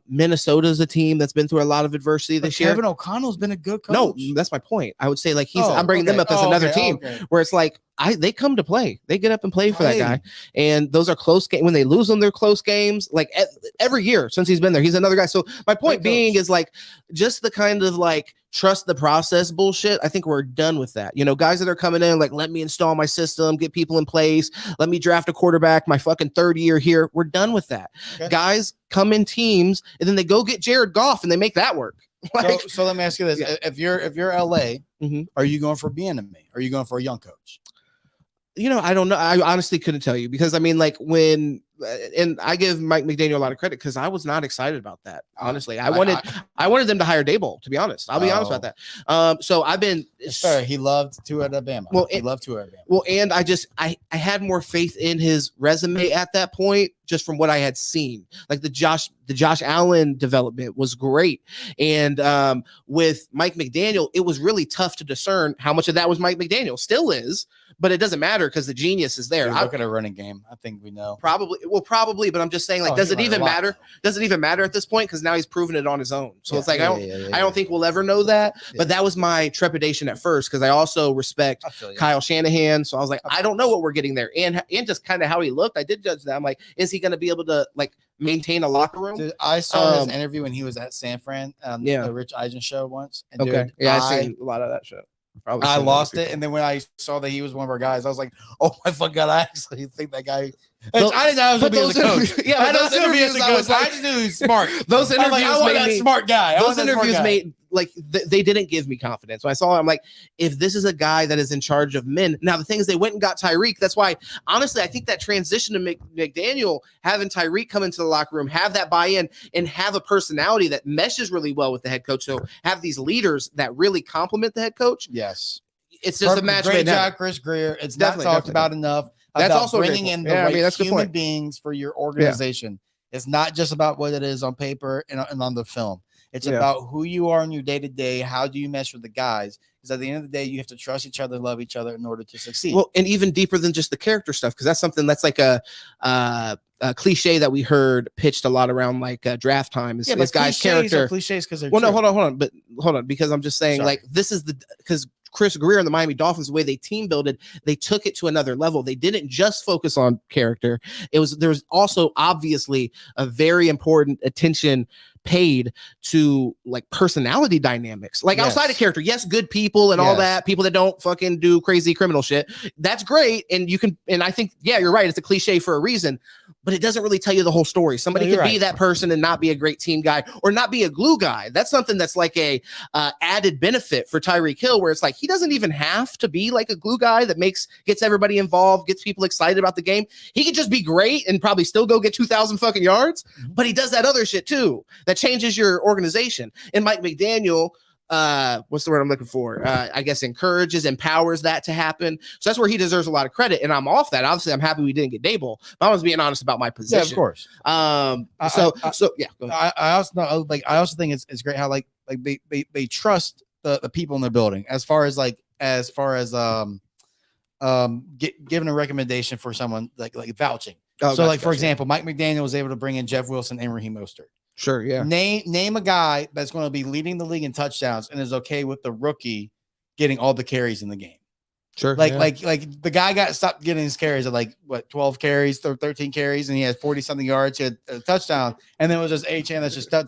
Minnesota's a team that's been through a lot of adversity this year. Kevin O'Connell's been a good coach. No, that's my point. I would say like I'm bringing them up as another team where it's like they come to play. They get up and play for that guy, and those are close games. When they lose them, they're close games. Like every year since he's been there, he's another guy. So my point being is like just the kind of like trust the process bullshit. I think we're done with that. Guys that are coming in like, let me install my system, get people in place, let me draft a quarterback my fucking third year here. We're done with that. Okay. Guys come in teams and then they go get Jared Goff and they make that work. So let me ask you this: if you're LA, are you going for Bieniemy? Are you going for a young coach? I don't know. I honestly couldn't tell you because I mean, like and I give Mike McDaniel a lot of credit because I was not excited about that. Honestly, I wanted them to hire Dable. To be honest, I'll be honest about that. So I've been. Sorry, he loved Tua at Alabama. Well, he loved Tua at Alabama. Well, and I had more faith in his resume at that point, just from what I had seen. Like the Josh Allen development was great, and with Mike McDaniel, it was really tough to discern how much of that was Mike McDaniel. Still is. But it doesn't matter because the genius is there. Look at a running game. I think we know. Probably, but I'm just saying, like, does it even matter? Does it even matter at this point? Because now he's proven it on his own. So it's like I don't think we'll ever know that. Yeah. But that was my trepidation at first because I also respect Kyle Shanahan. So I was like, I don't know what we're getting there, and just kind of how he looked. I did judge that. I'm like, is he going to be able to like maintain a locker room? Dude, I saw his interview when he was at San Fran, the Rich Eisen show once. And dude, I seen a lot of that show. I lost it, and then when I saw that he was one of our guys, I was like, "Oh my fuck god!" I actually think that guy. I didn't know I was going to be as a coach. Yeah, those interviews, I just knew he was smart. Those interviews, like, I want that smart guy. Those interviews made like they didn't give me confidence. So I saw, I'm like, if this is a guy that is in charge of men. Now the thing is, they went and got Tyreek. That's why, honestly, I think that transition to McDaniel, having Tyreek come into the locker room, have that buy-in, and have a personality that meshes really well with the head coach. So have these leaders that really complement the head coach. Yes, it's just a match. Great job, Chris Greer. It's definitely not talked about enough. That's also bringing in the right human beings for your organization. Yeah. It's not just about what it is on paper and on the film. It's about who you are in your day-to-day. How do you mesh with the guys? Because at the end of the day, you have to trust each other, love each other in order to succeed. Well, and even deeper than just the character stuff, because that's something that's like a cliche that we heard pitched a lot around like draft time. Is this guy's character cliches because they're no, hold on, because I'm just saying like this is because Chris Greer and the Miami Dolphins, the way they team builded, they took it to another level. They didn't just focus on character. There was also obviously a very important attention paid to like personality dynamics, like outside of character. Yes, good people and all that, people that don't fucking do crazy criminal shit. That's great. And I think, you're right. It's a cliche for a reason, but it doesn't really tell you the whole story. Somebody can be that person and not be a great team guy or not be a glue guy. That's something that's like a added benefit for Tyreek Hill, where it's like, he doesn't even have to be like a glue guy that gets everybody involved, gets people excited about the game. He could just be great and probably still go get 2,000 fucking yards, but he does that other shit too. That changes your organization. And Mike McDaniel, what's the word I'm looking for? I guess empowers that to happen. So that's where he deserves a lot of credit. And I'm off that. Obviously, I'm happy we didn't get Dable, but I was being honest about my position. Yeah, of course. Go ahead. I also know, like, I also think it's great how like they trust the people in the building as far as giving a recommendation for someone like vouching. For example, Mike McDaniel was able to bring in Jeff Wilson and Raheem Mostert. Sure, yeah. Name a guy that's going to be leading the league in touchdowns and is okay with the rookie getting all the carries in the game. Sure. Like the guy stopped getting his carries at like 12 carries, 13 carries, and he had 40 something yards, he had a touchdown, and then it was just HN that's just for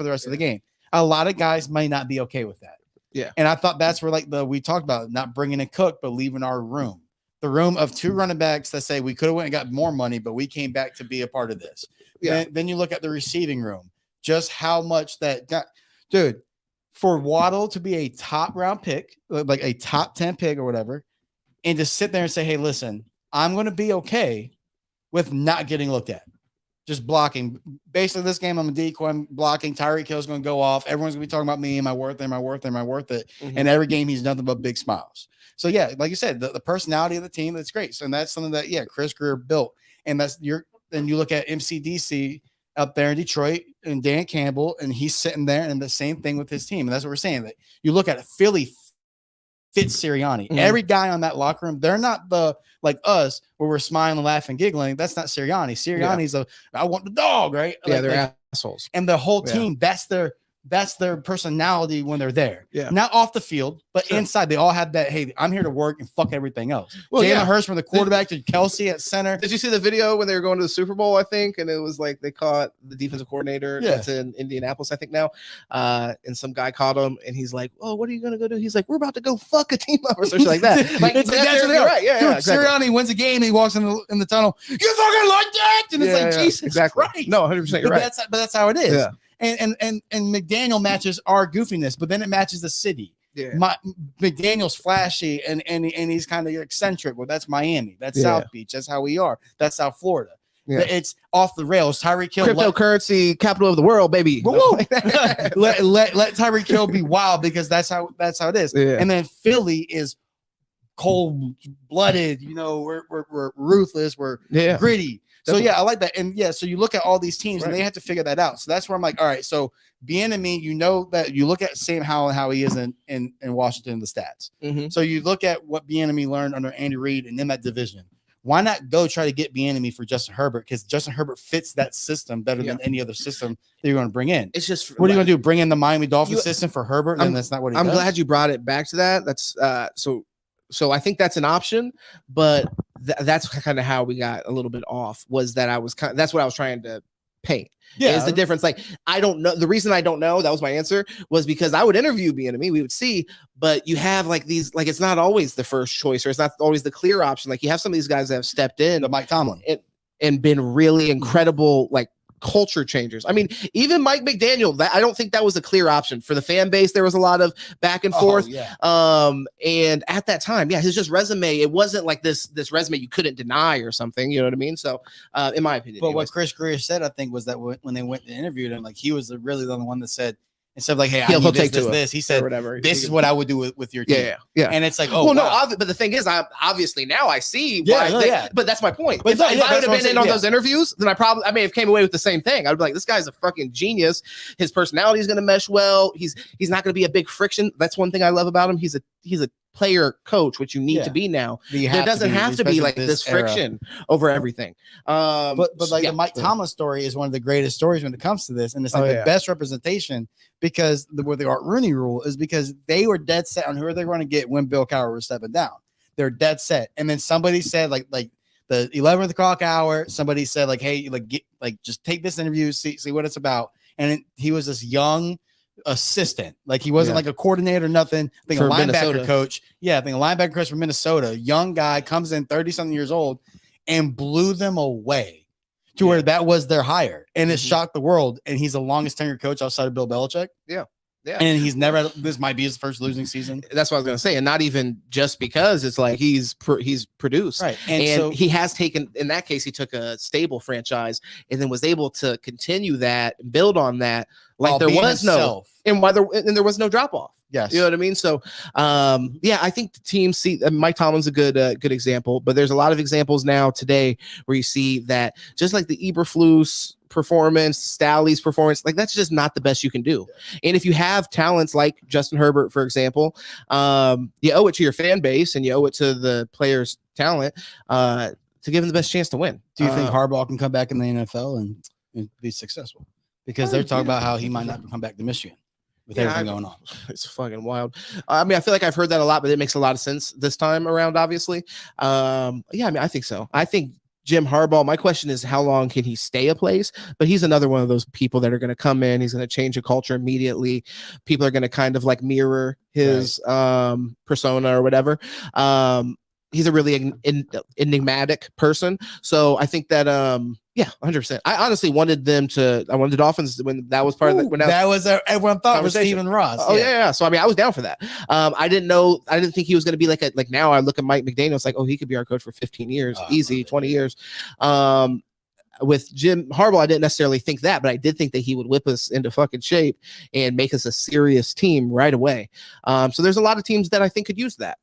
the rest of the game. A lot of guys might not be okay with that. Yeah. And I thought that's where we talked about not bringing a cook, but leaving our room. The room of two running backs that say we could have went and got more money, but we came back to be a part of this. Yeah. Then you look at the receiving room, just how much that got, dude, for Waddle to be a top round pick, like a top 10 pick or whatever, and just sit there and say, hey, listen, I'm going to be okay with not getting looked at. Just blocking. Basically, this game, I'm a decoy. I'm blocking. Tyreek Hill's going to go off. Everyone's going to be talking about me. Am I worth it? Am I worth it? Am I worth it? Mm-hmm. And every game, he's nothing but big smiles. So, yeah, like you said, the personality of the team, that's great. So, and that's something that, Chris Greer built. And then you look at MCDC up there in Detroit and Dan Campbell, and he's sitting there, and the same thing with his team. And that's what we're saying. That you look at it, Philly fits Sirianni. Mm-hmm. Every guy on that locker room, they're not like us where we're smiling, laughing, giggling. That's not Sirianni. Sirianni's I want the dog, right? Yeah, they're assholes. And the whole team, that's their personality when they're there. Yeah. Not off the field, but inside. They all have that, hey, I'm here to work and fuck everything else. Well, Jalen Hurts from the quarterback to Kelsey at center. Did you see the video when they were going to the Super Bowl, I think? And it was like they caught the defensive coordinator that's in Indianapolis, I think now. And some guy caught him and he's like, oh, what are you going to go do? He's like, we're about to go fuck a team up or something like that. Like, that's right. Yeah, dude, exactly. Sirianni wins a game and he walks in the tunnel. You fucking like that? And it's like, Jesus Christ. No, 100%. You're right. But that's how it is. Yeah. and McDaniel matches our goofiness, but then it matches the city. Yeah. McDaniel's flashy and he's kind of eccentric. Well, that's Miami. That's South Beach. That's how we are. That's South Florida. Yeah. It's off the rails. Tyreek Hill, cryptocurrency capital of the world, baby. let Tyreek Hill be wild because that's how it is. Yeah. And then Philly is cold-blooded. You know, we're ruthless. We're gritty. So I like that. And so you look at all these teams and they have to figure that out. So that's where I'm like, all right, so Bieniemy, you know that you look at Sam Howell and how he is in Washington, the stats. Mm-hmm. So you look at what Bieniemy learned under Andy Reid and in that division. Why not go try to get Bieniemy for Justin Herbert? Because Justin Herbert fits that system better than any other system that you're going to bring in. It's just what are you going to do? Bring in the Miami Dolphins system for Herbert? And that's not what I'm glad you brought it back to that. That's so I think that's an option, but that's kind of how we got a little bit off. Was that that's what I was trying to paint. Yeah, is the difference. Like, I don't know. The reason I don't know, that was my answer, was because I would interview Bieniemy, we would see, but you have like these, like, it's not always the first choice, or it's not always the clear option. Like, you have some of these guys that have stepped in, Mike Tomlin, and been really incredible, like, culture changers. I mean, even Mike McDaniel, I don't think that was a clear option for the fan base. There was a lot of back and forth. And at that time, his just resume, it wasn't like this resume you couldn't deny or something, you know what I mean? So in my opinion, but what Chris Greer said, I think, was that when they went and interviewed him, like, he was really the one that said, instead of like, hey, he'll take this. He said, whatever. This is what I would do with your team. Yeah. And it's like, no, but the thing is, obviously now I see why. But that's my point. But if I would have been in on those interviews, then I may have came away with the same thing. I'd be like, this guy's a fucking genius. His personality is going to mesh well. He's not going to be a big friction. That's one thing I love about him. He's a player coach, which you need to be now. There doesn't have to be like this friction over everything. But like the Mike Tomlin story is one of the greatest stories when it comes to this, and it's like the best representation, because with the Art Rooney rule is because they were dead set on who they're going to get when Bill Cowher was stepping down. They're dead set, and then somebody said like the 11 o'clock hour, somebody said like, hey, just take this interview, see what it's about, and he was this young assistant, like he wasn't like a coordinator, nothing. I think a linebacker coach. I think a linebacker coach from Minnesota, young guy, comes in 30-something years old and blew them away to where that was their hire, and it shocked the world. And he's the longest tenured coach outside of Bill Belichick. Yeah, and he's never. This might be his first losing season. That's what I was gonna say, and not even just because it's like he's produced, right? And so he has taken. In that case, he took a stable franchise and then was able to continue that, and build on that. Like there was there was no drop off. Yes, you know what I mean. So, I think the team see Mike Tomlin's a good example, but there's a lot of examples now today where you see that just like the Eberflus performance, Staley's performance, like that's just not the best you can do. And if you have talents like Justin Herbert, for example, you owe it to your fan base and you owe it to the players' talent to give them the best chance to win. Do you think Harbaugh can come back in the NFL and be successful? Because they're talking about how he might not come back to Michigan with everything going on. It's fucking wild. I mean, I feel like I've heard that a lot, but it makes a lot of sense this time around, obviously. I mean, I think so. I think Jim Harbaugh, my question is how long can he stay a place? But he's another one of those people that are going to come in. He's going to change a culture immediately. People are going to kind of like mirror his persona or whatever. He's a really enigmatic person. So I think that, 100%. I honestly wanted the Dolphins when that was part of everyone thought it was Stephen Ross. Oh yeah. So I mean, I was down for that. I didn't think he was going to be like now I look at Mike McDaniel, it's like, oh, he could be our coach for 15 years, easy, 20 years. With Jim Harbaugh, I didn't necessarily think that, but I did think that he would whip us into fucking shape and make us a serious team right away. So there's a lot of teams that I think could use that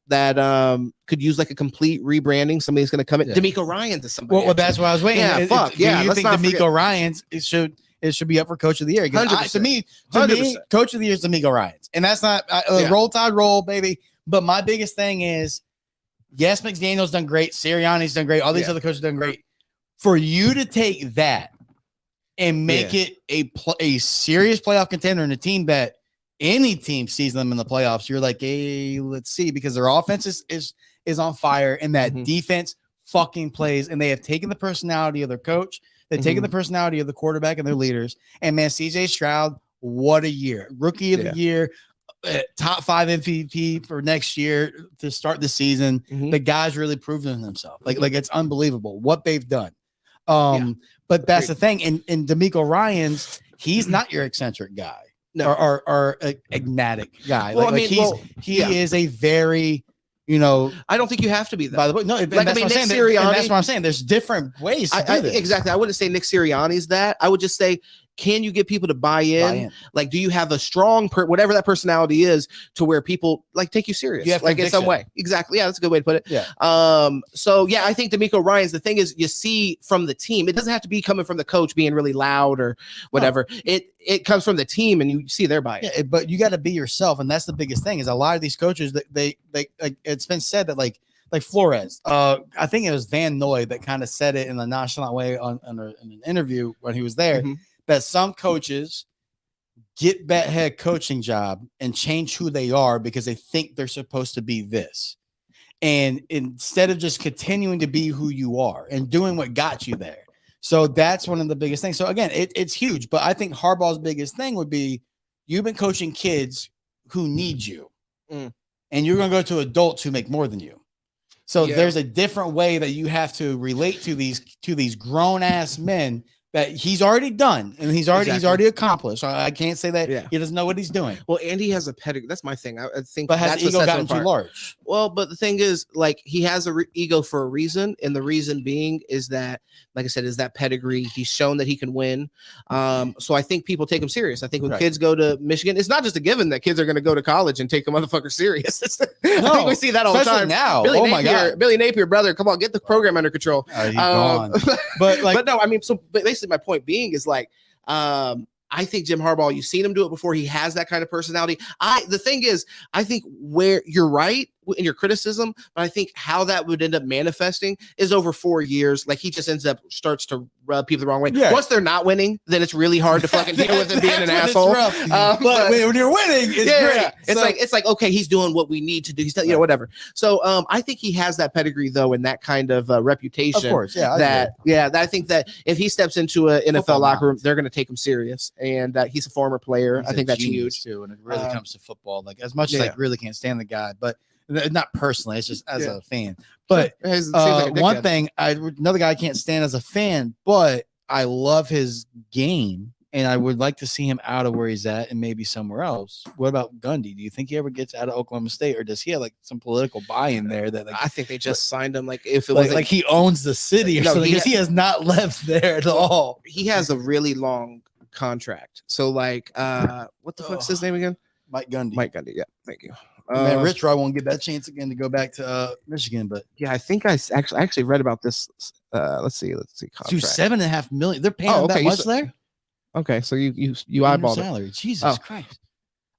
could use like a complete rebranding. Somebody's going to come in. D'Amico Ryans is somebody. Well, that's what I was waiting. Do you think D'Amico Ryans it should be up for Coach of the Year? To me, Coach of the Year is D'Amico Ryans, and that's not roll tide roll, baby. But my biggest thing is, yes, McDaniel's done great, Sirianni's done great, all these other coaches done great. For you to take that and make it a serious playoff contender and a team that any team sees them in the playoffs, you're like, hey, let's see, because their offense is on fire and that defense fucking plays, and they have taken the personality of their coach, they've taken the personality of the quarterback and their leaders. And man, CJ Stroud, what a year! Rookie of the year, top 5 MVP for next year to start the season. The guy's really proven himself. Like it's unbelievable what they've done. But that's the thing. And D'Amico Ryans, he's not your eccentric guy. No. Or enigmatic guy. Well, he is a very, you know. I don't think you have to be that. By the way, no. Like, that's Nick what I'm saying. Sirianni, That's what I'm saying. There's different ways to do this. Exactly. I wouldn't say Nick Sirianni's that. I would just say, can you get people to buy in? Like, do you have a strong, whatever that personality is, to where people like take you serious, like in some way? Exactly. Yeah, that's a good way to put it. Yeah. So yeah, I think D'Amico Ryans. The thing is, you see from the team, it doesn't have to be coming from the coach being really loud or whatever. No. It comes from the team, and you see their buy-in. Yeah, but you got to be yourself, and that's the biggest thing. Is a lot of these coaches that they like, it's been said that like Flores. I think it was Van Noy that kind of said it in a nonchalant way in an interview when he was there. Mm-hmm. That some coaches get that head coaching job and change who they are because they think they're supposed to be this. And instead of just continuing to be who you are and doing what got you there. So that's one of the biggest things. So again, it's huge, but I think Harbaugh's biggest thing would be you've been coaching kids who need you and you're going to go to adults who make more than you. So there's a different way that you have to relate to these grown ass men that he's already done and he's already accomplished. I can't say that he doesn't know what he's doing. Well, Andy has a pedigree. That's my thing. I think, but has ego gotten too large? Well, but the thing is, like, he has a ego for a reason, and the reason being is that, like I said, is that pedigree. He's shown that he can win. So I think people take him serious. I think when kids go to Michigan, it's not just a given that kids are going to go to college and take a mother serious. I think we see that all the time now. Billy Napier, brother, come on, get the program under control. He's gone. But no, I mean, so basically my point being is like, I think Jim Harbaugh, you've seen him do it before. He has that kind of personality. The thing is, I think where you're right in your criticism, but I think how that would end up manifesting is over 4 years. Like, he just starts to rub people the wrong way. Yeah. Once they're not winning, then it's really hard to fucking deal with him being an asshole. But when you're winning, it's great. Yeah. It's like, okay, he's doing what we need to do. He's done, whatever. So I think he has that pedigree though, and that kind of reputation. Of course, that I think that if he steps into an NFL locker room, they're going to take him serious. And he's a former player. I think that's huge too. When it really comes to football, like as much as I really can't stand the guy, but not personally, it's just as a fan. But one thing, another guy I can't stand as a fan, but I love his game, and I would like to see him out of where he's at and maybe somewhere else. What about Gundy? Do you think he ever gets out of Oklahoma State, or does he have like some political buy-in there? That I think they just signed him. Like if it was like he owns the city or something, because he has not left there at all. He has a really long contract. So like, what the fuck's his name again? Mike Gundy. Mike Gundy. Yeah, thank you. Man, Rich Rod won't get that chance again to go back to Michigan, but yeah, I think I actually read about this. Let's see. Contract. Dude, $7.5 million. They're paying that much there. Okay, so you eyeballed salary. Jesus Christ!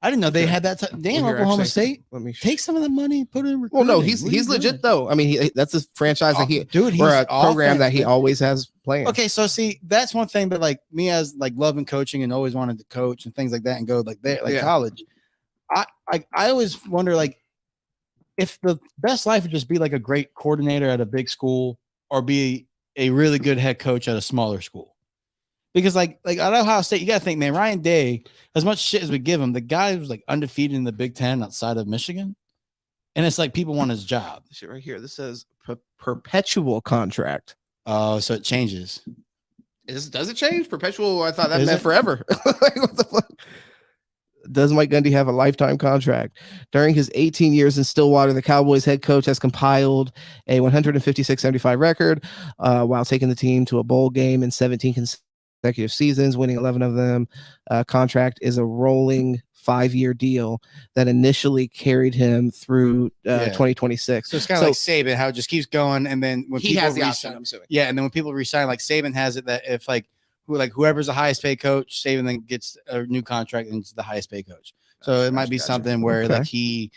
I didn't know they had that. Damn, Oklahoma State. Let me take some of the money, put it in recruiting. Well, no, he's legit though. I mean, that's a franchise that he's a program that he always has playing. Okay, so see, that's one thing. But like me, as like loving coaching and always wanted to coach and things like that, and go like there, like college. I always wonder, like, if the best life would just be like a great coordinator at a big school or be a really good head coach at a smaller school. Because like at Ohio State, you got to think, man, Ryan Day, as much shit as we give him, the guy was like undefeated in the Big Ten outside of Michigan. And it's like people want his job. This shit right here. This says perpetual contract. Oh, so it changes. Does it change? Perpetual, I thought that meant forever. Like, what the fuck? Does Mike Gundy have a lifetime contract? During his 18 years in Stillwater, the Cowboys head coach has compiled a 156-75 record while taking the team to a bowl game in 17 consecutive seasons, winning 11 of them. Contract is a rolling 5-year deal that initially carried him through 2026. So it's kind of like Saban, how it just keeps going, and then when he has the option, I'm assuming. Yeah, and then when people resign, like Saban has it, that if whoever's the highest paid coach, Saban then gets a new contract and it's the highest paid coach. So it might be something where like he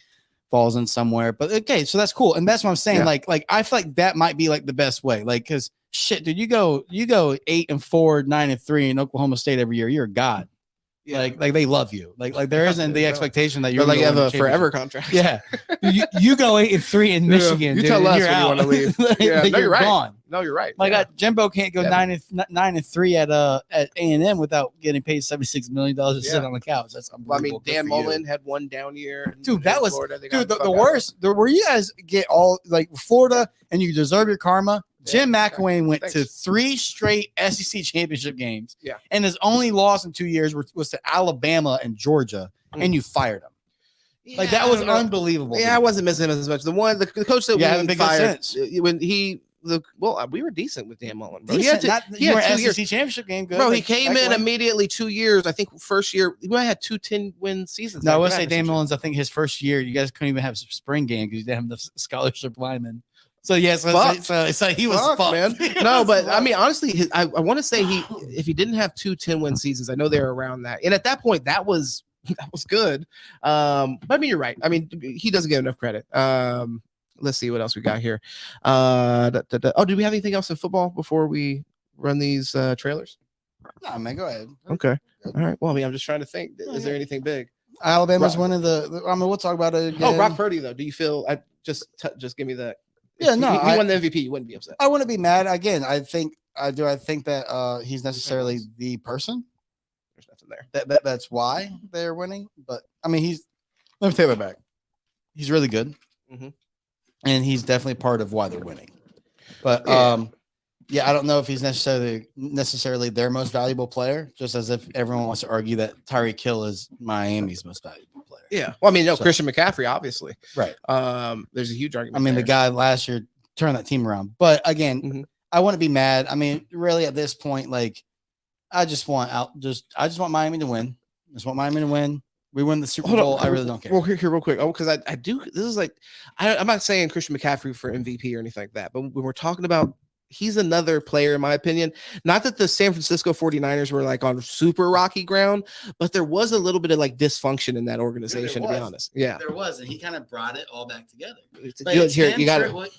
falls in somewhere. But okay, so that's cool. And that's what I'm saying. Yeah. Like I feel like that might be like the best way. Like, because shit, dude, you go 8-4, 9-3 in Oklahoma State every year. You're a god. Yeah. Like they love you. Like there isn't the expectation that you're like you have a forever contract. Yeah. you go 8-3 in Michigan. You tell us when you want to leave. No, you're right. Gone. No, you're right. Like Jimbo can't go 9-3 at A&M without getting paid $76 million to sit on the couch. That's unbelievable. I mean, Dan Mullen had one down year. Dude, that was Florida. The worst. Where you guys get all like Florida and you deserve your karma. Jim McElwain went to 3 straight SEC championship games. Yeah. And his only loss in 2 years was to Alabama and Georgia, and you fired him. Yeah, like that was unbelievable. Yeah, I wasn't missing him as much. The coach that we fired when we were decent with Dan Mullen, bro. Decent, he had 2 SEC championship game, good. Bro, he came in immediately 2 years. I think first year we had 2 10-win seasons. No, I would say Dan Mullen's. I think his first year, you guys couldn't even have a spring game because you didn't have the scholarship lineman. So yes, so he was fucked, man. No, but I mean, honestly, I want to say if he didn't have 2 10-win seasons, I know they were around that, and at that point, that was good. But I mean, you're right. I mean, he doesn't get enough credit. Let's see what else we got here. Oh, do we have anything else in football before we run these trailers? No, man, go ahead. Okay. All right. Well, I mean, I'm just trying to think. Is there anything big? Alabama's one of the. I mean, we'll talk about it again. Oh, Brock Purdy, though. Do you feel? Just give me that. Yeah, no. He won the MVP. You wouldn't be upset. I wouldn't be mad. Again, I think that he's necessarily the person. There's nothing there. That's why they're winning. But I mean, let me take that back. He's really good, and he's definitely part of why they're winning. But yeah, I don't know if he's necessarily their most valuable player. Just as if everyone wants to argue that Tyreek Hill is Miami's most valuable player. Yeah, well, I mean, Christian McCaffrey, obviously, right. There's a huge argument. I mean, the guy last year turned that team around. But again, I wouldn't be mad. I mean, really, at this point, like, I just want Miami to win. I just want Miami to win. We win the Super Bowl. I really don't care. Well, here real quick. Oh, because I do. This is like, I'm not saying Christian McCaffrey for MVP or anything like that, but when we're talking about, he's another player, in my opinion. Not that the San Francisco 49ers were like on super rocky ground, but there was a little bit of like dysfunction in that organization, to be honest. Yeah, there was, and he kind of brought it all back together. You got it.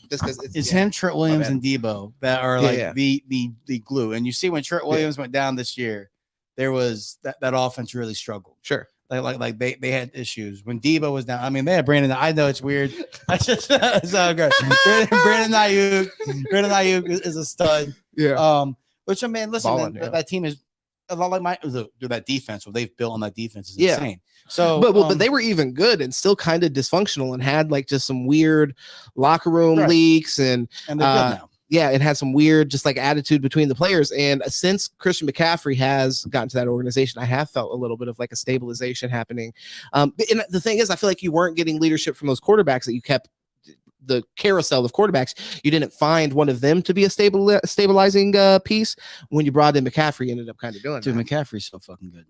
It's him, Trent Williams, and Debo that are like the glue. And you see when Trent Williams went down this year, there was that offense really struggled. Sure. Like they had issues when Debo was down. I mean, they had Brandon. I know it's weird. I just so good. Brandon Ayuk is a stud. Yeah. Which I mean, listen, that team is a lot like that defense. What they've built on that defense is insane. So, but they were even good and still kind of dysfunctional and had like just some weird locker room leaks and they're good now. Yeah, it had some weird just like attitude between the players. And since Christian McCaffrey has gotten to that organization, I have felt a little bit of like a stabilization happening. And the thing is, I feel like you weren't getting leadership from those quarterbacks that you kept. The carousel of quarterbacks, you didn't find one of them to be a stabilizing piece. When you brought in McCaffrey, you ended up kind of doing that. McCaffrey's so fucking good.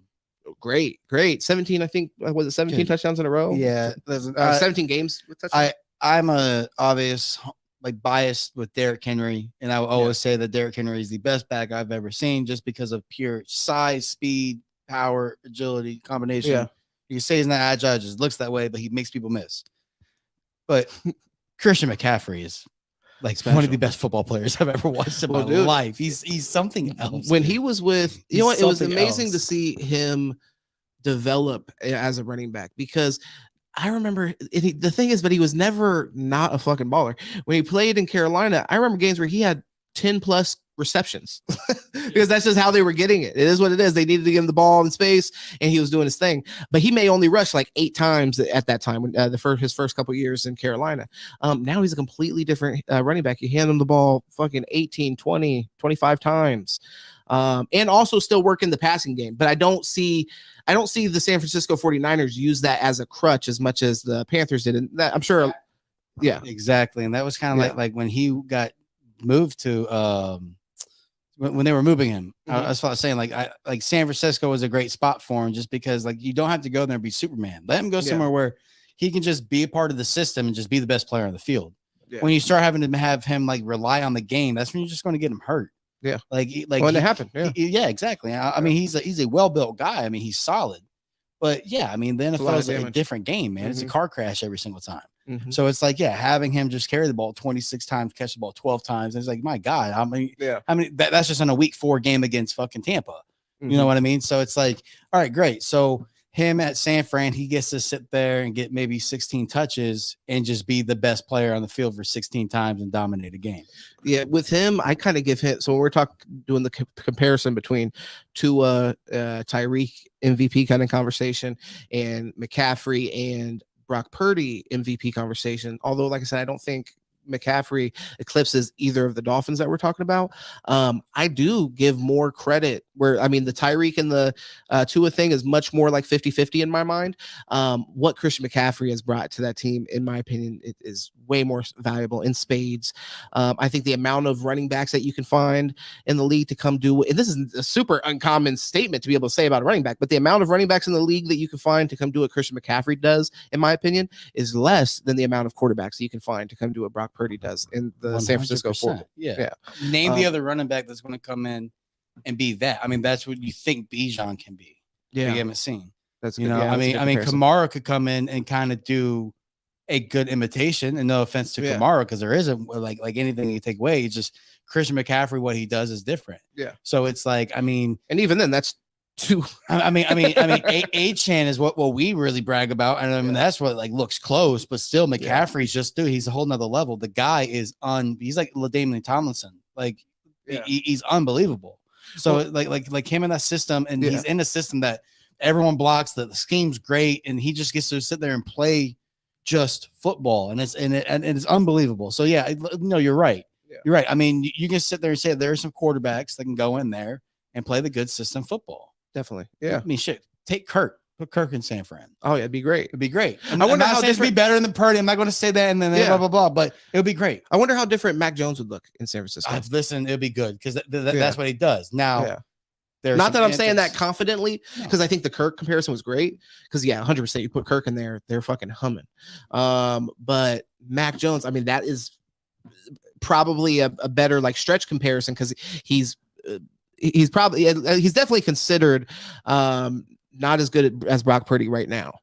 Great. 17, I think, was it 17 touchdowns in a row? Yeah. 17 games with touchdowns. I'm a obvious like biased with Derrick Henry, and I will always say that Derrick Henry is the best back I've ever seen just because of pure size, speed, power, agility combination. Yeah. You can say he's not agile, just looks that way, but he makes people miss. But Christian McCaffrey is like one of the best football players I've ever watched in my life. He's something else. When he was with, it was amazing to see him develop as a running back, because I remember the thing is, but he was never not a fucking baller. When he played in Carolina, I remember games where he had 10 plus receptions because that's just how they were getting it. It is what it is. They needed to give him the ball in space, and he was doing his thing. But he may only rush like 8 times at that time when his first couple years in Carolina. Now he's a completely different running back. You hand him the ball fucking 18, 20, 25 times. And also still working the passing game. But I don't see the San Francisco 49ers use that as a crutch as much as the Panthers did. And that, I'm sure. Yeah, exactly. And that was kind of like when he got moved to when they were moving him. That's what I was saying. Like San Francisco was a great spot for him just because like you don't have to go there and be Superman. Let him go somewhere where he can just be a part of the system and just be the best player on the field. Yeah. When you start having to have him like rely on the game, that's when you're just going to get him hurt. Yeah, like when it happened. Yeah, exactly. I mean, he's a well-built guy. I mean, he's solid. But yeah, I mean, the NFL is a different game, man. It's a car crash every single time. So it's like, having him just carry the ball 26 times, catch the ball 12 times. It's like, my God, I mean, that's just in a week 4 game against fucking Tampa. You know what I mean? So it's like, all right, great. So him at San Fran, he gets to sit there and get maybe 16 touches and just be the best player on the field for 16 times and dominate a game. Yeah, with him, I kind of give him. So when we're doing the comparison between Tyreek MVP kind of conversation and McCaffrey and Brock Purdy MVP conversation. Although, like I said, I don't think McCaffrey eclipses either of the Dolphins that we're talking about. I do give more credit where, I mean, the Tyreek and the Tua thing is much more like 50-50 in my mind. What Christian McCaffrey has brought to that team, in my opinion, it is way more valuable in spades. I think the amount of running backs that you can find in the league to come do, and this is a super uncommon statement to be able to say about a running back, but the amount of running backs in the league that you can find to come do what Christian McCaffrey does, in my opinion, is less than the amount of quarterbacks that you can find to come do what Brock Purdy does in the 100%. San Francisco 40. Yeah. Name the other running back that's going to come in and be that. I mean, that's what you think Bijan can be. Yeah, you haven't seen. That's good. I mean, Kamara could come in and kind of do a good imitation. And no offense to Kamara, because there isn't like anything you take away. It's just Christian McCaffrey. What he does is different. Yeah. So it's like, I mean, and even then, that's too. I mean, A-Chan is what we really brag about, and I mean that's what like looks close, but still McCaffrey's just he's a whole nother level. The guy is he's like LaDainian Tomlinson, like he's unbelievable. So like him in that system, and he's in a system that everyone blocks. That the scheme's great, and he just gets to sit there and play just football, and it's unbelievable. So yeah, no, you're right. Yeah. You're right. I mean, you can sit there and say there are some quarterbacks that can go in there and play the good system football. Definitely. Yeah. I mean, shit. Take Kirk. Put Kirk in San Fran. Oh, yeah. It'd be great. It'd be great. I wonder how it'd be better than Purdy. I'm not going to say that and then blah, blah, blah, but it would be great. I wonder how different Mac Jones would look in San Francisco. Listen, it'd be good because that's what he does. Now, not that I'm saying that confidently, because I think the Kirk comparison was great. Because, 100%, you put Kirk in there, they're fucking humming. But Mac Jones, I mean, that is probably a better like stretch comparison because he's definitely considered not as good as Brock Purdy right now,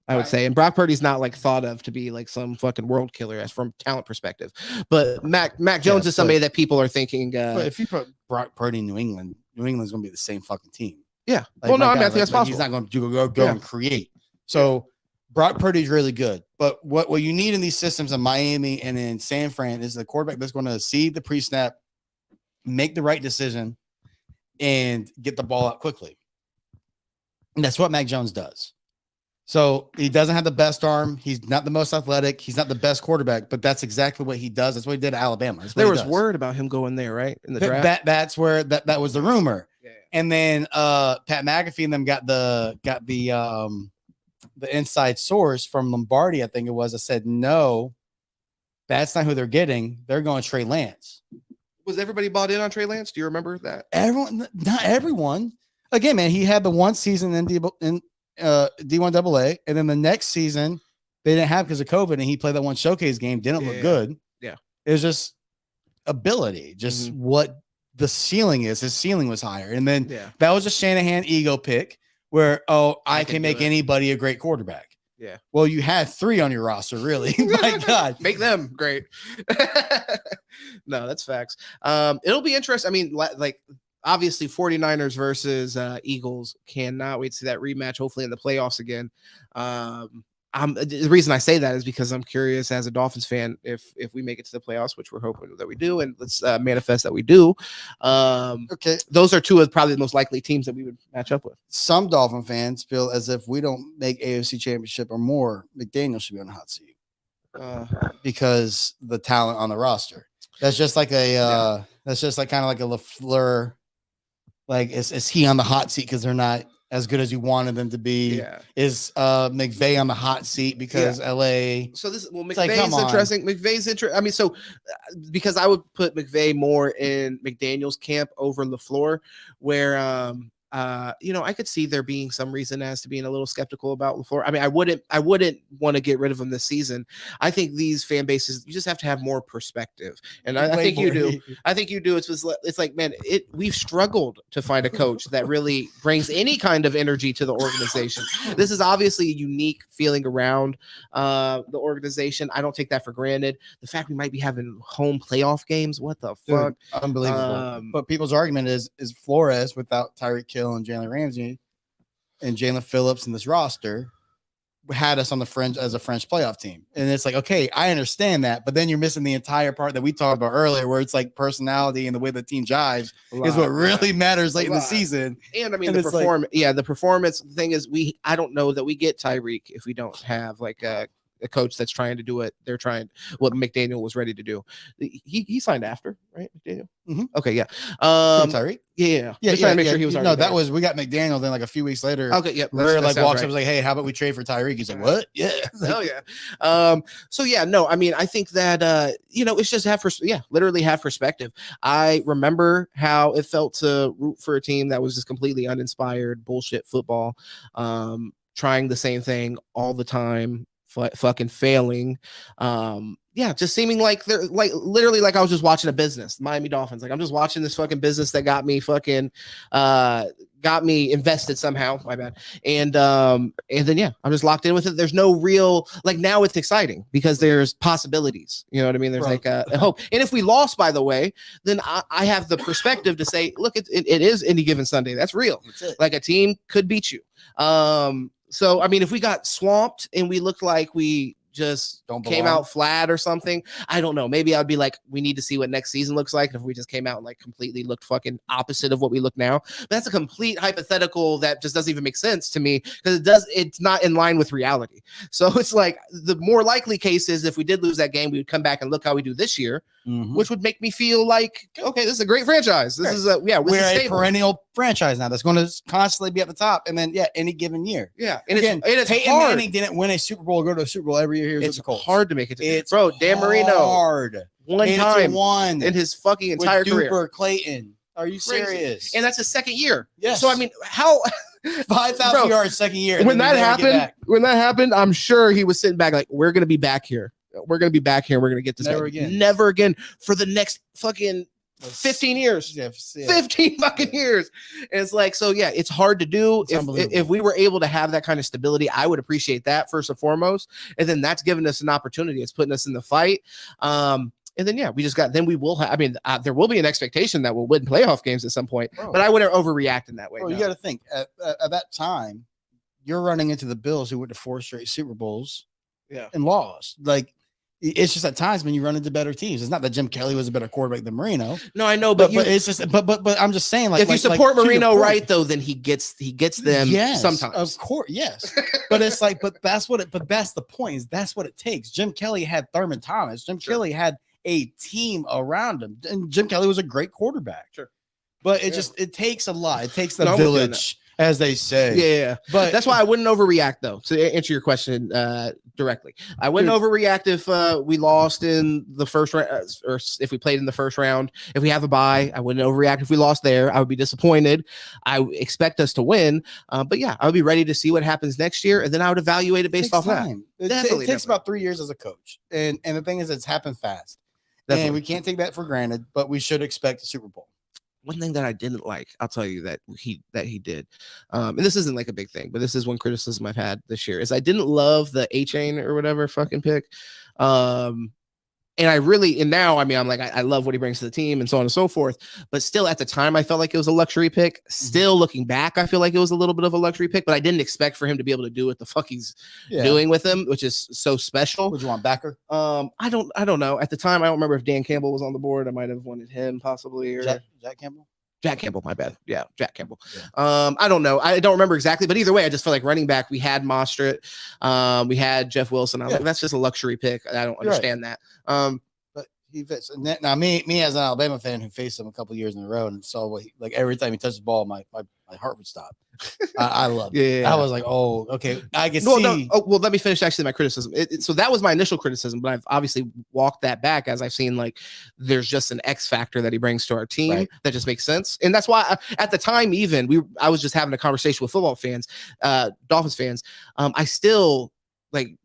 I would say. And Brock Purdy's not like thought of to be like some fucking world killer as from talent perspective. But Mac Jones is somebody that people are thinking. But if you put Brock Purdy in New England's going to be the same fucking team. Yeah. I think that's possible. He's not going to go and create. So Brock Purdy's really good. But what you need in these systems in Miami and in San Fran is the quarterback that's going to see the pre-snap, make the right decision, and get the ball out quickly. And that's what Mac Jones does. So he doesn't have the best arm. He's not the most athletic. He's not the best quarterback, but that's exactly what he does. That's what he did at Alabama. There was word about him going there, right? In the draft. That's where that was the rumor. Yeah. And then Pat McAfee and them got the inside source from Lombardi, I think it was. I said, no, that's not who they're getting. They're going Trey Lance. Was everybody bought in on Trey Lance? Do you remember that? Everyone, not everyone. Again, man, he had the one season in D1 AA, and then the next season they didn't have because of COVID, and he played that one showcase game. Didn't look good. Yeah, it was just ability, just what the ceiling is. His ceiling was higher, and then that was a Shanahan ego pick where I can make anybody a great quarterback. Yeah. Well, you had 3 on your roster, really. My God. Make them great. No, that's facts. It'll be interesting. I mean, like obviously 49ers versus Eagles. Cannot wait to see that rematch, hopefully in the playoffs again. The reason I say that is because I'm curious as a Dolphins fan if we make it to the playoffs, which we're hoping that we do, and let's manifest that we do. Okay, those are two of probably the most likely teams that we would match up with. Some Dolphin fans feel as if we don't make AFC Championship or more, McDaniel should be on the hot seat because the talent on the roster. That's just like that's just like kind of like a LaFleur. Like is he on the hot seat because they're not as good as you wanted them to be? Yeah. Is McVay on the hot seat because LA? So McVay's interesting. McVay's interesting. I mean, so because I would put McVay more in McDaniel's camp over LaFleur, where I could see there being some reason as to being a little skeptical about LaFleur. I mean, I wouldn't want to get rid of him this season. I think these fan bases, you just have to have more perspective, and I think you do. I think you do. It's like, man, we've struggled to find a coach that really brings any kind of energy to the organization. This is obviously a unique feeling around the organization. I don't take that for granted. The fact we might be having home playoff games, what the fuck? Dude, unbelievable. But people's argument is Flores without Tyreek Hill and Jalen Ramsey and Jalen Phillips and this roster had us on the fringe as a French playoff team. And it's like, okay, I understand that, but then you're missing the entire part that we talked about earlier, where it's like personality and the way the team jives is what really matters late in the season. And I mean, the performance thing is I don't know that we get Tyreek if we don't have like a coach that's trying to do what McDaniel was ready to do. He signed after, right? McDaniel. Mm-hmm. Okay, yeah. Tyreek. Yeah. Just trying to make sure he was. No, that was we got McDaniel. Then like a few weeks later, okay, yeah. Rare like walks up, was like, "Hey, how about we trade for Tyreek?" He's like, "What? Yeah, hell yeah." So yeah, no, I mean, I think that it's just literally have perspective. I remember how it felt to root for a team that was just completely uninspired bullshit football, trying the same thing all the time, fucking failing. Just seeming like they're like literally like I was just watching a business, Miami Dolphins. Like I'm just watching this fucking business that got me invested somehow. My bad. And then I'm just locked in with it. There's no real now it's exciting because there's possibilities. You know what I mean? There's like a hope. And if we lost, by the way, then I have the perspective to say, look, it is any given Sunday. That's real. Like a team could beat you. So I mean, if we got swamped and we looked like we just came out flat or something, I don't know. Maybe I'd be like, we need to see what next season looks like. If we just came out and completely looked fucking opposite of what we look now, but that's a complete hypothetical that just doesn't even make sense to me because it's not in line with reality. So it's like the more likely case is if we did lose that game, we would come back and look how we do this year, which would make me feel like, okay, this is a great franchise. This is we're a perennial franchise now that's going to constantly be at the top. And then any given year. Yeah. And again, it's Peyton hard. Manning didn't win a Super Bowl or go to a Super Bowl every year. It's hard to make it. It's Dan Marino hard. One time in his fucking entire career. Duper Clayton. Are you serious? And that's his second year. Yes. So I mean, how 5,000 yards second year. When that happened, I'm sure he was sitting back like, we're gonna be back here. We're gonna be back here. We're gonna get this never again for the next fucking 15 years. 15 fucking years. And it's like, so yeah, it's hard to do. If we were able to have that kind of stability, I would appreciate that first and foremost. And then that's giving us an opportunity. It's putting us in the fight. And then we will have, there will be an expectation that we'll win playoff games at some point, but I wouldn't overreact in that way. You got to think at that time, you're running into the Bills who went to 4 straight Super Bowls and lost. Like, it's just at times when you run into better teams. It's not that Jim Kelly was a better quarterback than Marino. No, I know, but it's just, but I'm just saying, if you support Marino, right? Though, then he gets them. Yes, sometimes, of course, yes. But it's like, but that's the point. Is that's what it takes. Jim Kelly had Thurman Thomas. Jim Kelly had a team around him, and Jim Kelly was a great quarterback. Sure, but it takes a lot. It takes the village, as they say. Yeah, but that's why I wouldn't overreact, though. To answer your question directly, I wouldn't overreact if we lost in the first round, or if we played in the first round. If we have a bye, I wouldn't overreact. If we lost there, I would be disappointed. I expect us to win, but yeah, I would be ready to see what happens next year, and then I would evaluate it based off that. It takes about 3 years as a coach, and the thing is, it's happened fast, and we can't take that for granted. But we should expect a Super Bowl. One thing that I didn't like, I'll tell you that he did, and this isn't like a big thing, but this is one criticism I've had this year, is I didn't love the A-Chain or whatever fucking pick. And now, I'm like, I love what he brings to the team and so on and so forth. But still, at the time, I felt like it was a luxury pick. Still looking back, I feel like it was a little bit of a luxury pick, but I didn't expect for him to be able to do what the fuck he's doing with him, which is so special. Would you want Backer? I don't know. At the time, I don't remember if Dan Campbell was on the board. I might have wanted him possibly, or Jack Campbell. Jack Campbell, my bad. Yeah, Jack Campbell. Yeah. I don't know. I don't remember exactly, but either way, I just felt like running back, we had Mostert, we had Jeff Wilson. I was like, that's just a luxury pick. I don't understand that. But he fits. And now, me as an Alabama fan who faced him a couple years in a row and saw what every time he touched the ball, my heart would stop. I loved it. I was like, oh, okay. I can see. No. Oh, well, let me finish actually my criticism. So that was my initial criticism, but I've obviously walked that back as I've seen like there's just an X factor that he brings to our team that just makes sense. And that's why at the time, I was just having a conversation with football fans, Dolphins fans. I still like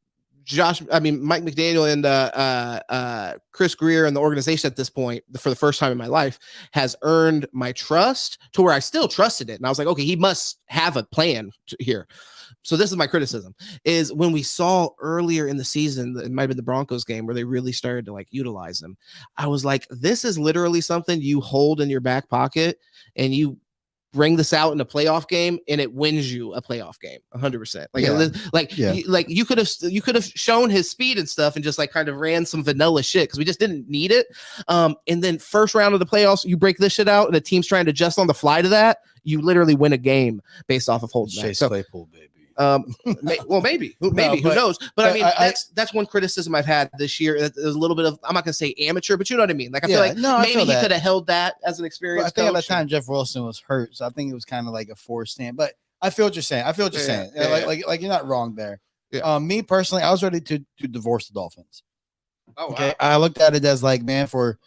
Mike McDaniel and Chris Greer and the organization at this point, for the first time in my life, has earned my trust to where I still trusted it. And I was like, okay, he must have a plan here. So this is my criticism, is when we saw earlier in the season, it might have been the Broncos game where they really started to like utilize him. I was like, this is literally something you hold in your back pocket and you bring this out in a playoff game and it wins you a playoff game 100%. You could have shown his speed and stuff and just like kind of ran some vanilla shit because we just didn't need it. And then first round of the playoffs, you break this shit out and the team's trying to adjust on the fly to that. You literally win a game based off of holding Chase Claypool, baby. Well, maybe who knows? But I mean, that's one criticism I've had this year. There's a little bit of, I'm not gonna say amateur, but you know what I mean. Like I feel like maybe he could have held that as an experience. I think at that time Jeff Wilson was hurt, so I think it was kind of like a forced stand. But I feel what you're saying. Like you're not wrong there. Yeah. Me personally, I was ready to divorce the Dolphins. Oh, okay. Wow. I looked at it as like, man, for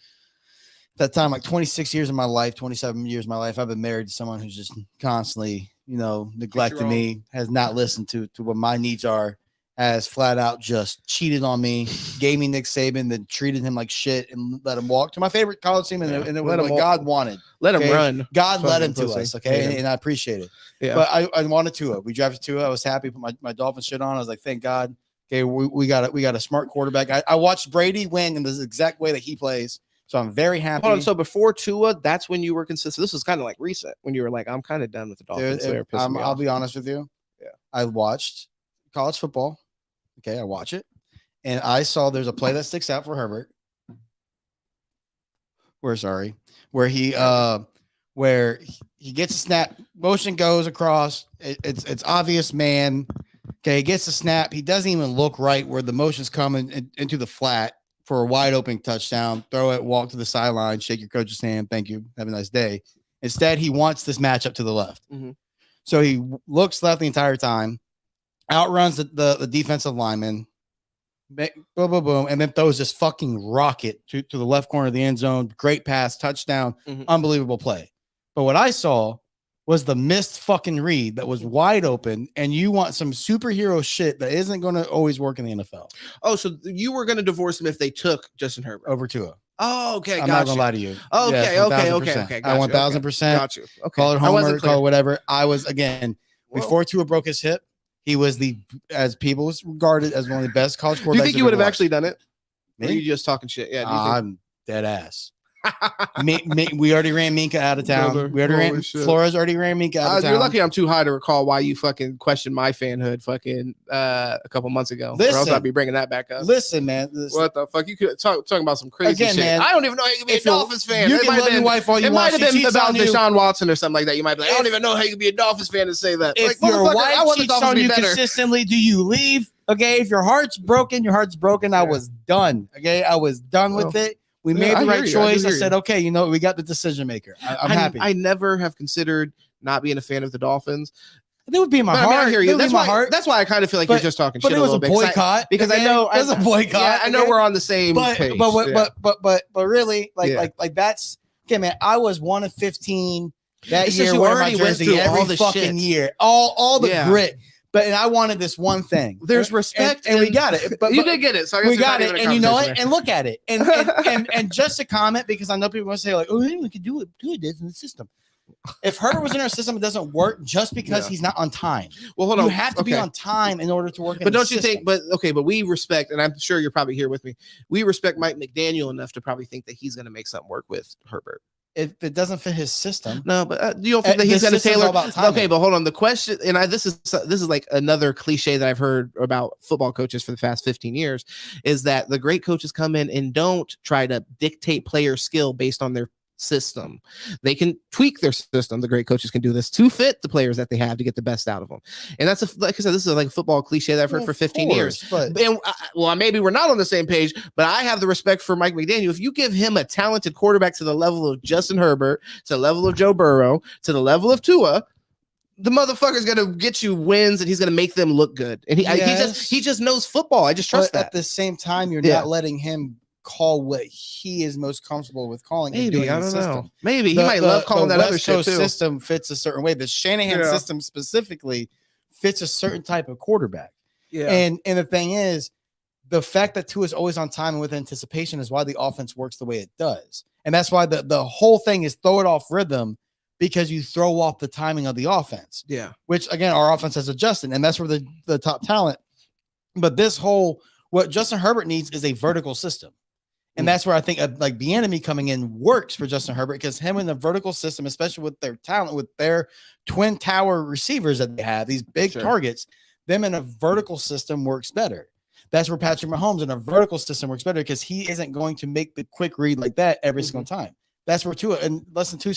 that time, like 26 years of my life, 27 years of my life, I've been married to someone who's just constantly, neglected me, has not listened to what my needs are, has flat out just cheated on me, gave me Nick Saban, then treated him like shit and let him walk to my favorite college team, and it was what God wanted. Let him run. God led him to us, okay, and I appreciate it. Yeah. But I wanted Tua. We drafted Tua. I was happy. Put my Dolphins shit on. I was like, thank God. Okay, we got a smart quarterback. I watched Brady win in the exact way that he plays. So I'm very happy. Hold on, so before Tua, that's when you were consistent. This was kind of like recent when you were like, I'm kind of done with the Dolphins. I'll be honest with you. Yeah. I watched college football. Okay, I watch it. And I saw there's a play that sticks out for Herbert. Where he gets a snap, motion goes across. It's obvious, man. Okay, he gets a snap. He doesn't even look right where the motion's coming into the flat for a wide open touchdown. Throw it, walk to the sideline, shake your coach's hand. Thank you. Have a nice day. Instead, he wants this matchup to the left. Mm-hmm. So he looks left the entire time, outruns the defensive lineman, boom, boom, boom, and then throws this fucking rocket to the left corner of the end zone. Great pass, touchdown, unbelievable play. But what I saw was the missed fucking read that was wide open, and you want some superhero shit that isn't going to always work in the NFL. Oh, so you were going to divorce him if they took Justin Herbert over Tua. Oh, okay. I'm not going to lie to you. Okay, yes, okay. I 1000%. Got you. Okay. Call it homer, call it whatever. I was, again, before Tua broke his hip, he was as people was regarded as one of the best college quarterbacks. Do you think you would have actually done it? Me? Or are you just talking shit? Yeah. I'm dead ass. We already ran Minka out of town. Flores already ran Minka out of town. You're lucky I'm too high to recall why you fucking questioned my fanhood a couple months ago. Listen, or else I'd be bringing that back up. Listen, man. What the fuck? You could talking about some crazy shit. Man, I don't even know how you can be a Dolphins fan. You can love your wife all you want. It might have been about Deshaun Watson or something like that. You might be like, I don't even know how you can be a Dolphins fan and say that. If your wife cheats on you consistently, do you leave? Okay, if your heart's broken, your heart's broken. I was done. Okay, I was done with it. We made the right choice. I said, okay, we got the decision maker. I'm happy. I never have considered not being a fan of the Dolphins. That would be in my heart. I hear you. That's why I kind of feel like you're just talking shit a little bit. But it was a boycott because I know it was a boycott. Yeah, I know we're on the same page. But really, like that's okay, man. I was 1 of 15 that year wearing my jersey every fucking year. All the grit. And I wanted this one thing. There's respect, and we got it. But you did get it. So I guess we got it, and you know it. And look at it. And just a comment, because I know people want to say like, "Oh, we could do this in the system." If Herbert was in our system, it doesn't work just because he's not on time. Well, hold on. You have to be on time in order to work. But don't you think? But we respect, and I'm sure you're probably here with me. We respect Mike McDaniel enough to probably think that he's going to make something work with Herbert. If it doesn't fit his system, no. But you don't think that he's going to tailor? Okay, but hold on. The question, and this is like another cliche that I've heard about football coaches for the past 15 years, is that the great coaches come in and don't try to dictate player skill based on their system. They can tweak their system. The great coaches can do this to fit the players that they have to get the best out of them. And that's like I said, this is like a football cliche that I've heard for 15 years. But maybe we're not on the same page, but I have the respect for Mike McDaniel. If you give him a talented quarterback to the level of Justin Herbert, to the level of Joe Burrow, to the level of Tua, the motherfucker's gonna get you wins, and he's gonna make them look good. And he just knows football. I just trust that. At the same time, you're not letting him call what he is most comfortable with calling. Maybe I don't know. Maybe he might love calling that other shit too. System fits a certain way. The Shanahan system specifically fits a certain type of quarterback. Yeah. And the thing is, the fact that Tua is always on time and with anticipation is why the offense works the way it does. And that's why the whole thing is throw it off rhythm, because you throw off the timing of the offense. Yeah. Which again, our offense has adjusted, and that's where the top talent. But what Justin Herbert needs is a vertical system. And that's where I think like Bieniemy coming in works for Justin Herbert, because him in the vertical system, especially with their talent, with their twin tower receivers that they have, these big targets, them in a vertical system works better. That's where Patrick Mahomes in a vertical system works better, because he isn't going to make the quick read like that every single time. That's where Tua in less than 3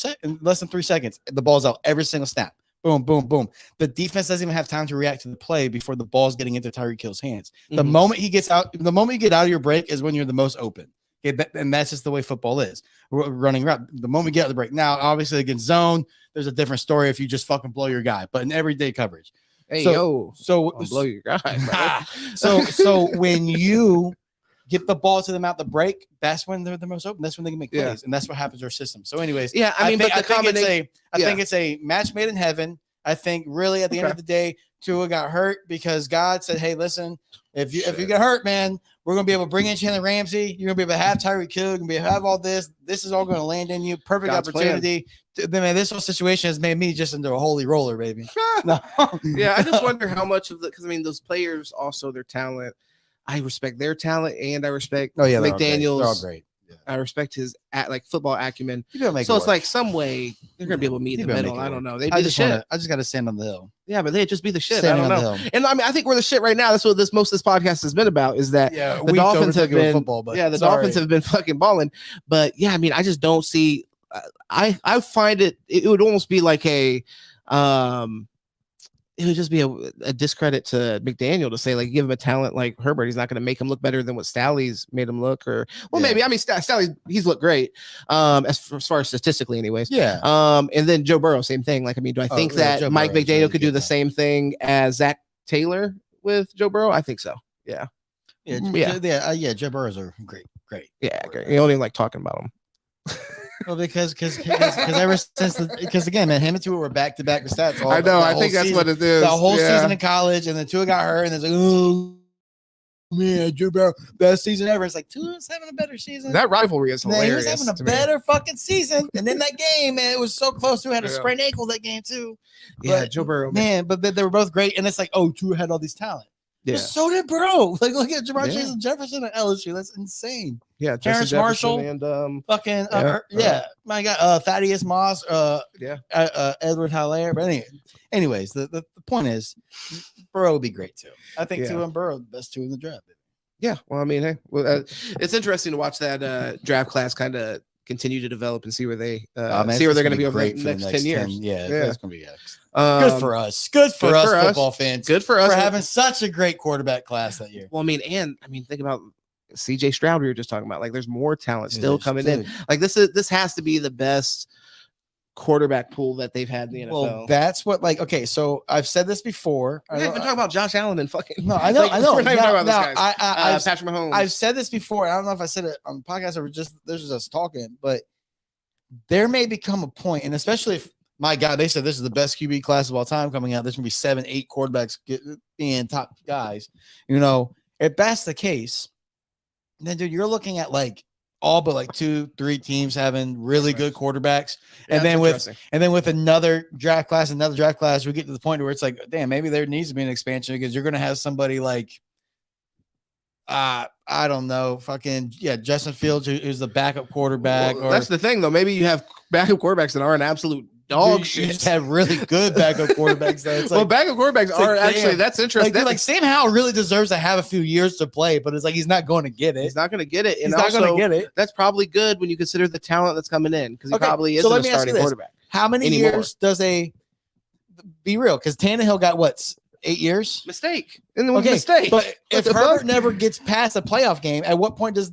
seconds, the ball's out every single snap. Boom, boom, boom. The defense doesn't even have time to react to the play before the ball's getting into Tyreek Hill's hands. The moment he gets out, the moment you get out of your break is when you're the most open. Okay, and that's just the way football is. Running route. The moment you get out of the break. Now, obviously, against zone, there's a different story if you just fucking blow your guy. But in everyday coverage, so blow your guy. so when you get the ball to them out the break, that's when they're the most open. That's when they can make plays, and that's what happens to our system. So, anyways, I think it's a match made in heaven. I think really at the end of the day, Tua got hurt because God said, "Hey, listen, if you get hurt, man, we're gonna be able to bring in Chandler Ramsey. You're gonna be able to have Tyreek Hill. You're gonna be able to have all this. This is all gonna land in you. Perfect God's opportunity." Man, this whole situation has made me just into a holy roller, baby. No. Yeah, I just wonder how much of because those players also their talent. I respect their talent and I respect McDaniels. They're all great. Yeah. I respect his football acumen. So it's like some way they're gonna be able to meet in the middle. I don't know. They be the shit. I just got to stand on the hill. Yeah, but they just be the shit. I don't know. And I think we're the shit right now. That's what most of this podcast has been about. Is that the Dolphins have been football, but the Dolphins have been fucking balling. But yeah, I just don't see. I find it would almost be like it would just be a discredit to McDaniel to say like give him a talent like Herbert. He's not going to make him look better than what Staley's made him look, or maybe. Staley he's looked great as far as statistically, anyways. Yeah. And then Joe Burrow, same thing. Like do I think that Mike McDaniel could do the same thing as Zach Taylor with Joe Burrow? I think so. Yeah. Joe Burrow's are great. Yeah, great. You don't even like talking about him. Well, because ever since again, man, him and Tua were back to back with stats. I know. I think that's what it is. The whole season in college, and then Tua got hurt, and it's like, oh man, Joe Burrow, best season ever. It's like Tua's having a better season. That rivalry is hilarious. He was having a better fucking season, and then that game, man, it was so close. Tua had a sprained ankle that game too. Yeah, Joe Burrow, man. But they were both great, and it's like, oh, Tua had all these talent. Yeah. But so did Burrow. Like, look at Jamar Chase and Jefferson at LSU. That's insane. Yeah, Terrence Marshall and my God, Thaddeus Moss, Edward Hilaire. But anyways, the point is, Burrow would be great too. I think Tua and Burrow the best two in the draft. Yeah, well, it's interesting to watch that draft class kind of continue to develop and see where they're going to be over the next 10 years. Yeah, that's going to be good for us. Good for us, football fans. Good for us for having such a great quarterback class that year. Well, think about CJ Stroud we were just talking about. Like, there's more talent still coming in. Like, this has to be the best quarterback pool that they've had in the NFL. Well, that's what so I've said this before. We haven't been talking about Josh Allen and fucking. No, I know. We're not even talking about this guys. Patrick Mahomes. I've said this before. I don't know if I said it on the podcast or this is us talking, but there may become a point, and especially if my God, they said this is the best QB class of all time coming out. There's gonna be 7-8 quarterbacks being top guys. If that's the case, then dude, you're looking at all but 2-3 teams having really good quarterbacks, and then with another draft class, we get to the point where it's like, damn, maybe there needs to be an expansion because you're gonna have somebody I don't know, Justin Fields, who's the backup quarterback. Well, that's the thing, though. Maybe you have backup quarterbacks that are an absolute dog shit. You just have really good backup quarterbacks. Backup quarterbacks are actually that's interesting. Sam Howell really deserves to have a few years to play, but it's he's not going to get it. He's not going to get it. And he's not going to get it. That's probably good when you consider the talent that's coming in because he probably isn't a starting quarterback. How many years does be real? Because Tannehill got 8 years? Mistake. And then mistake. But if Herbert never gets past a playoff game, at what point do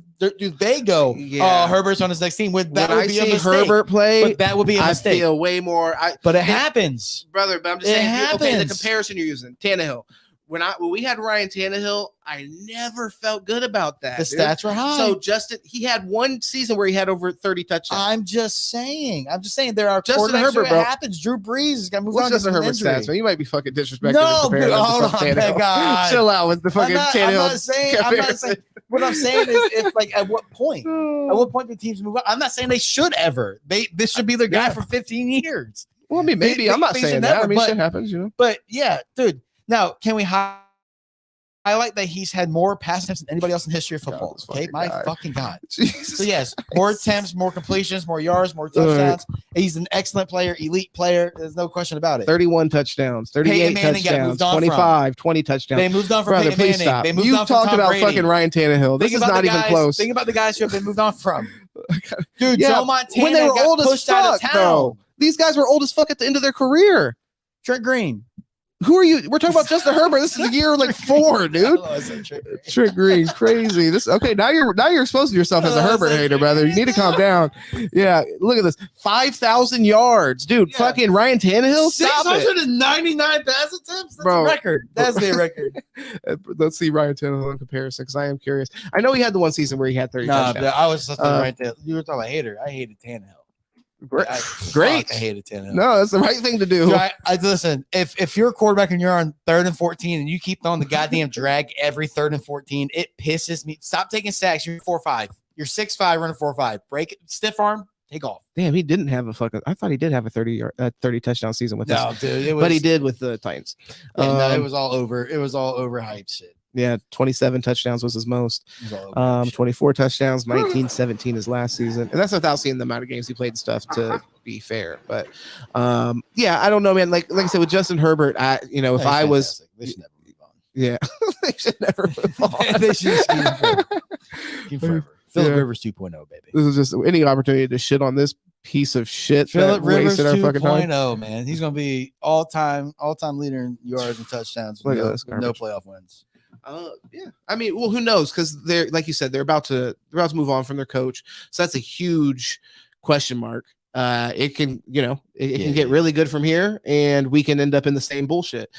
they go, Herbert's on his next team? Would that be a mistake? Herbert play, but that would be a mistake. I feel way more. But it happens. Brother, but I'm just saying, okay, the comparison you're using, Tannehill. When we had Ryan Tannehill, I never felt good about that. The stats were high. So Justin, he had one season where he had over 30 touchdowns. I'm just saying there are Justin Herbert, bro. It happens. Drew Brees is gonna move on. Justin Herbert's stats, man? You might be fucking disrespecting. No, hold on, God. Chill out with the fucking Tannehill. I'm not saying. What I'm saying is, if at what point? At what point do teams move on? I'm not saying they should ever. This should be their guy for 15 years. Well, maybe I'm not saying that. Shit happens, But yeah, dude. Now, can we highlight that he's had more pass attempts than anybody else in the history of football? Okay, fucking God. Jesus. So yes, more attempts, more completions, more yards, more touchdowns. He's an excellent player, elite player. There's no question about it. 31 touchdowns, 38 touchdowns, 25, 20 touchdowns. They moved on from Peyton Manning. Stop. They moved you on from talked Tom about Brady. Fucking Ryan Tannehill. This is not even close. Think about the guys who have been moved on from. Dude, Joe Montana when they were got old as pushed out of fuck, town. bro. These guys were old as fuck at the end of their career. Trent Green. Who are you? We're talking about Justin Herbert. This is year like 4, dude. Trent Green, crazy. This okay? Now you're exposing yourself as a Herbert hater, brother. You need to calm down. Yeah, look at this, 5,000 yards, dude. Yeah. Fucking Ryan Tannehill, 699 pass attempts. That's a record. That's the record. Let's see Ryan Tannehill in comparison, because I am curious. I know he had the one season where he had 30 touchdowns. I was just right there. You were talking about hater. I hated Tannehill. Great. I hated Tannehill. No, that's the right thing to do. Dude, I listen. If you're a quarterback and you're on 3rd and 14 and you keep throwing the goddamn drag every 3rd and 14, it pisses me. Stop taking sacks. You're 4.5. You're 6'5", running 4.5. Break it. Stiff arm. Take off. Damn, he didn't have a fucking. I thought he did have a 30 touchdown season with us. No, dude. But he did with the Titans. No, it was all over. It was all overhyped shit. Yeah, 27 touchdowns was his most. 24 touchdowns, 19-17 his last season. And that's without seeing the amount of games he played and stuff, to be fair. But yeah, I don't know, man. Like I said, with Justin Herbert, if I was, they should never move on. Yeah, they should never move on. They should keep forever. Philip Rivers 2.0, baby. This is just any opportunity to shit on this piece of shit. Philip Rivers 2.0, man. He's gonna be all-time leader in yards and touchdowns with no playoff wins. Yeah. I mean, well, who knows? Because they're, like you said, they're about to move on from their coach. So that's a huge question mark. It can, it can get really good from here, and we can end up in the same bullshit.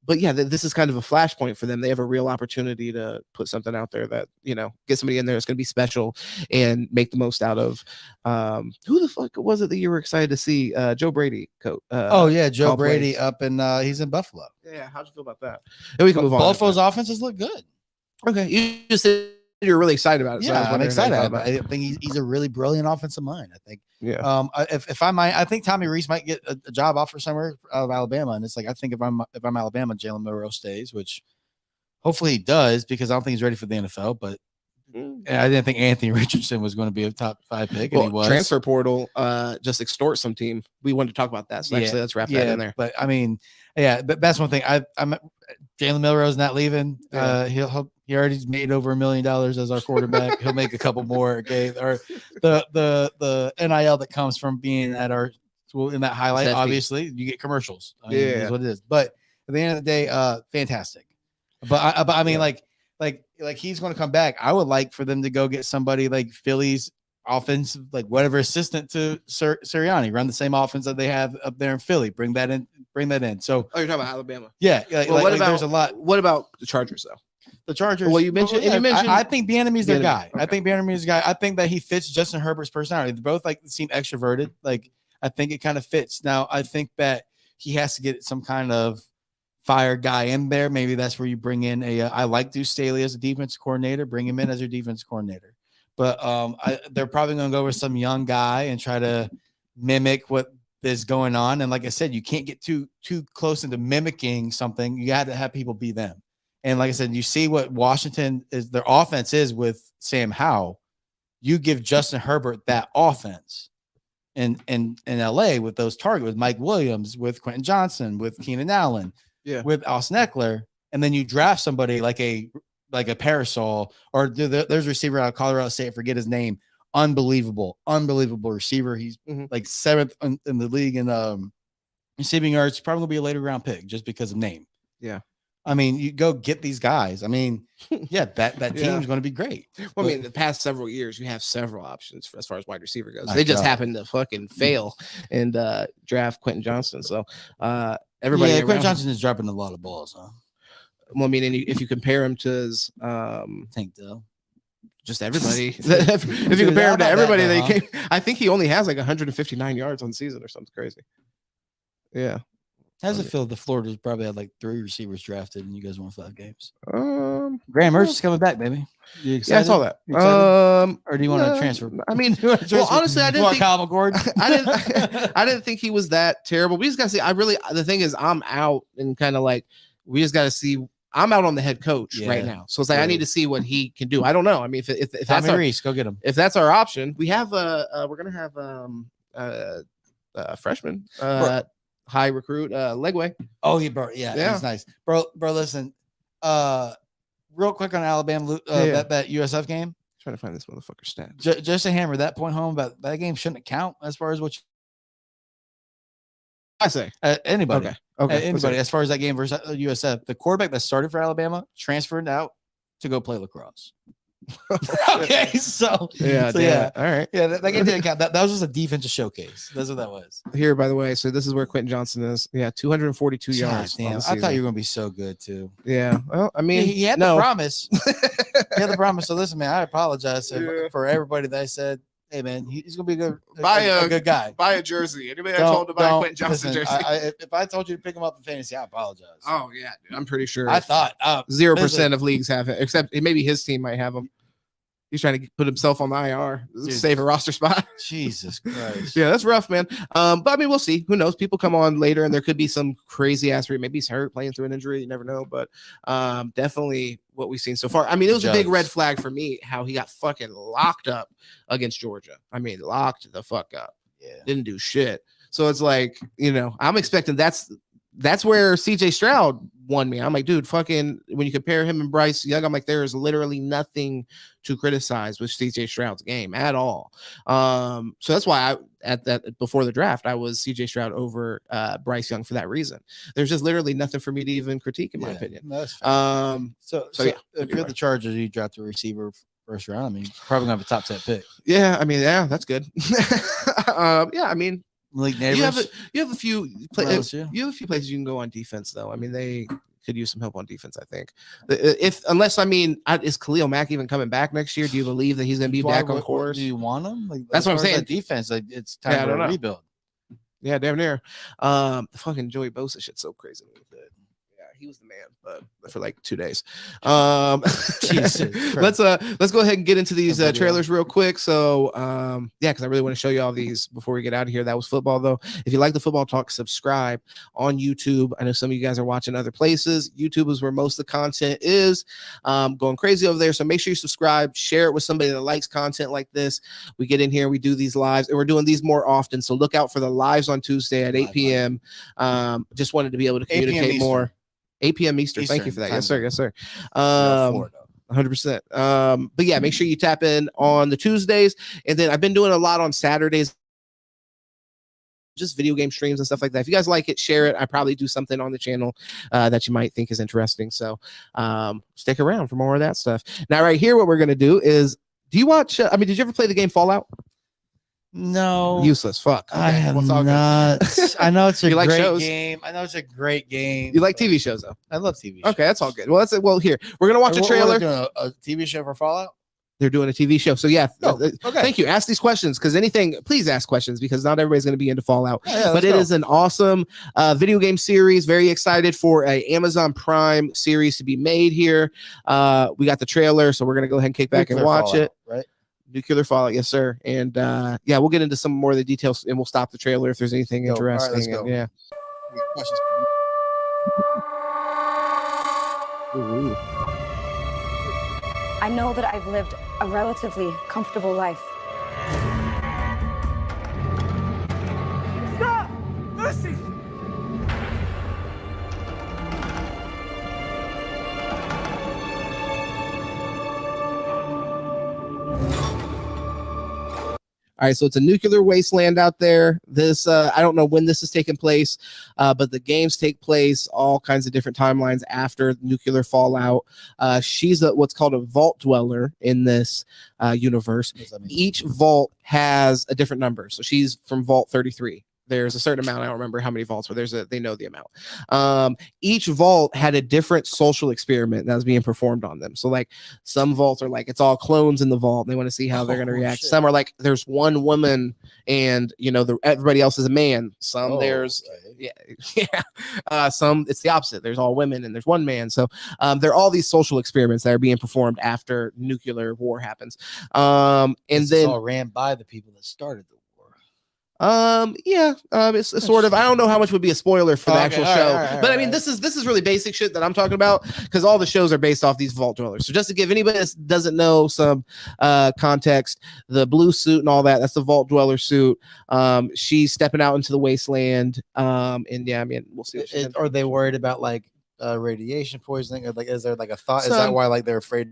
But yeah, this is kind of a flashpoint for them. They have a real opportunity to put something out there that, get somebody in there that's going to be special and make the most out of. Who the fuck was it that you were excited to see? Joe Brady. Joe Brady up in he's in Buffalo. Yeah, how'd you feel about that? And we can move on. Buffalo's offenses look good. Okay, you just said you're really excited about it. So I'm excited about it. I think he's a really brilliant offensive mind. I think. Yeah. If I might, I think Tommy Reese might get a job offer somewhere out of Alabama, and it's like I think if I'm Alabama, Jalen Milroe stays, which hopefully he does, because I don't think he's ready for the NFL. But I didn't think Anthony Richardson was going to be a top 5 pick, and he was. Transfer portal just extorts some team. We wanted to talk about that, so actually let's wrap that in there. But I mean, but that's one thing. I'm Jalen Milroe's not leaving. He already made over $1 million as our quarterback. He'll make a couple more. Okay, or the NIL that comes from being at our school in that highlight. Obviously, you get commercials. Is what it is. But at the end of the day, fantastic. But I mean, like he's going to come back. I would like for them to go get somebody like Philly's offensive, like whatever assistant to Sirianni, run the same offense that they have up there in Philly. Bring that in. So, you're talking about Alabama? Yeah. There's a lot. What about the Chargers though? The Chargers. Well, you mentioned. I think Bieniemy's their guy. Okay. I think Bieniemy's guy. I think that he fits Justin Herbert's personality. They both seem extroverted. I think it kind of fits. Now, I think that he has to get some kind of fire guy in there. Maybe that's where you bring in I like Deuce Staley as a defense coordinator. Bring him in as your defense coordinator. But they're probably going to go with some young guy and try to mimic what is going on. And like I said, you can't get too close into mimicking something. You got to have people be them. And like I said, you see what Washington is, their offense is with Sam Howell. You give Justin Herbert that offense in LA with those targets, with Mike Williams, with Quentin Johnson, with Keenan Allen, with Austin Eckler, and then you draft somebody like a Parasol, or there's a receiver out of Colorado State, I forget his name. Unbelievable receiver. He's like 7th in the league in receiving yards. Probably gonna be a later round pick just because of name. Yeah. I mean, you go get these guys. I mean, that team's going to be great. Well, I mean, the past several years, you have several options as far as wide receiver goes. They just happen to fucking fail and draft Quentin Johnson. So everybody, Quentin Johnson is dropping a lot of balls, huh? Well, I mean, if you compare him to his, Tank Dell, just everybody. if you compare him to everybody, I think he only has like 159 yards on the season or something crazy. Yeah. How's it feel? The Florida's probably had like 3 receivers drafted, and you guys won 5 games. Graham Mertz is coming back, baby. You excited? Yeah, I saw that. Or do you want to transfer? I mean, well, honestly, I didn't think Kyle McCord. I didn't think he was that terrible. We just got to see. The thing is, I'm out and kind of like we just got to see. I'm out on the head coach right now, so it's like I need to see what he can do. I don't know. I mean, if that's Tommy Reese, go get him. If that's our option, we have we're gonna have freshman. High recruit, Legway. Oh, bro. Yeah, that's nice, bro. Listen, real quick on Alabama, that USF game. Trying to find this motherfucker stats. Just to hammer that point home about that game shouldn't count as far as what I say anybody. Okay. Anybody. As far as that game versus USF, the quarterback that started for Alabama transferred out to go play lacrosse. Okay, so yeah, all right, yeah, that game didn't count. That was just a defensive showcase. That's what that was. Here, by the way, so this is where Quentin Johnson is. Yeah, 242 yards. Damn, I thought you were gonna be so good too. Yeah, well, I mean, he had the promise. He had the promise. So listen, man, I apologize for everybody that I said, hey man, he's gonna be a good guy. Buy a jersey. Anybody I told to buy a Quentin Johnson jersey? If I told you to pick him up in fantasy, I apologize. Oh yeah, dude, I'm pretty sure. I thought 0% of leagues have it, except maybe his team might have him. He's trying to put himself on the IR, save a roster spot. Jesus Christ. Yeah, that's rough, man. But I mean, we'll see. Who knows? People come on later, and there could be some crazy ass. Maybe he's hurt, playing through an injury. You never know. But definitely what we've seen so far. I mean, it was a big red flag for me how he got fucking locked up against Georgia. I mean, locked the fuck up. Yeah, didn't do shit. So it's like, I'm expecting that's where CJ Stroud won me. I'm like, dude, fucking, when you compare him and Bryce Young, I'm like, there is literally nothing to criticize with CJ Stroud's game at all. So that's why before the draft, I was CJ Stroud over Bryce Young for that reason. There's just literally nothing for me to even critique, in my opinion. That's fair. So yeah, if you're right. the Chargers, you draft a receiver first round. I mean, probably gonna have a top 10 pick. Yeah, I mean, yeah, that's good. Yeah, I mean, like neighbors. You have a few places you can go on defense, though. I mean, they could use some help on defense, I think. Is Khalil Mack even coming back next year? Do you believe that he's going to be back on course? Do you want him? That's what I'm saying. Defense, it's time to rebuild. Yeah, damn near. The fucking Joey Bosa shit's so crazy. Yeah, he was the man, but for like 2 days. Let's go ahead and get into these trailers real quick. So because I really want to show you all these before we get out of here. That was football, though. If you like the football talk, subscribe on YouTube. I know some of you guys are watching other places. YouTube is where most of the content is. Going crazy over there. So make sure you subscribe, share it with somebody that likes content like this. We get in here, we do these lives, and we're doing these more often. So look out for the lives on Tuesday at 8 p.m. Just wanted to be able to communicate more. 8 p.m. Eastern. Thank you for that. Yes, sir. 100%. But yeah, make sure you tap in on the Tuesdays. And then I've been doing a lot on Saturdays, just video game streams and stuff like that. If you guys like it, share it. I probably do something on the channel that you might think is interesting. So stick around for more of that stuff. Now, right here, what we're going to do is, do you watch, did you ever play the game Fallout? No. Useless. Fuck. Okay. I have not. I know it's a great game. I know it's a great game. You like TV shows, though? I love TV shows. Okay, that's all good. Well, here. We're going to watch a trailer. Doing a TV show for Fallout? They're doing a TV show. So, yeah. Okay. Thank you. Ask these questions, because please ask questions, because not everybody's going to be into Fallout. But it is an awesome video game series. Very excited for a Amazon Prime series to be made here. We got the trailer, so we're going to go ahead and kick back and watch it. Right? Nuclear Fallout, yes, sir. And we'll get into some more of the details, and we'll stop the trailer if there's anything interesting. All right, let's go. I know that I've lived a relatively comfortable life. Stop! Lucy! All right, so it's a nuclear wasteland out there. This, I don't know when this is taking place, but the games take place all kinds of different timelines after nuclear fallout. She's what's called a vault dweller in this universe. Each vault has a different number. So she's from Vault 33. There's a certain amount. I don't remember how many vaults, but they know the amount. Each vault had a different social experiment that was being performed on them. So like some vaults are like, it's all clones in the vault. And they want to see how they're going to react. Shit. Some are like, there's one woman and everybody else is a man. Some some it's the opposite. There's all women and there's one man. So there are all these social experiments that are being performed after nuclear war happens. And then all ran by the people that started the war. It's sort of, I don't know how much would be a spoiler for the actual show, but I mean, this is really basic shit that I'm talking about, because all the shows are based off these vault dwellers. So just to give anybody that doesn't know some context, the blue suit and all that's the vault dweller suit. She's stepping out into the wasteland. And yeah, I mean, we'll see. Are they worried about like radiation poisoning, or like, is there like a thought? Is that why like they're afraid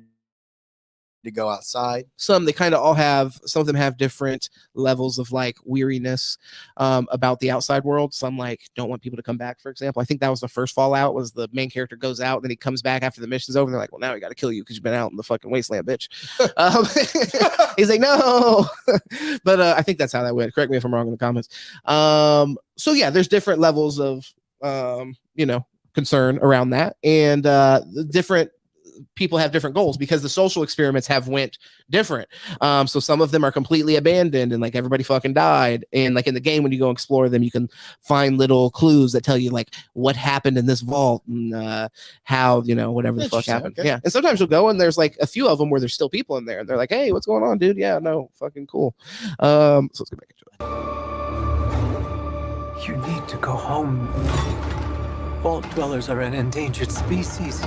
to go outside. They kind of all have, some of them have different levels of like weariness about the outside world. Some like don't want people to come back, for example. I think that was the first Fallout, was the main character goes out, then he comes back after the mission's over, and they're like, well, now we got to kill you because you've been out in the fucking wasteland, bitch. He's like, no. But I think that's how that went. Correct me if I'm wrong in the comments. So yeah, there's different levels of concern around that, and different people have different goals because the social experiments have went different. So some of them are completely abandoned and like everybody fucking died. And like in the game, when you go explore them, you can find little clues that tell you like what happened in this vault and how, whatever the fuck happened. Okay. Yeah. And sometimes you'll go and there's like a few of them where there's still people in there and they're like, hey, what's going on, dude? Yeah, no, fucking cool. So let's get back into it. You need to go home. Vault dwellers are an endangered species.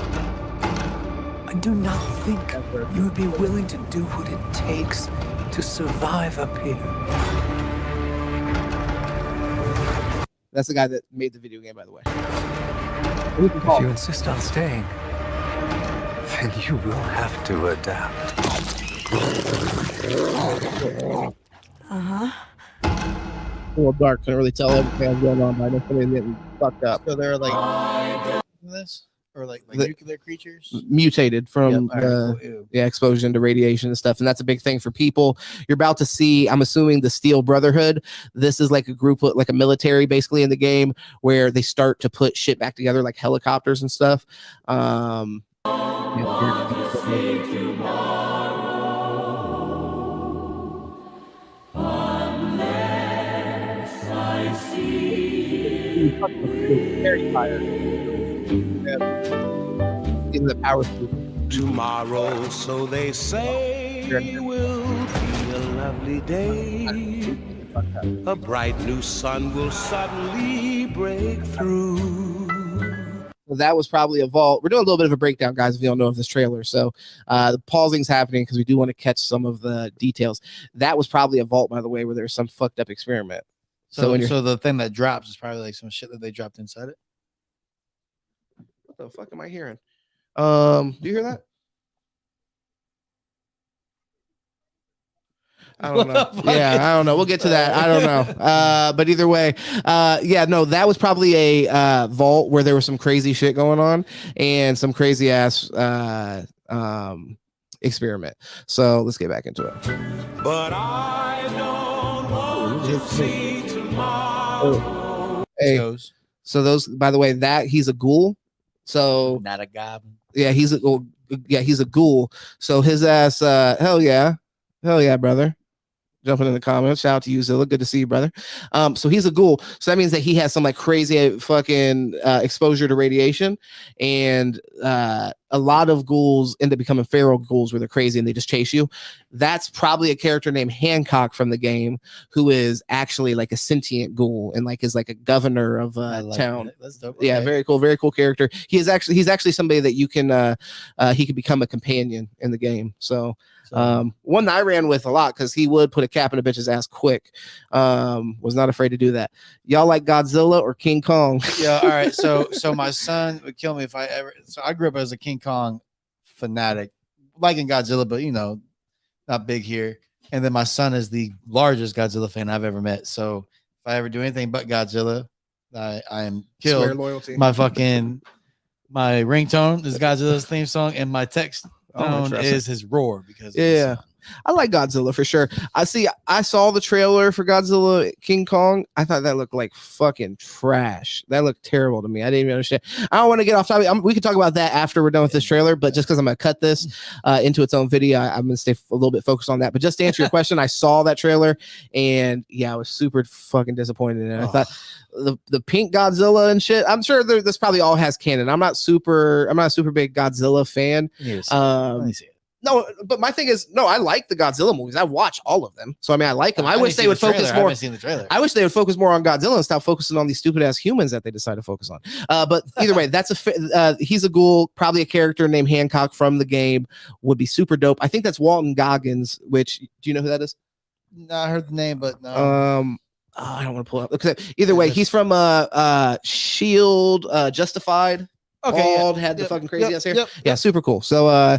I do not think you would be willing to do what it takes to survive up here. That's the guy that made the video game, by the way. If you insist on staying, then you will have to adapt. A little dark, couldn't really tell everything that was going on, but I know somebody getting fucked up. So they're like this. Or like nuclear creatures mutated from exposure to radiation and stuff. And that's a big thing for people. You're about to see, I'm assuming, the Steel Brotherhood. This is like a group, like a military basically in the game, where they start to put shit back together like helicopters and stuff. Very tired. In the power suit. Tomorrow, so they say, will be a lovely day. A bright new sun will suddenly break through. Well, that was probably a vault. We're doing a little bit of a breakdown, guys, if you don't know of this trailer. So the pausing's happening because we do want to catch some of the details. That was probably a vault, by the way, where there's some fucked up experiment. So the thing that drops is probably like some shit that they dropped inside it. What the fuck am I hearing? Do you hear that? I don't know. Yeah, I don't know. We'll get to that. I don't know. But either way, that was probably a vault where there was some crazy shit going on and some crazy ass experiment. So let's get back into it. But I don't want to see tomorrow. Hey, so those, by the way, that he's a ghoul. So not a goblin. Yeah, he's a ghoul. So his ass, hell yeah, brother. Jumping in the comments. Shout out to you, Zilla. Good to see you, brother. So he's a ghoul. So that means that he has some like crazy fucking exposure to radiation, and a lot of ghouls end up becoming feral ghouls where they're crazy and they just chase you. That's probably a character named Hancock from the game, who is actually like a sentient ghoul and like is like a governor of town. That's dope. Yeah, very cool character. He's actually somebody that you can he could become a companion in the game. So one that I ran with a lot because he would put a cap in a bitch's ass quick. Was not afraid to do that. Y'all like Godzilla or King Kong? Yeah, all right. So my son would kill me if I ever. So I grew up as a King Kong fanatic, liking Godzilla, but not big here. And then my son is the largest Godzilla fan I've ever met. So if I ever do anything but Godzilla, I am killed. Swear loyalty. My ringtone is Godzilla's theme song, and my text tone is his roar because I like Godzilla for sure. I saw the trailer for Godzilla King Kong. I thought that looked like fucking trash. That looked terrible to me. I didn't even understand. I don't want to get off topic. We can talk about that after we're done with this trailer, but just because I'm going to cut this into its own video, I'm going to stay a little bit focused on that. But just to answer your question, I saw that trailer and I was super fucking disappointed. And I thought the pink Godzilla and shit, I'm sure this probably all has canon. I'm not a super big Godzilla fan. Let me see it. No, but my thing is, I like the Godzilla movies. I watch all of them. So, I like them. I wish they would focus more. I haven't seen the trailer. I wish they would focus more on Godzilla and stop focusing on these stupid ass humans that they decide to focus on. But either way, he's a ghoul, probably a character named Hancock from the game. Would be super dope. I think that's Walton Goggins, which, do you know who that is? No, I heard the name, but no. I don't want to pull up. Either way, he's from Shield, Justified. Okay, bald, had the fucking crazy ass hair. Yep. Yeah, super cool. So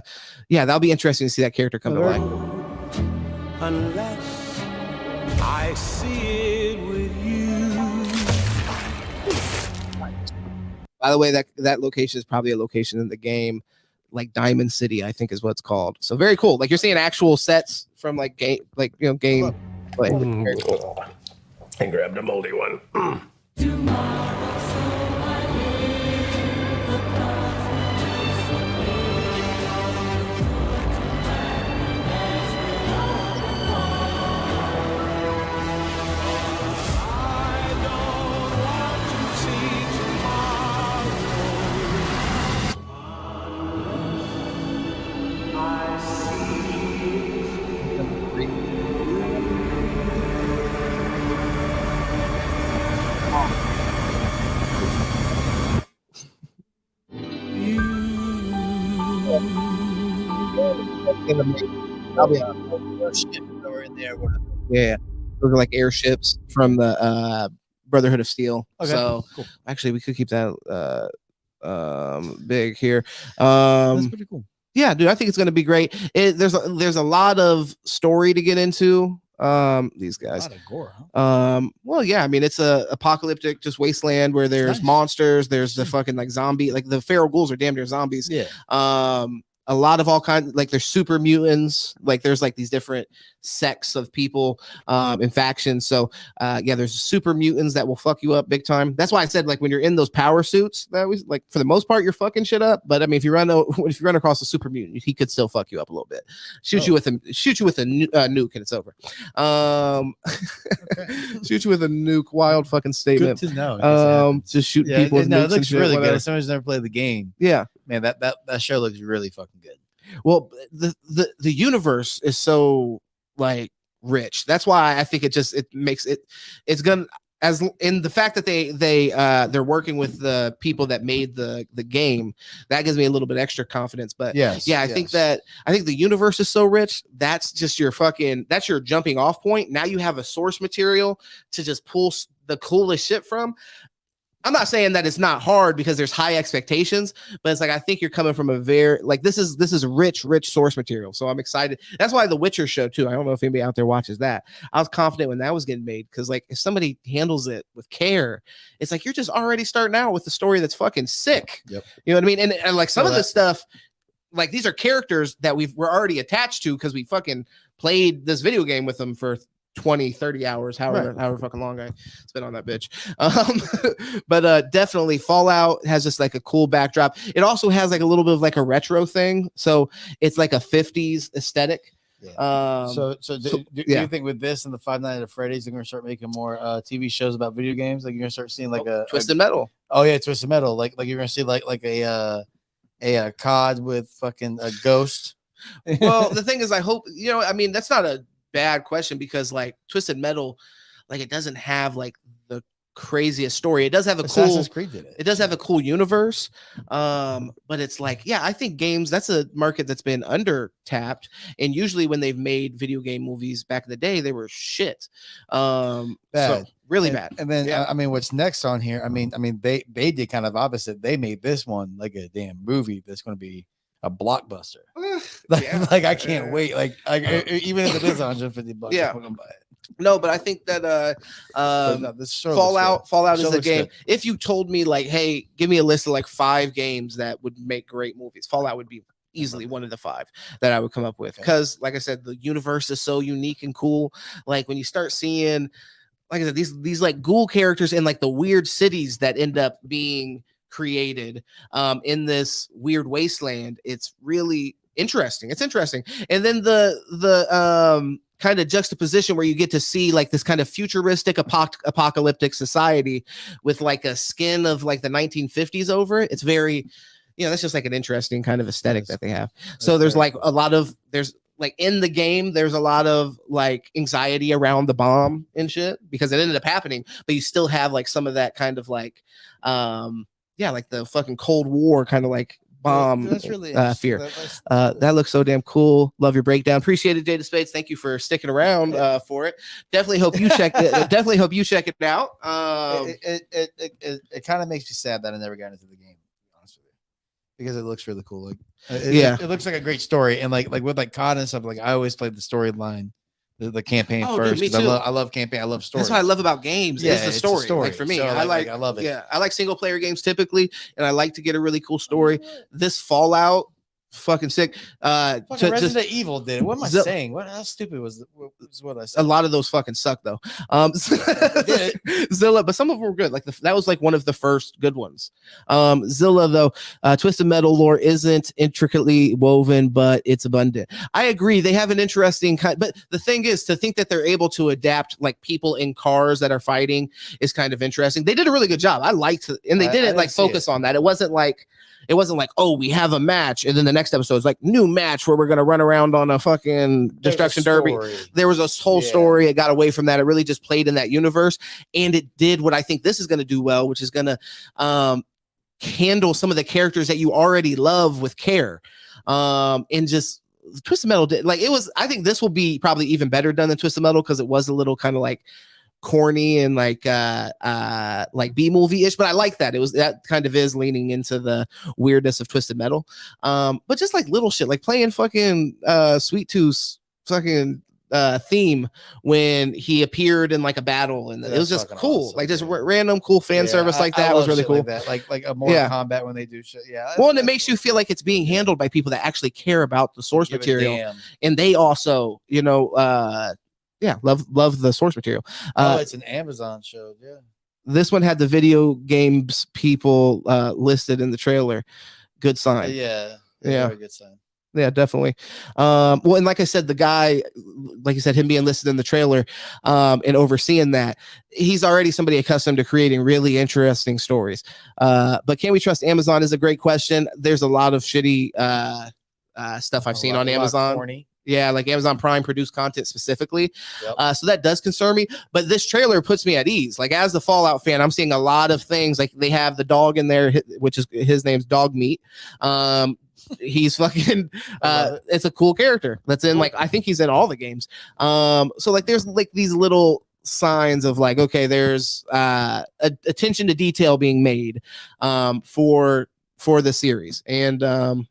yeah, that'll be interesting to see that character come to life. Unless I see it with you. By the way, that location is probably a location in the game, like Diamond City, I think is what it's called. So very cool. Like you're seeing actual sets from like game, like game. Play. Very cool. I grabbed a moldy one. Probably a ship over in there. Yeah, those are like airships from the Brotherhood of Steel. Okay, so cool. Actually, we could keep that big here. That's pretty cool. Yeah, dude, I think it's gonna be great. There's a lot of story to get into. These guys. A lot of gore, huh? Well, yeah, I mean it's a apocalyptic just wasteland where there's monsters, there's the fucking like zombie, like the feral ghouls are damn near zombies. Yeah. A lot of all kinds, like there's super mutants, like there's like these different sects of people in factions. So yeah, there's super mutants that will fuck you up big time. That's why I said like when you're in those power suits, that was like for the most part you're fucking shit up. But I mean if you run across a super mutant, he could still fuck you up a little bit. Shoot you with a nuke and it's over. Shoot you with a nuke. Wild fucking statement. Good to know. Just shoot people. With it looks really good. Whatever. As someone who's never played the game, yeah, man, that show looks really fucking good. Well, the universe is so like rich. That's why I think it's gonna, as in the fact that they're working with the people that made the game, that gives me a little bit extra confidence. But I think the universe is so rich, that's just that's your jumping off point. Now you have a source material to just pull the coolest shit from. I'm not saying that it's not hard because there's high expectations, but it's like I think you're coming from a very like this is rich source material. So I'm excited. That's why the Witcher show too. I don't know if anybody out there watches that. I was confident when that was getting made because like if somebody handles it with care, it's like you're just already starting out with the story that's fucking sick. Yep. You know what I mean? And like some of this stuff, like these are characters that we're already attached to because we fucking played this video game with them for 20-30 hours, however fucking long I spent on that bitch. But definitely Fallout has just like a cool backdrop. It also has like a little bit of like a retro thing, so it's like a 50s aesthetic. Yeah. So do you think with this and the Five Nights at Freddy's, they're gonna start making more TV shows about video games? Like you're gonna start seeing like Twisted Metal. Oh yeah, Twisted Metal. Like you're gonna see like a COD with fucking a ghost. Well, the thing is, I hope I mean that's not a bad question because like Twisted Metal, like it doesn't have like the craziest story. It does have a Assassin's Creed did it. It does have a cool universe, but it's like I think games, that's a market that's been under tapped, and usually when they've made video game movies back in the day, they were shit. Bad. So really bad. And then I mean what's next on here, I mean they did kind of opposite. They made this one like a damn movie that's going to be a blockbuster. Like I can't wait. Like even if it is $150, I'm gonna buy it. No, but I think that Fallout is a game. Good. If you told me like, hey, give me a list of like 5 games that would make great movies, Fallout would be easily one of the 5 that I would come up with. Because like I said, the universe is so unique and cool. Like when you start seeing, like I said, these like ghoul characters in like the weird cities that end up being created in this weird wasteland, it's really interesting. It's interesting. And then the kind of juxtaposition where you get to see like this kind of futuristic apocalyptic society with like a skin of like the 1950s over it. It's very, that's just like an interesting kind of aesthetic that they have. So there's like there's like in the game, there's a lot of like anxiety around the bomb and shit because it ended up happening, but you still have like some of that kind of like like the fucking Cold War kind of like bomb really fear. That looks so damn cool. Love your breakdown. Appreciate it, Jada Spades. Thank you for sticking around for it. Definitely hope you check it. Definitely hope you check it out. It kind of makes me sad that I never got into the game, to be honest with you. because it looks really cool. Like, it looks like a great story, and like with like COD and stuff. Like I always played the storyline, the campaign first. Dude, me too. I love campaign. I love stories. That's what I love about games. Yeah, is the story. it's a story. Like for me, So, I love it. Yeah, I like single player games typically, and I like to get a really cool story. This Fallout. Fucking sick. Resident Evil did it. What am I saying? How stupid was what I said? A lot of those fucking suck though. Zilla, but some of them were good. Like that was like one of the first good ones. Zilla though, Twisted Metal lore isn't intricately woven, but it's abundant. I agree. They have an interesting kind, but the thing is to think that they're able to adapt like people in cars that are fighting is kind of interesting. They did a really good job. I liked it, and they didn't like focus on that. It wasn't like, oh, we have a match, and then the next episode is like new match where we're gonna run around on a fucking destruction derby. There was a whole story. It got away from that. It really just played in that universe, and it did what I think this is gonna do well, which is gonna handle some of the characters that you already love with care. And just Twisted Metal did like it was. I think this will be probably even better done than Twisted Metal because it was a little kind of like corny and like B movie-ish, but I like that. It was that kind of is leaning into the weirdness of Twisted Metal. But just like little shit, like playing fucking Sweet Tooth's fucking theme when he appeared in like a battle, and it was just cool. Awesome, like just random cool fan service like that was really cool. Like that. Like a Mortal Kombat when they do shit. Yeah. Well, and it makes you feel like it's being handled by people that actually care about the source material, and they also, you know, love the source material. It's an Amazon show. Yeah. This one had the video games people listed in the trailer. Good sign. Yeah. Very good sign. Yeah, definitely. Well, and like I said, the guy, like you said, him being listed in the trailer and overseeing that, he's already somebody accustomed to creating really interesting stories. But can we trust Amazon is a great question. There's a lot of shitty stuff I've seen on Amazon. Corny. Yeah, like Amazon Prime produced content specifically. Yep. So that does concern me. But this trailer puts me at ease. Like as the Fallout fan, I'm seeing a lot of things. Like they have the dog in there, which is his name's Dog Meat. He's fucking it's a cool character that's in like I think he's in all the games. So like there's like these little signs of like, okay, there's attention to detail being made for the series. And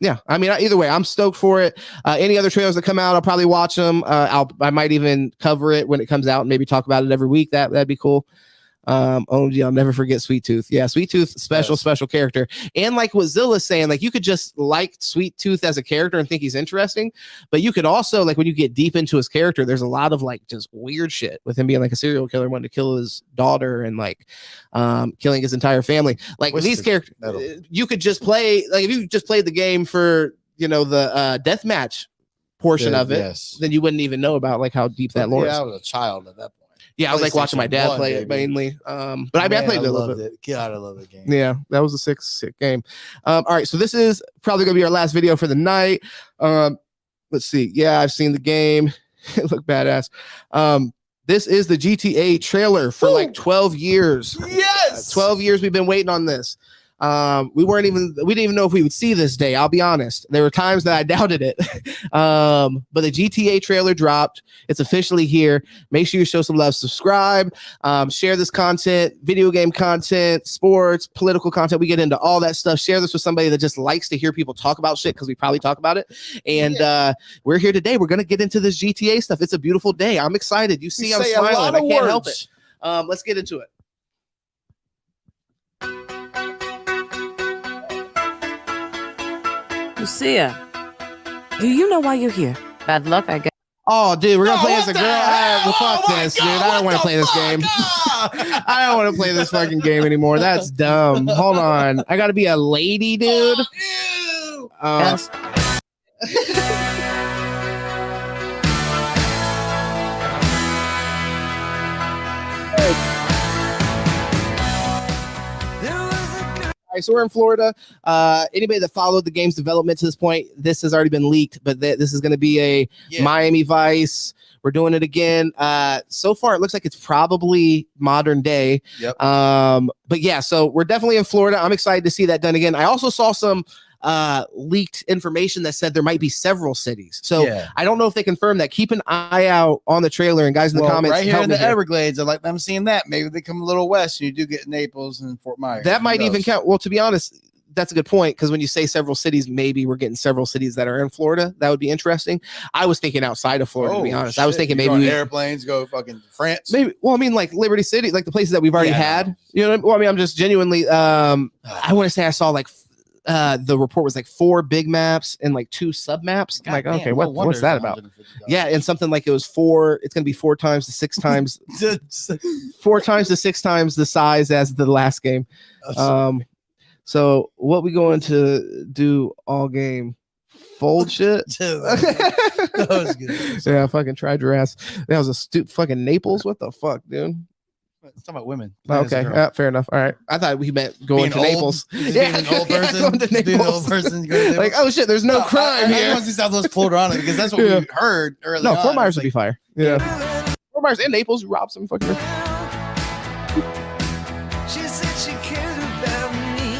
yeah, I mean, either way, I'm stoked for it. Any other trailers that come out, I'll probably watch them. I might even cover it when it comes out and maybe talk about it every week. That'd be cool. OMG, I'll never forget Sweet Tooth. Yeah, Sweet Tooth, special character. And like what Zilla's saying, like you could just like Sweet Tooth as a character and think he's interesting, but you could also like when you get deep into his character, there's a lot of like just weird shit with him being like a serial killer, wanting to kill his daughter and like killing his entire family. Like these characters, you could just play like if you just played the game for the deathmatch portion of it, then you wouldn't even know about like how deep that lore is. I was a child at that point. Yeah, I was like watching my dad play it mainly. But I played it a little bit. God, I love the game. Yeah, that was a sick game. All right, so this is probably gonna be our last video for the night. Let's see. Yeah, I've seen the game. It looked badass. This is the GTA trailer for like 12 years. Yes, 12 years we've been waiting on this. We didn't even know if we would see this day. I'll be honest. There were times that I doubted it. But the GTA trailer dropped. It's officially here. Make sure you show some love, subscribe, share this content, video game content, sports, political content. We get into all that stuff. Share this with somebody that just likes to hear people talk about shit because we probably talk about it. And we're here today. We're going to get into this GTA stuff. It's a beautiful day. I'm excited. You see, I'm smiling. I can't help it. Let's get into it. Lucia, do you know why you're here? Bad luck, I guess. Oh, dude, we're gonna play as a girl. Well, fuck this, dude. I don't want to play this game. I don't want to play this fucking game anymore. That's dumb. Hold on, I gotta be a lady, dude. Yes. All right, so we're in Florida. Anybody that followed the game's development to this point, this has already been leaked, but this is going to be a Miami Vice. We're doing it again. So far, it looks like it's probably modern day. Yep. But yeah, so we're definitely in Florida. I'm excited to see that done again. I also saw some leaked information that said there might be several cities. So I don't know if they confirmed that. Keep an eye out on the trailer, and guys in the comments. Right here in the Everglades, I like them seeing that. Maybe they come a little west and you do get Naples and Fort Myers. That might even count. Well, to be honest, that's a good point, because when you say several cities, maybe we're getting several cities that are in Florida. That would be interesting. I was thinking outside of Florida, to be honest. I was thinking maybe airplanes go fucking France. Maybe. Well, I mean, like Liberty City, like the places that we've already had. You know, well, I mean, I'm just genuinely. I want to say I saw like the report was like 4 big maps and like 2 sub maps. I'm like, okay, what's that about? Yeah, and something like it was 4. It's gonna be 4 times to 6 times, 4 times to 6 times the size as the last game. So what we going to do all game? Fold shit. That was good. Yeah, fucking tried your ass. That was a stupid fucking Naples. What the fuck, dude? It's talking about women. Okay, fair enough. All right, I thought we meant going to Naples. Yeah, an old person. Going to Naples. Being an old person. Like, oh shit, there's no crime here. I want to see Southwest Florida on it because that's what we heard earlier. No, Fort Myers would be fire. Yeah, Fort Myers and Naples. Rob some fucking. She said she cared about me.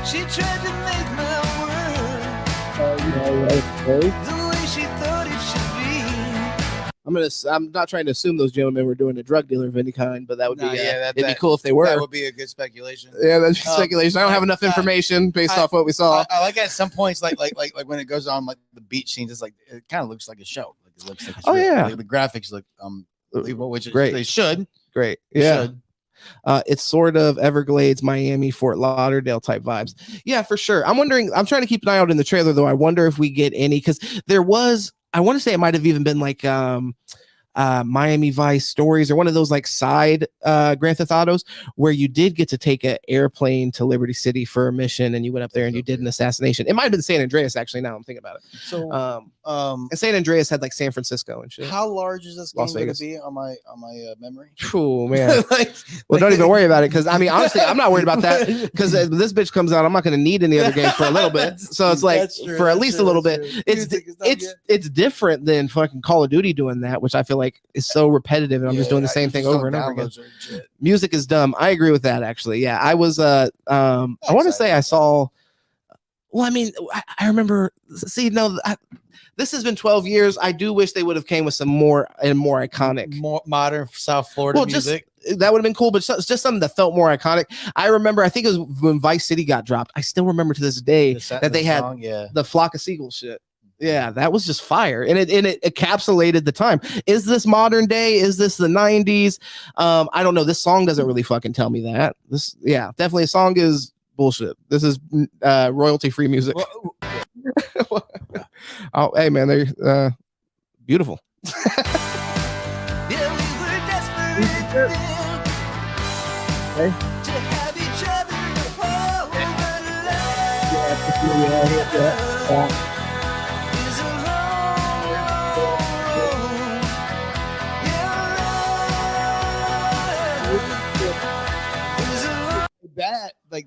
She tried to make my world the way she thought it should be. I'm not trying to assume those gentlemen were doing a drug dealer of any kind, but that would be it'd be cool if they were. That would be a good speculation. Yeah, that's speculation. I don't have enough information based off what we saw. I like at some points, like when it goes on like the beach scenes, it's like it kind of looks like a show. Like it looks like it's yeah, like the graphics look believable, which great. They should. Great, yeah. It's sort of Everglades, Miami, Fort Lauderdale type vibes. Yeah, for sure. I'm wondering. I'm trying to keep an eye out in the trailer though. I wonder if we get any, because there was. I want to say it might have even been like Miami Vice stories or one of those like side Grand Theft Autos where you did get to take an airplane to Liberty City for a mission and you went up there and you did an assassination. It might have been San Andreas actually. Now I'm thinking about it. So and San Andreas had like San Francisco and shit. How large is this game going to be on my memory? Oh man. Don't even worry about it, because I mean honestly I'm not worried about that, because this bitch comes out I'm not going to need any other games for a little bit. So it's like for at least a little bit. It's different than fucking Call of Duty doing that, which I feel like is so repetitive and I'm just doing the same thing over and over again. Music is dumb. I agree with that actually. Yeah, I was I want to say I saw. Well, I mean, I remember. See, no, this has been 12 years. I do wish they would have came with some more iconic, more modern South Florida music. That would have been cool, but it's just something that felt more iconic. I remember, I think it was when Vice City got dropped. I still remember to this day that they had the Flock of Seagulls shit. Yeah, that was just fire, and it encapsulated the time. Is this modern day? Is this the 90s? I don't know. This song doesn't really fucking tell me that. Definitely a song is bullshit. This is royalty-free music. Oh, hey man, they're beautiful. Yeah, we were desperate to have each other apart.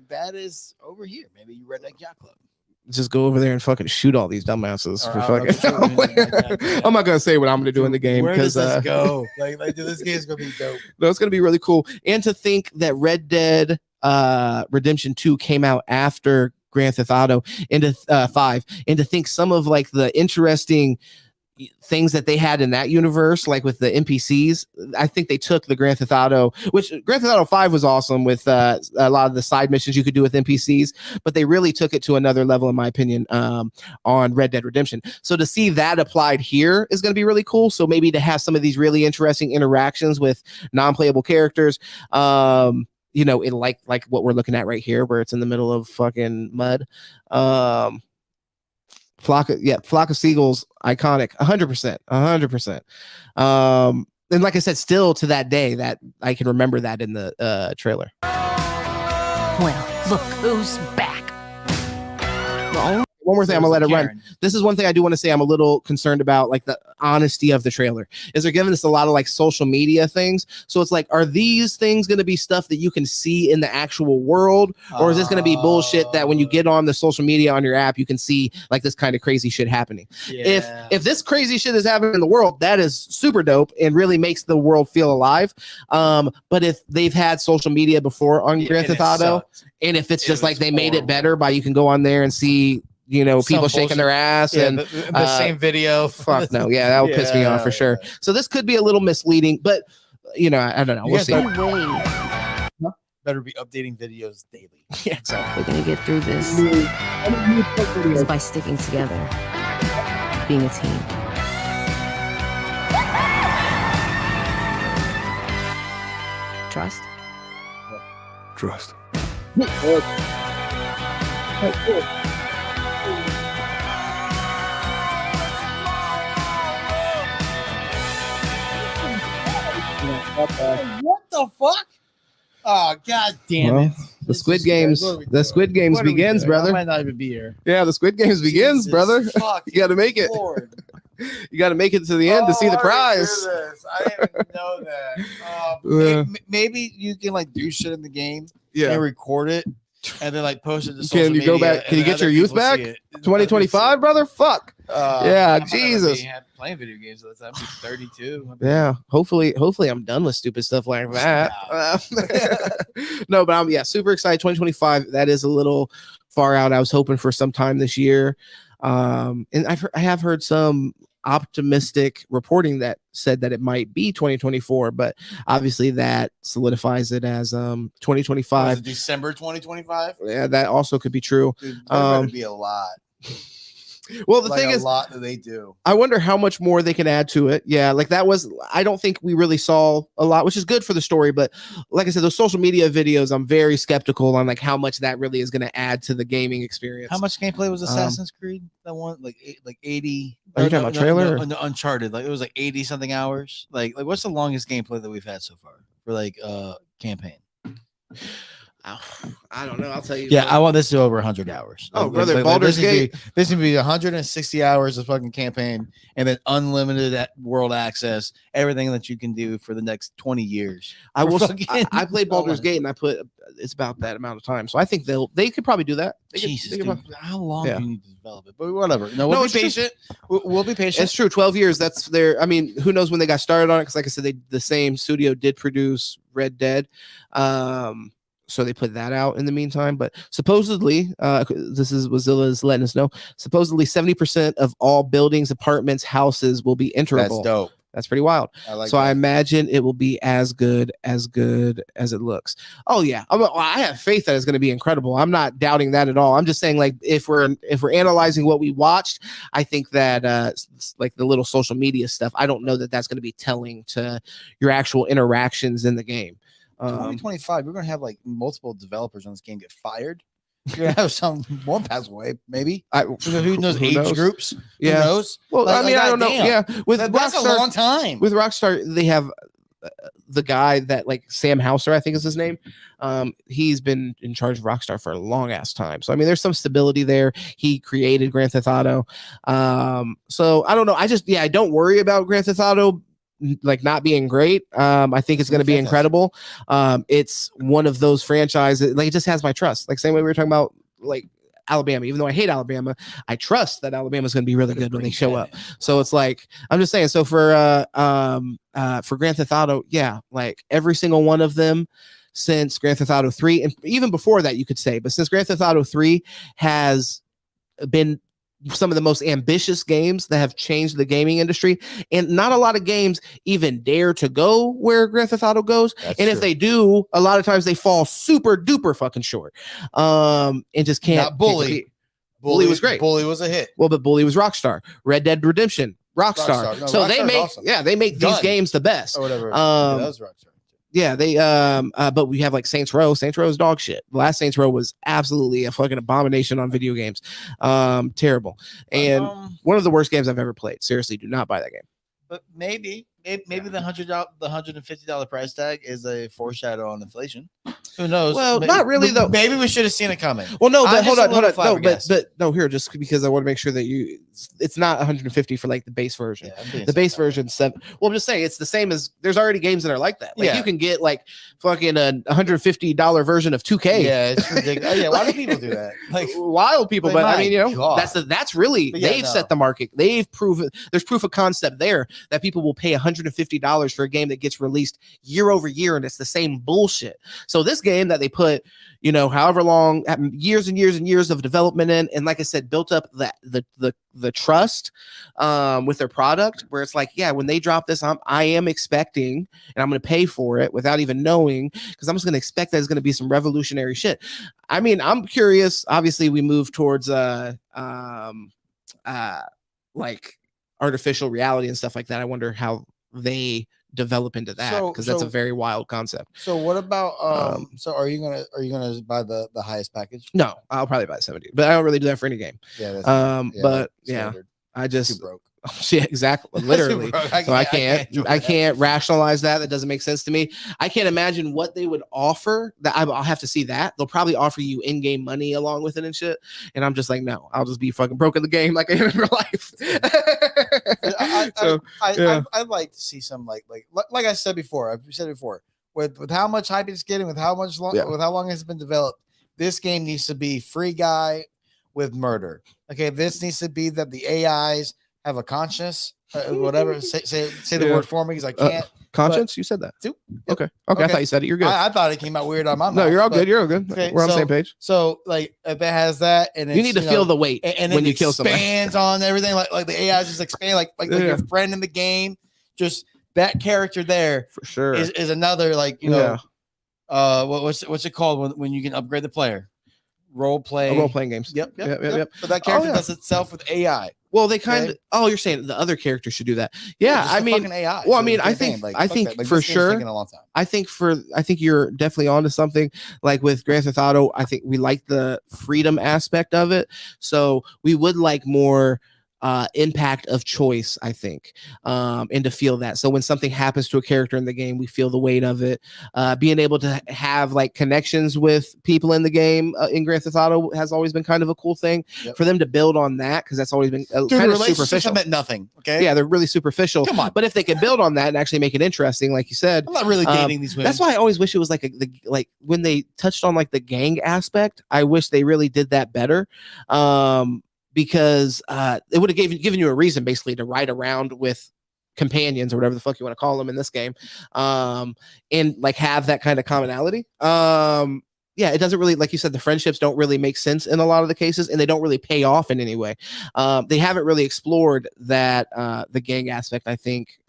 That is over here. Maybe you read that yacht club. Just go over there and fucking shoot all these dumbasses for fucking. I'm not gonna say what I'm gonna do in the game because this go? Like this game's gonna be dope. No, it's gonna be really cool. And to think that Red Dead Redemption 2 came out after Grand Theft Auto into 5, and to think some of like the interesting things that they had in that universe, like with the NPCs, I think they took the Grand Theft Auto, which Grand Theft Auto 5 was awesome with a lot of the side missions you could do with NPCs, but they really took it to another level, in my opinion, on Red Dead Redemption. So to see that applied here is going to be really cool. So maybe to have some of these really interesting interactions with non-playable characters, you know, in like what we're looking at right here, where it's in the middle of fucking mud. Flock of Seagulls, iconic, 100%. And like I said, still to that day, that I can remember that in the trailer. Well, look who's back. One more thing, I'm gonna let it run. This is one thing I do want to say I'm a little concerned about, like the honesty of the trailer. Is they're giving us a lot of like social media things. So it's like, are these things going to be stuff that you can see in the actual world? Or is this going to be bullshit that when you get on the social media on your app, you can see like this kind of crazy shit happening? Yeah. If this crazy shit is happening in the world, that is super dope and really makes the world feel alive. But if they've had social media before on Grand Theft Auto, and if it's just like they made it better by you can go on there and see, you know, people shaking their ass and the same video. Fuck no. Yeah, that would piss me off for sure. So this could be a little misleading, but you know, I don't know. We'll see. better be updating videos daily. Yeah, exactly. We're gonna get through this is by sticking together, being a team. Trust. Trust. What the fuck? Oh, god damn it. The Squid Games begins, brother. I might not even be here. Yeah, the Squid Games begins, brother. You got to make it. Lord. You got to make it to the end to see the prize. I didn't even know that. Maybe you can like do shit in the game and record it and then like post it to social media. Can you go back? Can you get your youth back? 2025, brother? Fuck. Yeah, Jesus. Playing video games, so that'd be 32. Yeah, hopefully I'm done with stupid stuff like that. No, but I'm super excited. 2025. That is a little far out. I was hoping for some time this year, and I have heard some optimistic reporting that said that it might be 2024, but obviously that solidifies it as 2025. December 2025. Yeah, that also could be true. Dude, there's be a lot. Well, the thing is, a lot that they do. I wonder how much more they can add to it. Yeah, like that was, I don't think we really saw a lot, which is good for the story. But like I said, those social media videos, I'm very skeptical on like how much that really is going to add to the gaming experience. How much gameplay was Assassin's Creed? That one, like 80. Are you talking about trailer? No, Uncharted. Like it was like 80 something hours. Like what's the longest gameplay that we've had so far for like campaign? I don't know. I'll tell you. Yeah, I want this to over 100 hours. Oh, brother, Baldur's Gate. This would be 160 hours of fucking campaign, and then unlimited world access, everything that you can do for the next 20 years. I played Baldur's Gate, and I put it's about that amount of time. So I think they could probably do that. Jesus, dude, how long do you need to develop it? But whatever. No, we'll be patient. We'll be patient. It's true. 12 years. That's their. I mean, who knows when they got started on it? Because, like I said, the same studio did produce Red Dead. So they put that out in the meantime. But supposedly, this is Wazilla's letting us know. Supposedly, 70% of all buildings, apartments, houses will be enterable. That's dope. That's pretty wild. I imagine it will be as good as it looks. Oh yeah, I have faith that it's going to be incredible. I'm not doubting that at all. I'm just saying, like, if we're analyzing what we watched, I think that like the little social media stuff, I don't know that that's going to be telling to your actual interactions in the game. 2025, we're gonna have like multiple developers on this game get fired. You're gonna have some more pass away, maybe. Who knows age groups? Yeah. Who knows? Well, I mean, I don't know. Yeah, that's a long time. With Rockstar, they have the guy that like Sam Houser, I think is his name. He's been in charge of Rockstar for a long ass time. So I mean, there's some stability there. He created Grand Theft Auto. So I don't know. I don't worry about Grand Theft Auto like not being great. I think it's going to be incredible. It's one of those franchises, like it just has my trust. Like same way we were talking about like Alabama, even though I hate Alabama, I trust that Alabama's going to be really good when they show up. So it's like, I'm just saying, so for Grand Theft Auto, yeah, like every single one of them since Grand Theft Auto 3, and even before that you could say, but since Grand Theft Auto 3 has been some of the most ambitious games that have changed the gaming industry, and not a lot of games even dare to go where Grand Theft Auto goes. If they do, a lot of times they fall super duper fucking short. And just can't. Not Bully. Bully was great. Bully was a hit. Well, but Bully was Rockstar. Red Dead Redemption, Rockstar. No, so Rockstar's they make awesome. They make these games the best. Or whatever. That was Rockstar. Yeah, they but we have like Saints Row. Saints Row is dog shit. The last Saints Row was absolutely a fucking abomination on video games. Terrible. And one of the worst games I've ever played. Seriously, do not buy that game. But maybe the $150 price tag is a foreshadow on inflation. Who knows? Well, not really though. Maybe we should have seen it coming. Well, no, but hold on. No, but no, here, just because I want to make sure that it's not 150 for like the base version. Yeah, the base version 7. Well, I'm just saying it's the same as there's already games that are like that. Like you can get like fucking a $150 version of 2K. Yeah, it's ridiculous. Yeah, why do people do that? Like wild people, but I mean, you know, that's really they've set the market. They've proven there's proof of concept there that people will pay $150 $150 for a game that gets released year over year, and it's the same bullshit. So this game that they put, you know, however long, years and years and years of development in, and like I said, built up the trust with their product, where it's like, yeah, when they drop this, I am expecting, and I'm going to pay for it without even knowing, because I'm just going to expect that it's going to be some revolutionary shit. I mean, I'm curious. Obviously, we move towards like artificial reality and stuff like that. I wonder how they develop into that, because that's a very wild concept. So what about so are you gonna buy the highest package? No, I'll probably buy 70, but I don't really do that for any game. Yeah, but standard. I just Too broke. Yeah, exactly, literally. So I can't rationalize that. That doesn't make sense to me. I can't imagine what they would offer. That I'll have to see that. They'll probably offer you in-game money along with it and shit. And I'm just like, no, I'll just be fucking broke in the game like I am in real life. I'd like to see some like I said before. I've said it before. With how much hype it's getting, with how long it's been developed, this game needs to be free guy with murder. Okay, this needs to be that the AIs have a conscience, whatever. Say the word for me, because I can't. Conscience? You said that too. Okay. I thought you said it. You're good. I thought it came out weird on my mouth. No, you're all good. You're all good. Okay, we're on the same page. So, like, if it has that, and you need to feel the weight and when you kill somebody. Expands on everything, like the AIs just expand, like your friend in the game. Just that character there for sure is another, like, you know, what's it called when you can upgrade the player? Role playing games. Yep. But that character does itself with AI. Well, they kind of. Oh, you're saying the other character should do that? Yeah, I mean, AI. well, I mean, I think for sure. I think you're definitely onto something. Like with Grand Theft Auto, I think we like the freedom aspect of it, so we would like more impact of choice, I think, and to feel that. So when something happens to a character in the game, we feel the weight of it. Being able to have like connections with people in the game in Grand Theft Auto has always been kind of a cool thing. For them to build on that, because that's always been kind of superficial. Meant nothing. Okay. Yeah, they're really superficial. Come on. But if they could build on that and actually make it interesting, like you said, I'm not really dating these women. That's why I always wish it was like like when they touched on like the gang aspect. I wish they really did that better. Because it would have given you a reason basically to ride around with companions or whatever the fuck you want to call them in this game, and like have that kind of commonality. Yeah, it doesn't really, like you said, the friendships don't really make sense in a lot of the cases, and they don't really pay off in any way. They haven't really explored that the gang aspect, I think,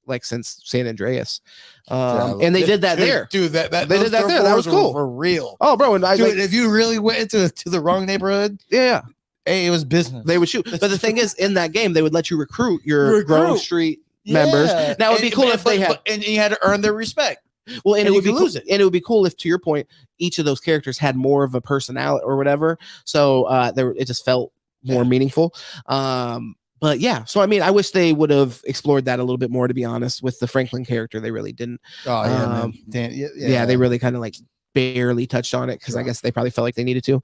like since San Andreas, and they did that there, dude. They did that there. That was cool for real. Oh, bro, and dude, if you really went into the wrong neighborhood, hey, it was business. They would shoot. But the thing is, in that game, they would let you recruit your Grove Street members. That would be cool if they had, and you had to earn their respect. Well, and it would be cool, and it would be cool if, to your point, each of those characters had more of a personality or whatever. So it just felt more meaningful. But yeah, so I mean, I wish they would have explored that a little bit more, to be honest. With the Franklin character, they really didn't. Oh yeah, man. Yeah, they really kind of like barely touched on it, because I guess they probably felt like they needed to.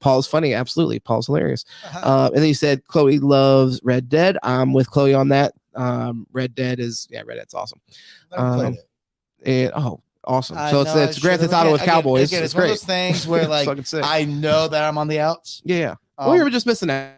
Paul's funny, absolutely. Paul's hilarious. And then you said Chloe loves Red Dead. I'm with Chloe on that. Red Dead's awesome. And awesome. So it's Grand Theft Auto with cowboys. It's one of those things where like I know that I'm on the outs. Yeah. Well, you're just missing out.